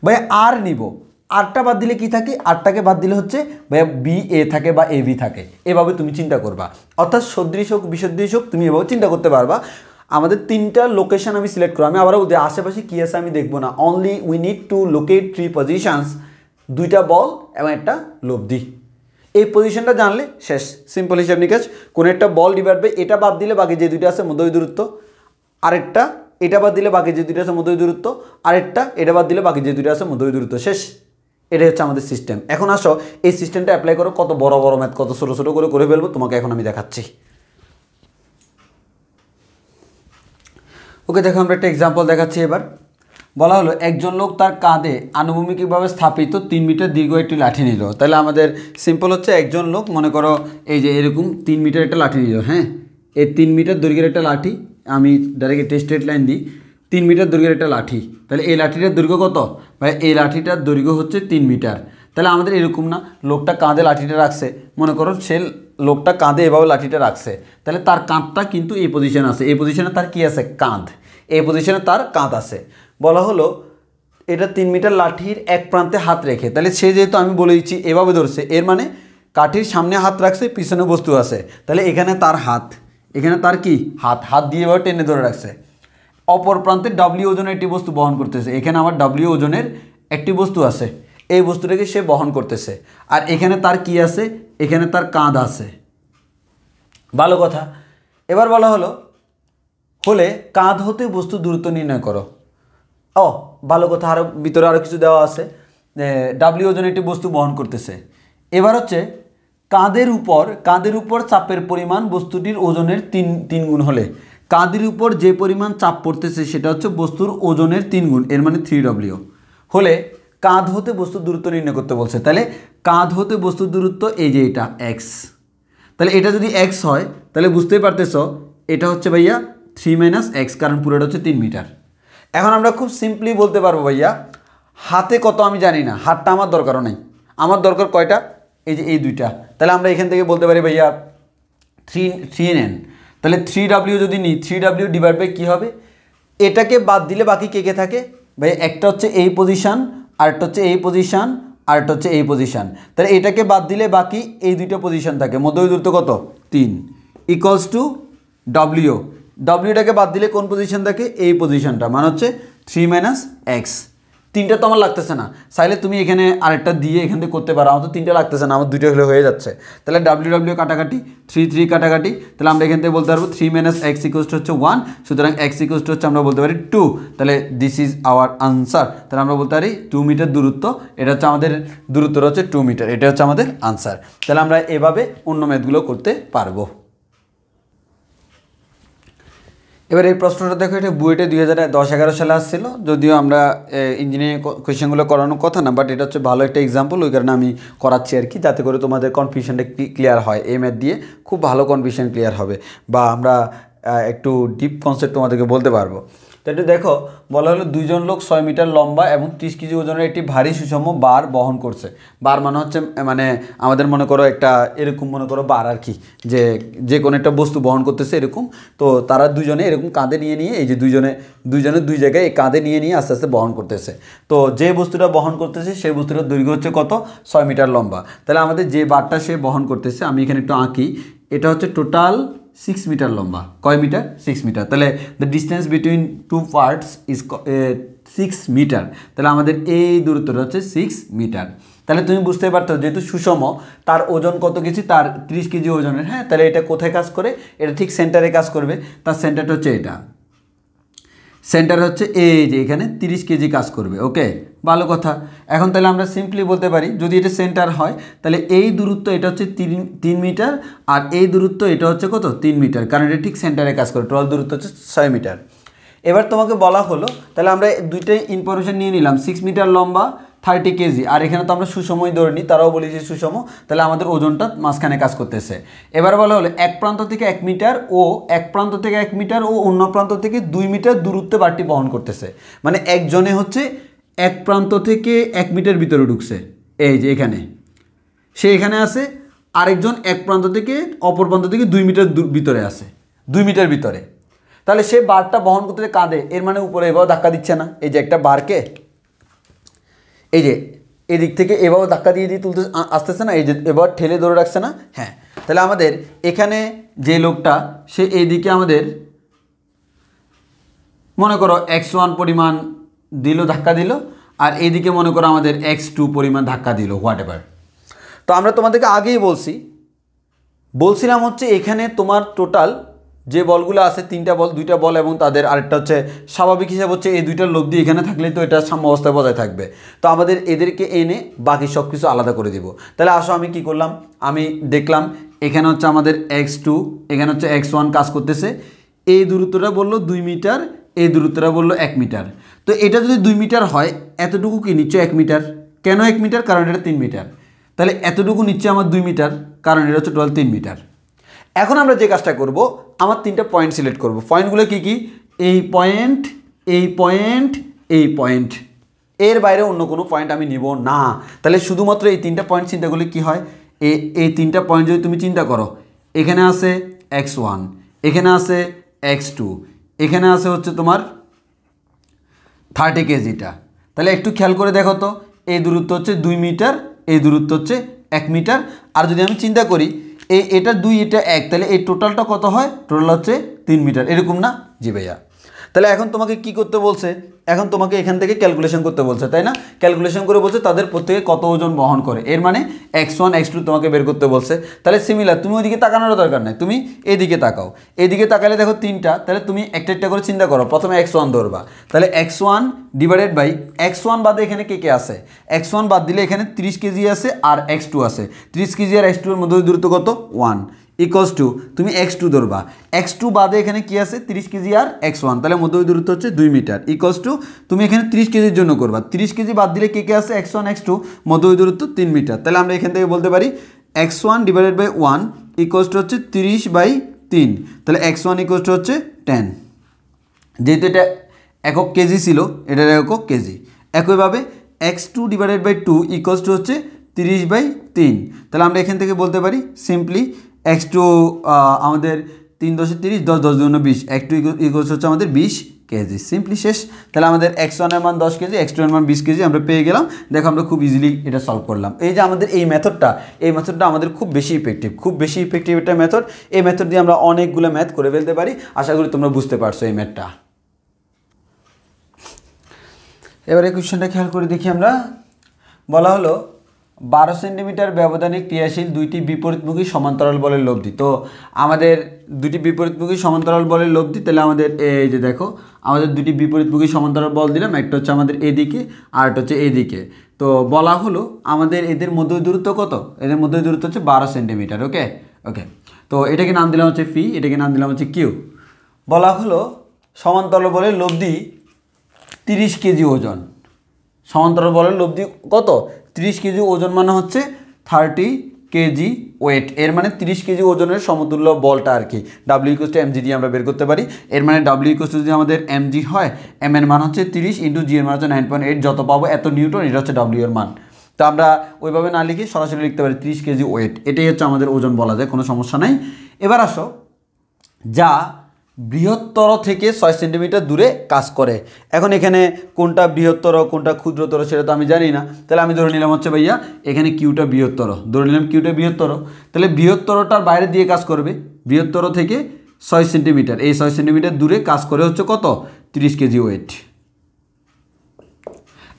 ভাই আর নিব, আরটা বাদ দিলে কি থাকে, আরটাকে বাদ দিলে হচ্ছে ভাইয়া বি এ থাকে বা এ ভি থাকে। এভাবে তুমি চিন্তা করবা, অর্থাৎ সদৃশ হোক বিসদৃশ হোক তুমি এভাবে চিন্তা করতে পারবা। আমাদের 3টা লোকেশন আমি সিলেক্ট করবো, আমি আবারও আশেপাশে কী আছে আমি দেখবো না, only we need to locate 3 positions, 2টা বল এবং একটা লব্ধি। এই পজিশনটা জানলে শেষ, সিম্পল হিসাব নিকাশ। কোনো একটা বল ডিভাইড বাই এটা বাদ দিলে বাকি যে দুইটা আছে মধ্যবর্তী দূরত্ব, আরেকটা এটা বাদ দিলে বাকি যে দুইটা আছে মধ্যবর্তী দূরত্ব, আরেকটা এটা বাদ দিলে বাকি যে দুইটা আছে মধ্যবর্তী দূরত্ব, শেষ। এটাই হচ্ছে আমাদের সিস্টেম। এখন আসো এই সিস্টেমটা অ্যাপ্লাই করো, কত বড় বড় ম্যাথ কত ছোটো ছোটো করে ফেলবো তোমাকে এখন আমি দেখাচ্ছি। ওকে দেখো আমরা একটা এক্সাম্পল দেখাচ্ছি। এবার বলা হলো একজন লোক তার কাঁধে আনুভূমিকভাবে স্থাপিত 3 মিটার দীর্ঘ একটি লাঠি নিল। তাহলে আমাদের সিম্পল হচ্ছে একজন লোক মনে করো এই যে এরকম 3 মিটার একটা লাঠি নিল, হ্যাঁ, এই 3 মিটার দৈর্ঘ্যের একটা লাঠি, আমি ডাইরেক্ট স্ট্রেট লাইন দিই, 3 মিটার দৈর্ঘ্যের একটা লাঠি। তাহলে এই লাঠিটার দৈর্ঘ্য কত, ভাই এই লাঠিটার দৈর্ঘ্য হচ্ছে 3 মিটার। তাহলে আমাদের এরকম না, লোকটা কাঁধে লাঠিটা রাখছে, মনে করো সে লোকটা কাঁধে এভাবে লাঠিটা রাখছে, তাহলে তার কাঁধটা কিন্তু এই পজিশনে আছে, এই পজিশনে তার কি আছে, কাঁধ, এই পজিশনে তার কাঁধ আছে। বলা হলো এটা 3 মিটার লাঠির এক প্রান্তে হাত রেখে, তাহলে সে যেহেতু আমি বলে দিচ্ছি এভাবে ধরছে, এর মানে কাঠির সামনে হাত রাখছে পিছনে বস্তু আছে, তাহলে এখানে তার হাত, এখানে তার কি হাত দিয়ে এভাবে টেনে ধরে রাখছে। অপর প্রান্তে ডব্লিউ ওজনের একটি বস্তু বহন করতেছে, এখানে আমার ডব্লিউ ওজনের একটি বস্তু আছে, এই বস্তুটাকে সে বহন করতেছে। আর এখানে তার কি আছে, এখানে তার কাঁধ আছে। ভালো কথা। এবার বলা হলো হলে কাঁধ হতে বস্তু দূরত্ব নির্ণয় করো। ও ভালো কথা, আরও ভিতরে আরও কিছু দেওয়া আছে, ডাব্লিউ ওজনের একটি বস্তু বহন করতেছে। এবার হচ্ছে কাঁধের উপর চাপের পরিমাণ বস্তুটির ওজনের 3 গুণ হলে, কাঁধের উপর যে পরিমাণ চাপ পড়তেছে সেটা হচ্ছে বস্তুর ওজনের 3 গুণ, এর মানে 3W হলে কাঁধ হতে বস্তুর দূরত্ব নির্ণয় করতে বলছে। তাহলে কাঁধ হতে বস্তুর দূরত্ব এই যে এটা এক্স, তাহলে এটা যদি এক্স হয় তাহলে বুঝতেই পারতেছ এটা হচ্ছে ভাইয়া 3 - x, কারণ পুরোটা হচ্ছে 3 মিটার। এখন আমরা খুব সিম্পলি বলতে পারবো ভাইয়া হাতে কত আমি জানি না, হাতটা আমার দরকারও নেই, আমার দরকার কয়টা, এই যে এই দুইটা। তাহলে আমরা এখান থেকে বলতে পারি ভাইয়া 3n, তাহলে 3W যদি নিই 3W ডিভাইড বাই কী হবে, এটাকে বাদ দিলে বাকি কে কে থাকে, ভাই একটা হচ্ছে এই পজিশান, আরেকটা হচ্ছে এই পজিশান, আরেকটা হচ্ছে এই পজিশান। তাহলে এটাকে বাদ দিলে বাকি এই দুইটা পজিশান থাকে, মধ্যবর্তী দূরত্ব কত 3 ইকুয়ালস টু ডব্লিউটাকে বাদ দিলে কোন পজিশান থাকে, এই পজিশানটা, মানে হচ্ছে 3 - x। তিনটা তো আমার লাগতেছে না, চাইলে তুমি এখানে আরেকটা দিয়ে এখান থেকে করতে পারো, আমার তো তিনটা লাগতেছে না, আমার দুইটা হয়ে যাচ্ছে। তাহলে ডাব্লিউ কাটাকাটি 3 কাটাকাটি, তাহলে আমরা এখান থেকে বলতে পারবো 3 - x হচ্ছে 1, সুতরাং x হচ্ছে আমরা বলতে পারি 2। তাহলে দিস ইজ আওয়ার আনসার। তাহলে আমরা বলতে পারি 2 মিটার দূরত্ব, এটা হচ্ছে আমাদের দূরত্বটা হচ্ছে 2 মিটার, এটা হচ্ছে আমাদের আনসার। তাহলে আমরা এভাবে অন্য ম্যাথগুলো করতে পারবো। এবার এই প্রশ্নটা দেখো, এটা বুয়েটে 2010-11 সালে আসছিল, যদিও আমরা ইঞ্জিনিয়ারিং কোয়েশ্চেনগুলো করানোর কথা না, বাট এটা হচ্ছে ভালো একটা এক্সাম্পল, ওই কারণে আমি করাচ্ছি আর কি, যাতে করে তোমাদের কনফিউশনটা ক্লিয়ার হয়। এই ম্যাথ দিয়ে খুব ভালো কনফিউশন ক্লিয়ার হবে, বা আমরা একটু ডিপ কনসেপ্ট তোমাদেরকে বলতে পারবো। তো একটু দেখো, বলা হলো 2 জন লোক 6 মিটার লম্বা এবং 30 কেজি ওজনের একটি ভারী সুষম বার বহন করছে। বার মানে হচ্ছে মানে আমাদের মনে করো একটা এরকম মনে করো বার আর কি, যে কোনো একটা বস্তু বহন করতেছে এরকম। তো তারা দুজনে এরকম কাঁধে নিয়ে এই যে দুইজনে দুই জায়গায় এই কাঁধে নিয়ে আস্তে আস্তে বহন করতেছে। তো যে বস্তুটা বহন করতেছে সেই বস্তুটার দৈর্ঘ্য হচ্ছে কত? 6 মিটার লম্বা। তাহলে আমাদের যে বারটা সে বহন করতেছে, আমি এখানে একটু আঁকি, এটা হচ্ছে টোটাল 6 মিটার লম্বা। কয় মিটার? 6 মিটার। তাহলে the distance between 2 parts is 6 metre. তাহলে আমাদের এই দূরত্বটা হচ্ছে 6 মিটার। তাহলে তুমি বুঝতে পারতো, যেহেতু সুষম, তার ওজন কত কেজি? তার 30 কেজি ওজনের। হ্যাঁ, তাহলে এটা কোথায় কাজ করে? এটা ঠিক সেন্টারে কাজ করবে। তার সেন্টারটা হচ্ছে এটা, সেন্টার হচ্ছে এই যে এখানে 30 কেজি কাজ করবে। ওকে, ভালো কথা। এখন তাহলে আমরা সিম্পলি বলতে পারি, যদি এটা সেন্টার হয় তাহলে এই দূরত্ব এটা হচ্ছে 3 মিটার, আর এই দূরত্ব এটা হচ্ছে কত? 3 মিটার, কারণ এটা ঠিক সেন্টারে কাজ করে। টোটাল দূরত্ব হচ্ছে 6 মিটার। এবার তোমাকে বলা হলো, তাহলে আমরা দুইটাই ইনফরমেশন নিয়ে নিলাম, 6 মিটার লম্বা, 30 কেজি, আর এখানে তো আমরা সুষমই ধরে নিই, তারাও বলি যে সুষম। তাহলে আমাদের ওজনটা মাঝখানে কাজ করতেছে। এবার বলা হলো এক প্রান্ত থেকে 1 মিটার ও অন্য প্রান্ত থেকে 2 মিটার দূরত্বে বারটি বহন করতেছে। মানে একজনে হচ্ছে এক প্রান্ত থেকে 1 মিটার ভিতরে ঢুকছে, এই যে এখানে সে এখানে আছে, আরেকজন এক প্রান্ত থেকে অপর প্রান্ত থেকে 2 মিটার ভিতরে আছে, 2 মিটার ভিতরে। তাহলে সে বারটা বহন করতে কাঁধে, এর মানে উপরে এভাবে ধাক্কা দিচ্ছে না, এই যে একটা বারকে এই যে এদিক থেকে এভাবে ধাক্কা দিয়ে তুলতে আসতেছে না, এই যে এবার ঠেলে ধরে রাখছে না। হ্যাঁ, তাহলে আমাদের এখানে যে লোকটা, সে এইদিকে আমাদের মনে করো x1 পরিমাণ দিল, ধাক্কা দিল, আর এইদিকে মনে করো আমাদের x2 পরিমাণ ধাক্কা দিল, হোয়াট এভার। তো আমরা তোমাদেরকে আগেই বলছিলাম হচ্ছে এখানে তোমার টোটাল যে বলগুলো আছে, 3টা বল, 2টা বল এবং তাদের আরেকটা হচ্ছে স্বাভাবিক হিসাব হচ্ছে এই 2টার লোক দিয়ে এখানে থাকলে তো এটা সাম্য অবস্থায় বজায় থাকবে। তো আমাদের এদেরকে এনে বাকি সব কিছু আলাদা করে দিব। তাহলে আসো আমি কি করলাম, আমি দেখলাম এখানে হচ্ছে আমাদের x2, এখানে হচ্ছে x1 কাজ করতেছে। এই দূরত্বটা বললো 2 মিটার, এই দূরত্বটা বললো 1 মিটার। তো এটা যদি 2 মিটার হয়, এতটুকু কি নিচ্ছে 1 মিটার। কেন 1 মিটার? কারণ এটা 3 মিটার। তাহলে এতটুকু নিচ্ছে আমার 2 মিটার, কারণ এটা হচ্ছে টোটাল 3 মিটার। এখন আমরা যে কাজটা করব, আমার 3টা পয়েন্ট সিলেক্ট করব। পয়েন্টগুলো কি কি? এই পয়েন্ট, এই পয়েন্ট, এই পয়েন্ট, এর বাইরে অন্য কোনো পয়েন্ট আমি নিব না। তাহলে শুধুমাত্র এই 3টা পয়েন্ট চিন্তা করলে কি হয়, এই 3টা পয়েন্ট যদি তুমি চিন্তা করো, এখানে আছে x1, এখানে আছে x2, এখানে আছে হচ্ছে তোমার 30 কেজিটা। তাহলে একটু খেয়াল করে দেখো তো, এই দূরত্ব হচ্ছে 2 মিটার, এই দূরত্ব হচ্ছে 1 মিটার। আর যদি আমি চিন্তা করি এটা 2, এটা 1, তাহলে এই টোটালটা কত হয়? টোটাল হচ্ছে 3 মিটার, এরকম না? জি ভাইয়া। তাহলে এখন তোমাকে কি করতে বলছে? এখন তোমাকে এখান থেকে ক্যালকুলেশন করতে বলছে, তাই না? ক্যালকুলেশন করে বলছে তাদের প্রত্যেকে কত ওজন বহন করে, এর মানে x1 x2 তোমাকে বের করতে বলছে। তাহলে সিমিলার, তুমি ওইদিকে তাকানোর দরকার নাই, তুমি এদিকে তাকাও। এদিকে তাকালে দেখো 3টা, তাহলে তুমি একটা একটা করে চিন্তা করো। প্রথমে x1 ধরবা, তাহলে x1 ডিভাইডেড বাই x1 বাদে এখানে কে কে আছে? x1 বাদ দিলে এখানে 30 কেজি আছে আর x2 আছে। 30 কেজি আর x2 এর মধ্যে দূরত্ব কত? 1 ইকুয়ালস টু, তুমি x2 ধরবা, x2 বাদে এখানে কি আছে? 30 কেজি আর x1, তাহলে মধ্যবর্তী দূরত্ব হচ্ছে 2 মিটার ইকুয়ালস টু, তুমি এখানে 30 কেজির জন্য করবা, 30 কেজি বাদ দিলে কে কে আছে? x1 x2, মধ্যবর্তী দূরত্ব 3 মিটার। তাহলে আমরা এখান থেকে বলতে পারি x1 divided by 1 equals to হচ্ছে 30/3, তাহলে x1 ইকুয়ালস টু হচ্ছে 10। যেহেতু এটা একক কেজি ছিল, এটার একক কেজি। একইভাবে x2 divided by 2 equals to হচ্ছে 30/3, তাহলে আমরা এখান থেকে বলতে পারি সিম্পলি x2 আমাদের 3 × 30, 10 × 10 = 20, x2 ইকুয়ালস হচ্ছে আমাদের 20 কেজি। সিম্পলি শেষ। তাহলে আমাদের x1 এর মান 10 কেজি, x2 এর মান 20 কেজি আমরা পেয়ে গেলাম। দেখো আমরা খুব ইজিলি এটা সলভ করলাম। এই যে আমাদের এই মেথডটা আমাদের খুব বেশি ইফেক্টিভ একটা মেথড। এই মেথড দিয়ে আমরা অনেকগুলো ম্যাথ করে ফেলতে পারি। আশা করি তোমরা বুঝতে পারছো এই ম্যাথটা। এবারে কোশ্চেনটা খেয়াল করে দেখি আমরা। বলা হলো 12 সেন্টিমিটার ব্যবধানে ক্রিয়াশীল দুইটি বিপরীতমুখী সমান্তরাল বলের লব্ধি। তো আমাদের দুটি বিপরীতমুখী সমান্তরাল বলের লব্ধি, তাহলে আমাদের এই যে দেখো আমাদের দুটি বিপরীতমুখী সমান্তরাল বল দিলাম, একটা হচ্ছে আমাদের এদিকে আর একটা হচ্ছে এদিকে। তো বলা হলো আমাদের এদের মধ্যে দূরত্ব কত, এদের মধ্যে দূরত্ব হচ্ছে 12 সেন্টিমিটার। ওকে ওকে, তো এটাকে নাম দিলাম হচ্ছে ফি, এটাকে নাম দিলাম হচ্ছে কিউ। বলা হলো সমান্তরাল বলের লব্ধি 30 কেজি ওজন। সমান্তরাল বলের লব্ধি কত, 30 কেজি ওজন, মানে হচ্ছে 30 কেজি ওয়েট। এর মানে 30 কেজি ওজনের সমতুল্য বলটা আর কি ডাব্লিউ ইকুয়াল টু এমজি দিয়ে আমরা বের করতে পারি। এর মানে ডাব্লিউ ইকুয়াল টু যদি আমাদের এমজি হয়, এম এর মান হচ্ছে 30 ইন্টু জি এর মান হচ্ছে 9.8, যত পাবো এত নিউটন, এটা হচ্ছে ডাব্লিউ এর মান। তো আমরা ওইভাবে না লিখে সরাসরি লিখতে পারি 30 কেজি ওয়েট, এটাই হচ্ছে আমাদের ওজন বলা যায়, কোনো সমস্যা নাই। এবার আসো, যা বৃহত্তর থেকে 6 সেন্টিমিটার দূরে কাজ করে। এখন এখানে কোনটা বৃহত্তর কোনটা ক্ষুদ্রতর সেটা তো আমি জানি না, তাহলে আমি ধরে নিলাম হচ্ছে ভাইয়া এখানে কিউটা বৃহত্তর, ধরে নিলাম কিউটা বৃহত্তর, তাহলে বৃহত্তরটার বাইরে দিয়ে কাজ করবে। বৃহত্তর থেকে 6 সেন্টিমিটার, এই 6 সেন্টিমিটার দূরে কাজ করে হচ্ছে কত, 30 কেজি ওয়েট।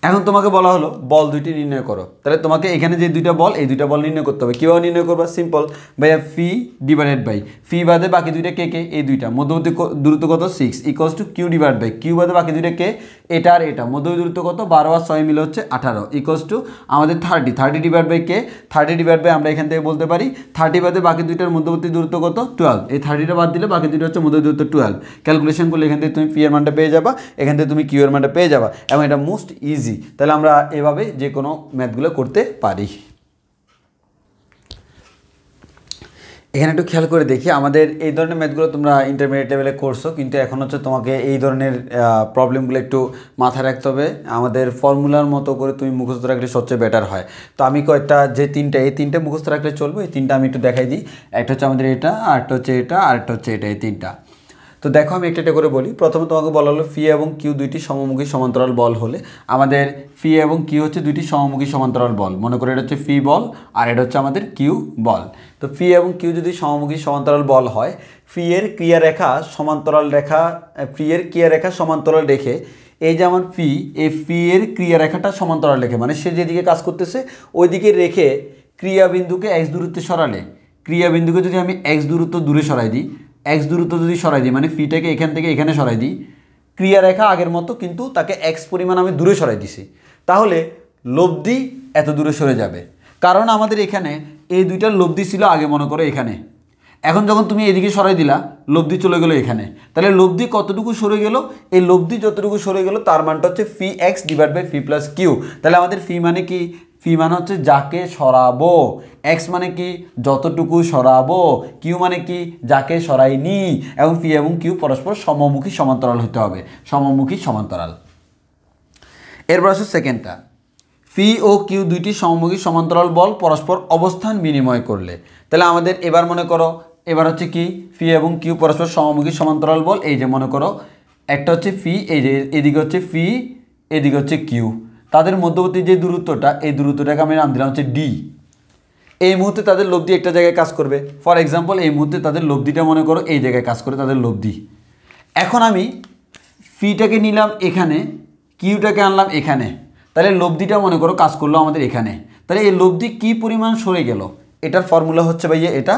এখন তোমাকে বলা হলো বল দুইটি নির্ণয় করো, তাহলে তোমাকে এখানে যে দুইটা বল, এই দুইটা বল নির্ণয় করতে হবে। কীভাবে নির্ণয় করবা, সিম্পল ভাইয়া, ফি ডিভাইডেড বাই ফি বাদে বাকি দুইটা কে কে, এই দুইটা মধ্যবর্তী দূরত্ব কত 6 equals to Q divide by Q বাদে বাকি দুইটা কে, এটা আর এটা, মধ্যবর্তী দূরত্ব কত 12 আর 6 মিলে হচ্ছে 18 ইকুয়ালস টু আমাদের 30 ডিভাইড বাই কে, 30 ডিভাইড বাই আমরা এখান থেকে বলতে পারি 30 বাদে বাকি দুইটার মধ্যবর্তী দূরত্ব কত 12, এই 30টা বাদ দিলে বাকি দুইটা হচ্ছে মধ্যবর্তী দূরত্ব 12। ক্যালকুলেশন করলে এখান থেকে তুমি পি এর মানটা পেয়ে যাবা, এখান থেকে তুমি কিউ এর মানটা পেয়ে যাবা, এবং এটা মোস্ট ইজি। তাহলে আমরা এভাবে যে কোনো ম্যাথগুলো করতে পারি। এখানে একটু খেয়াল করে দেখি, আমাদের এই ধরনের ম্যাথগুলো তোমরা ইন্টারমিডিয়েট লেভেলে করছো, কিন্তু এখন হচ্ছে তোমাকে এই ধরনের প্রবলেমগুলো একটু মাথায় রাখতে হবে। আমাদের ফর্মুলার মতো করে তুমি মুখস্থ রাখলে সবচেয়ে বেটার হয়। তো আমি কয়েকটা যে এই তিনটে মুখস্থ রাখলে চলবে, এই তিনটা আমি একটু দেখাই দিই। একটা হচ্ছে আমাদের এটা, আরেকটা হচ্ছে এটা, আরেকটা হচ্ছে এটা, এই তিনটা। তো দেখো আমি একটা করে বলি। প্রথমে তোমাকে বলা হলো ফি এবং কিউ দুইটি সমমুখী সমান্তরাল বল হলে, আমাদের ফি এবং কিউ হচ্ছে দুইটি সমমুখী সমান্তরাল বল। মনে করে এটা হচ্ছে ফি বল আর এটা হচ্ছে আমাদের কিউ বল। তো ফি এবং কিউ যদি সমমুখী সমান্তরাল বল হয়, ফি এর ক্রিয়ারেখা সমান্তরাল রেখে, এই যে আমার ফি, এই ফি এর ক্রিয়ারেখাটা সমান্তরাল রেখে, মানে সে যেদিকে কাজ করতেছে ওই দিকে রেখে ক্রিয়াবিন্দুকে এক্স দূরত্বে সরালে, ক্রিয়াবিন্দুকে যদি আমি এক্স দূরত্ব দূরে সরাই দিই, এক্স দূরত্ব যদি সরাই দিই, মানে ফিটাকে এখান থেকে এখানে সরাই দিই, ক্রিয়ারেখা আগের মতো, কিন্তু তাকে এক্স পরিমাণ আমি দূরে সরাই দিছি, তাহলে লব্ধি এত দূরে সরে যাবে। কারণ আমাদের এখানে এই দুইটার লব্ধি ছিল আগে, মনে করো এখানে, এখন যখন তুমি এদিকে সরাই দিলা লব্ধি চলে গেলো এখানে, তাহলে লব্ধি কতটুকু সরে গেল, এই লব্ধি যতটুকু সরে গেল তার মানটা হচ্ছে P X divide by fee plus Q. তাহলে আমাদের ফি মানে কি, ফি মানে হচ্ছে যাকে সরাবো, এক্স মানে কি যতটুকু সরাবো, কিউ মানে কি যাকে সরাইনি, এবং ফি এবং কিউ পরস্পর সমমুখী সমান্তরাল হতে হবে, সমমুখী সমান্তরাল। এরপর আসলে সেকেন্ডটা, ফি ও কিউ দুইটি সমমুখী সমান্তরাল বল পরস্পর অবস্থান বিনিময় করলে, তাহলে আমাদের এবার মনে করো, এবার হচ্ছে কি ফি এবং কিউ পরস্পর সমমুখী সমান্তরাল বল। এই যে মনে করো একটা হচ্ছে ফি, এই যে এদিকে হচ্ছে ফি, এদিকে হচ্ছে কিউ, তাদের মধ্যবর্তী যে দূরত্বটা, এই দূরত্বটাকে আমি নাম দিলাম হচ্ছে ডি। এই মুহূর্তে তাদের লব্ধি একটা জায়গায় কাজ করবে। ফর এক্সাম্পল এই মুহূর্তে তাদের লব্ধিটা মনে করো এই জায়গায় কাজ করে, তাদের লব্ধি। এখন আমি ফিটাকে নিলাম এখানে, কিউটাকে আনলাম এখানে, তাহলে লব্ধিটা মনে করো কাজ করলো আমাদের এখানে। তাহলে এই লব্ধি কী পরিমাণ সরে গেল, এটার ফর্মুলা হচ্ছে ভাইয়া এটা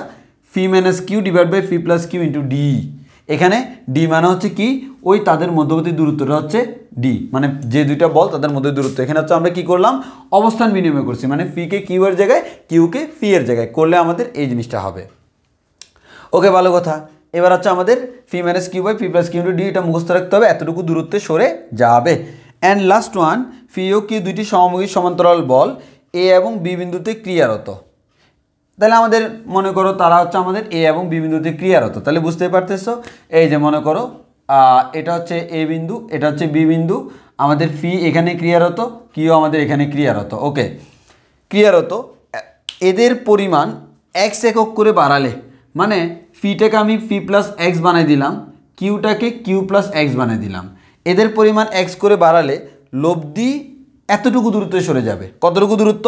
P minus Q divide by fee plus Q into D. এখানে ডি মানে হচ্ছে কি, ওই তাদের মধ্যবর্তী দূরত্বটা হচ্ছে ডি, মানে যে দুইটা বল তাদের মধ্যে দূরত্ব। এখানে হচ্ছে আমরা কি করলাম, অবস্থান বিনিময় করছি, মানে ফিকে কিউ এর জায়গায় কিউকে ফি এর জায়গায় করলে আমাদের এই জিনিসটা হবে। ওকে, ভালো কথা। এবার হচ্ছে আমাদের P minus Q by fee plus Q into D, এটা মুখস্থ রাখতে হবে, এতটুকু দূরত্বে সরে যাবে। অ্যান্ড লাস্ট ওয়ান, ফি ও কিউ দুইটি সমমুখী সমান্তরাল বল এ এবং বি বিন্দুতে ক্রিয়ারত। তাহলে আমাদের মনে করো তারা হচ্ছে আমাদের এ এবং বি বিন্দুতে ক্রিয়ারত, তাহলে বুঝতে পারতেছো, এই যে মনে করো এটা হচ্ছে এ বিন্দু, এটা হচ্ছে বি বিন্দু, আমাদের ফি এখানে ক্রিয়ারত, কিউ আমাদের এখানে ক্রিয়ারত। ওকে, ক্রিয়ারত, এদের পরিমাণ এক্স একক করে বাড়ালে, মানে ফিটাকে আমি ফি প্লাস এক্স বানাই দিলাম, কিউটাকে কিউ প্লাস এক্স বানাই দিলাম, এদের পরিমাণ এক্স করে বাড়ালে লব্ধি এতটুকু দূরত্বে সরে যাবে। কতটুকু দূরত্ব,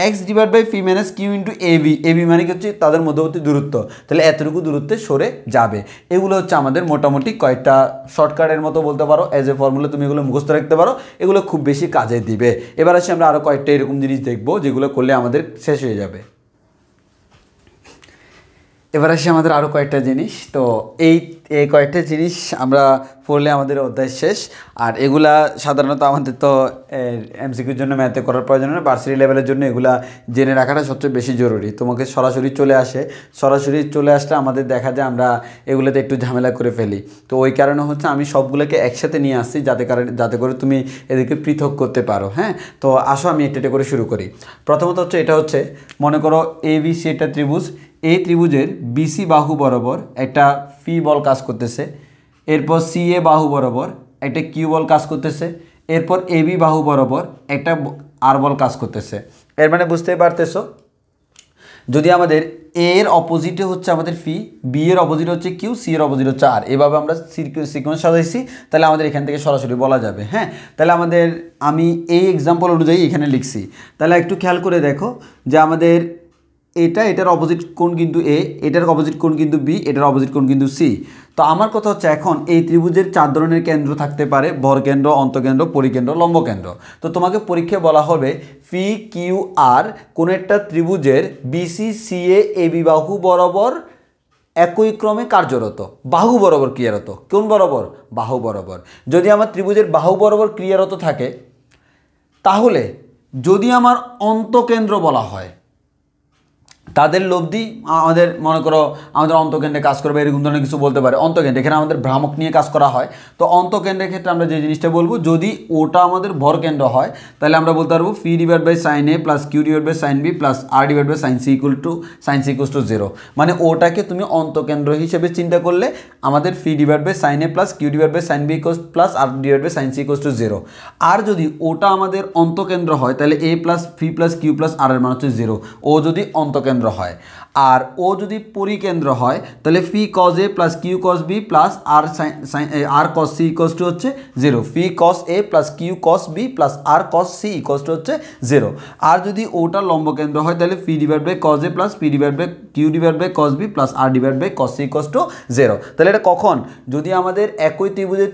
X divide by P minus Q into AB, AB মানে কি হচ্ছে তাদের মধ্যবর্তী দূরত্ব, তাহলে এতটুকু দূরত্বে সরে যাবে। এগুলো হচ্ছে আমাদের মোটামুটি কয়েকটা শর্টকাটের মতো বলতে পারো, অ্যাজ এ ফর্মুলা তুমি এগুলো মুখস্থ রাখতে পারো, এগুলো খুব বেশি কাজে দিবে। এবার আসি আমরা আরও কয়েকটা এরকম জিনিস দেখবো যেগুলো করলে আমাদের শেষ হয়ে যাবে। এবার আসি আমাদের আরও কয়েকটা জিনিস, তো এই কয়েকটা জিনিস আমরা পড়লে আমাদের অধ্যায় শেষ। আর এগুলা সাধারণত আমাদের তো এমসিকিউর জন্য ম্যাথে করার প্রয়োজন হয়, ভার্সিটি লেভেলের জন্য এগুলা জেনে রাখাটা সবচেয়ে বেশি জরুরি। তোমাকে সরাসরি চলে আসলে আমাদের দেখা যায় আমরা এগুলোতে একটু ঝামেলা করে ফেলি। তো ওই কারণে হচ্ছে আমি সবগুলোকে একসাথে নিয়ে আসছি যাতে করে তুমি এদেরকে পৃথক করতে পারো। হ্যাঁ, তো আসো আমি একটা করে শুরু করি। প্রথমত হচ্ছে এটা হচ্ছে মনে করো এবিসি একটা ত্রিভুজ, এই ত্রিভুজের বিসি বাহু বরাবর একটা ফি বল কাজ করতেছে, এরপর সিএ বাহু বরাবর একটা কিউ বল কাজ করতেছে, এরপর এবি বাহু বরাবর একটা আর বল কাজ করতেছে। এর মানে বুঝতেই পারতেছো, যদি আমাদের এ এর অপোজিটে হচ্ছে আমাদের ফি, বি এর অপোজিট হচ্ছে কিউ, সি এর অপোজিট হচ্ছে আর, এভাবে আমরা সিকোয়েন্স সাজাইছি, তাহলে আমাদের এখান থেকে সরাসরি বলা যাবে। হ্যাঁ, তাহলে আমি এই এক্সাম্পল অনুযায়ী এখানে লিখছি, তাহলে একটু খেয়াল করে দেখো যে আমাদের এটার অপোজিট কোণ কিন্তু এ, এটার অপোজিট কোণ কিন্তু বি, এটার অপোজিট কোণ কিন্তু সি। তো আমার কথা হচ্ছে এখন এই ত্রিভুজের 4 ধরনের কেন্দ্র থাকতে পারে, ভরকেন্দ্র, অন্তকেন্দ্র, পরিকেন্দ্র, লম্বকেন্দ্র। তো তোমাকে পরীক্ষায় বলা হবে পি কিউ আর কোন একটা ত্রিভুজের বিসি সিএ এবি বাহু বরাবর একই ক্রমে কার্যরত, বাহু বরাবর ক্রিয়ারত। কোন বরাবর? বাহু বরাবর। যদি আমার ত্রিভুজের বাহু বরাবর ক্রিয়ারত থাকে, তাহলে যদি আমার অন্তকেন্দ্র বলা হয়, তাদের লব্ধি আমাদের মনে করো আমাদের অন্তকেন্দ্রে কাজ করবে, এরকম ধরনের কিছু বলতে পারে। অন্তকেন্দ্র এখানে আমাদের ভ্রামক নিয়ে কাজ করা হয়, তো অন্তকেন্দ্রের ক্ষেত্রে আমরা যে জিনিসটা বলবো, যদি ওটা আমাদের ভরকেন্দ্র হয় তাহলে আমরা বলতে পারবো P divide by sine A plus Q divide by sine B plus R divide by sine C equal to 0। মানে ওটাকে তুমি অন্তকেন্দ্র হিসেবে চিন্তা করলে আমাদের P divide by sine A plus Q divide by sine B plus R divide by sine C equal to 0। আর যদি ওটা আমাদের অন্তকেন্দ্র হয় তাহলে A plus P plus Q plus R এর মান হচ্ছে 0, ও যদি অন্তকেন্দ্র হয়। আর ও যদি পরিকেন্দ্র হয় তাহলে P cos A plus Q cos B plus R cos C equal to হচ্ছে 0, P cos A plus Q cos B plus R cos C equal to হচ্ছে 0। আর যদি ওটা লম্বকেন্দ্র হয় তাহলে P divide by cos A plus P divide by Q divide by cos B plus R divide by cos C equal to 0। তাহলে এটা কখন? যদি আমাদের একই ত্রিভুজের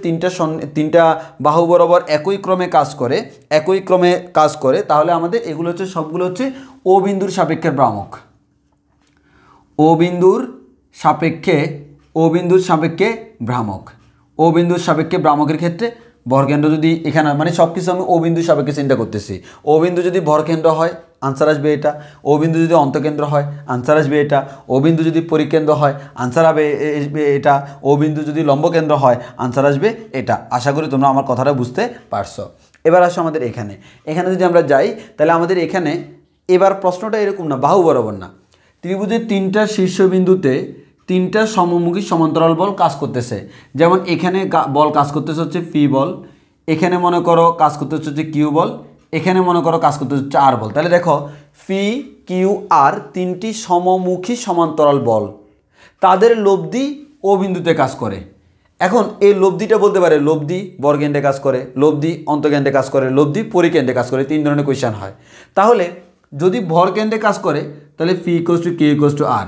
তিনটা বাহু বরাবর একই ক্রমে কাজ করে, তাহলে আমাদের এগুলো হচ্ছে সবগুলো হচ্ছে ও বিন্দুর সাপেক্ষে ভ্রামক। ও বিন্দুর সাপেক্ষে ভ্রামকের ক্ষেত্রে ভরকেন্দ্র যদি এখানে, মানে সব কিছু আমি ও বিন্দুর সাপেক্ষে চিন্তা করতেছি। ও বিন্দু যদি ভরকেন্দ্র হয় আনসার আসবে এটা, ও বিন্দু যদি অন্তকেন্দ্র হয় আনসার আসবে এটা, ও বিন্দু যদি পরিকেন্দ্র হয় আনসার আসবে এটা, ও বিন্দু যদি লম্বকেন্দ্র হয় আনসার আসবে এটা। আশা করি তোমরা আমার কথাটা বুঝতে পারছো। এবার আসো আমাদের এখানে যদি আমরা যাই তাহলে আমাদের এখানে এবার প্রশ্নটা এরকম না, বাহু বরাবর না, ত্রিভুজের 3টা শীর্ষবিন্দুতে 3টা সমমুখী সমান্তরাল বল কাজ করতেছে। যেমন এখানে বল কাজ করতেছে হচ্ছে পি বল, এখানে মনে করো কাজ করতে হচ্ছে কিউ বল, এখানে মনে করো কাজ করতে হচ্ছে আর বল। তাহলে দেখো পি কিউ আর 3টি সমমুখী সমান্তরাল বল, তাদের লব্ধি ও বিন্দুতে কাজ করে। এখন এই লব্ধিটা বলতে পারে লব্ধি বর্গকেন্দ্রে কাজ করে, লব্ধি অন্তকেন্দ্রে কাজ করে, লব্ধি পরিকেন্দ্রে কাজ করে, 3 ধরনের কোয়েশ্চেন হয়। তাহলে যদি ভরকেন্দ্রে কাজ করে তাহলে P equal to Q equal to R,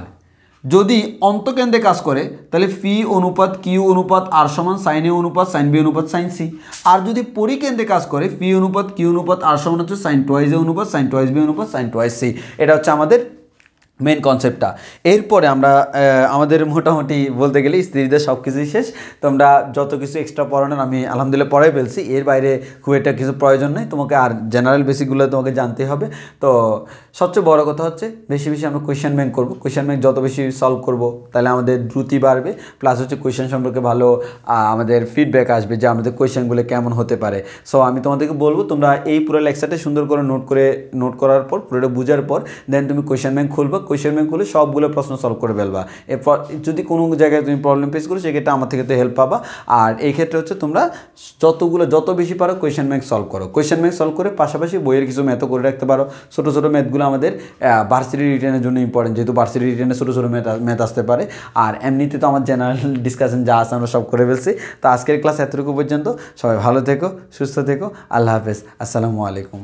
যদি অন্তকেন্দ্রে কাজ করে তাহলে ফি অনুপাত কিউ অনুপাত আর সমান সাইন এ অনুপাত সাইন বি অনুপাত সাইন সি। আর যদি পরিকেন্দ্রে কাজ করে ফি অনুপাত কিউ অনুপাত আর সমান হচ্ছে সাইন টুয়াইজ এ অনুপাত সাইন টুয়াইজ বি অনুপাত সাইন টুয়াইজ সি। এটা হচ্ছে আমাদের মেন কনসেপ্টটা। এরপরে আমরা আমাদের মোটামুটি বলতে গেলে স্ত্রীদের সব কিছুই শেষ। তোমরা যত কিছু এক্সট্রা পড়ানোর আমি আলহামদুলিল্লাহ পড়াই ফেলছি, এর বাইরে খুব একটা কিছু প্রয়োজন নেই, তোমাকে আর জেনারেল বেসিকগুলো তোমাকে জানতে হবে। তো সবচেয়ে বড় কথা হচ্ছে বেশি আমরা কোয়েশ্চেন ব্যাংক করবো, কোয়েশ্চেন ব্যাংক যত বেশি সলভ করবো তাহলে আমাদের দ্রুতি বাড়বে, প্লাস হচ্ছে কোয়েশ্চেন সম্পর্কে ভালো আমাদের ফিডব্যাক আসবে যে আমাদের কোয়েশ্চেনগুলো কেমন হতে পারে। সো আমি তোমাদেরকে বলবো তোমরা এই পুরো লেকচারটা সুন্দর করে নোট করার পর, পুরোটা বোঝার পর দেন তুমি কোয়েশ্চেন ব্যাংক খুলবা, কোয়েশ্চেন ব্যাংক খুলে সবগুলো প্রশ্ন সলভ করে ফেলবা। এরপর যদি কোনো জায়গায় তুমি প্রবলেম ফেস করো সেক্ষেত্রে আমার থেকে তো হেল্প পাবা। আর এই ক্ষেত্রে হচ্ছে তোমরা যত বেশি পারো কোয়েশ্চেন ব্যাংক সলভ করো, কোয়েশ্চেন ব্যাংক সলভ করে পাশাপাশি বইয়ের কিছু ম্যাথও করে রাখতে পারো। ছোটো ছোটো ম্যাথগুলো আমাদের ভার্সিটি রিটেনের জন্য ইম্পর্টেন্ট, যেহেতু ভার্সিটি রিটেনে ছোটো ছোটো ম্যাথ আসতে পারে। আর এমনিতে তো আমার জেনারেল ডিসকাশন যা আছে আমরা সব করে ফেলছি। তো আজকের ক্লাস এতটুকু পর্যন্ত, সবাই ভালো থেকো, সুস্থ থেকো, আল্লাহ হাফেজ, আসসালামু আলাইকুম।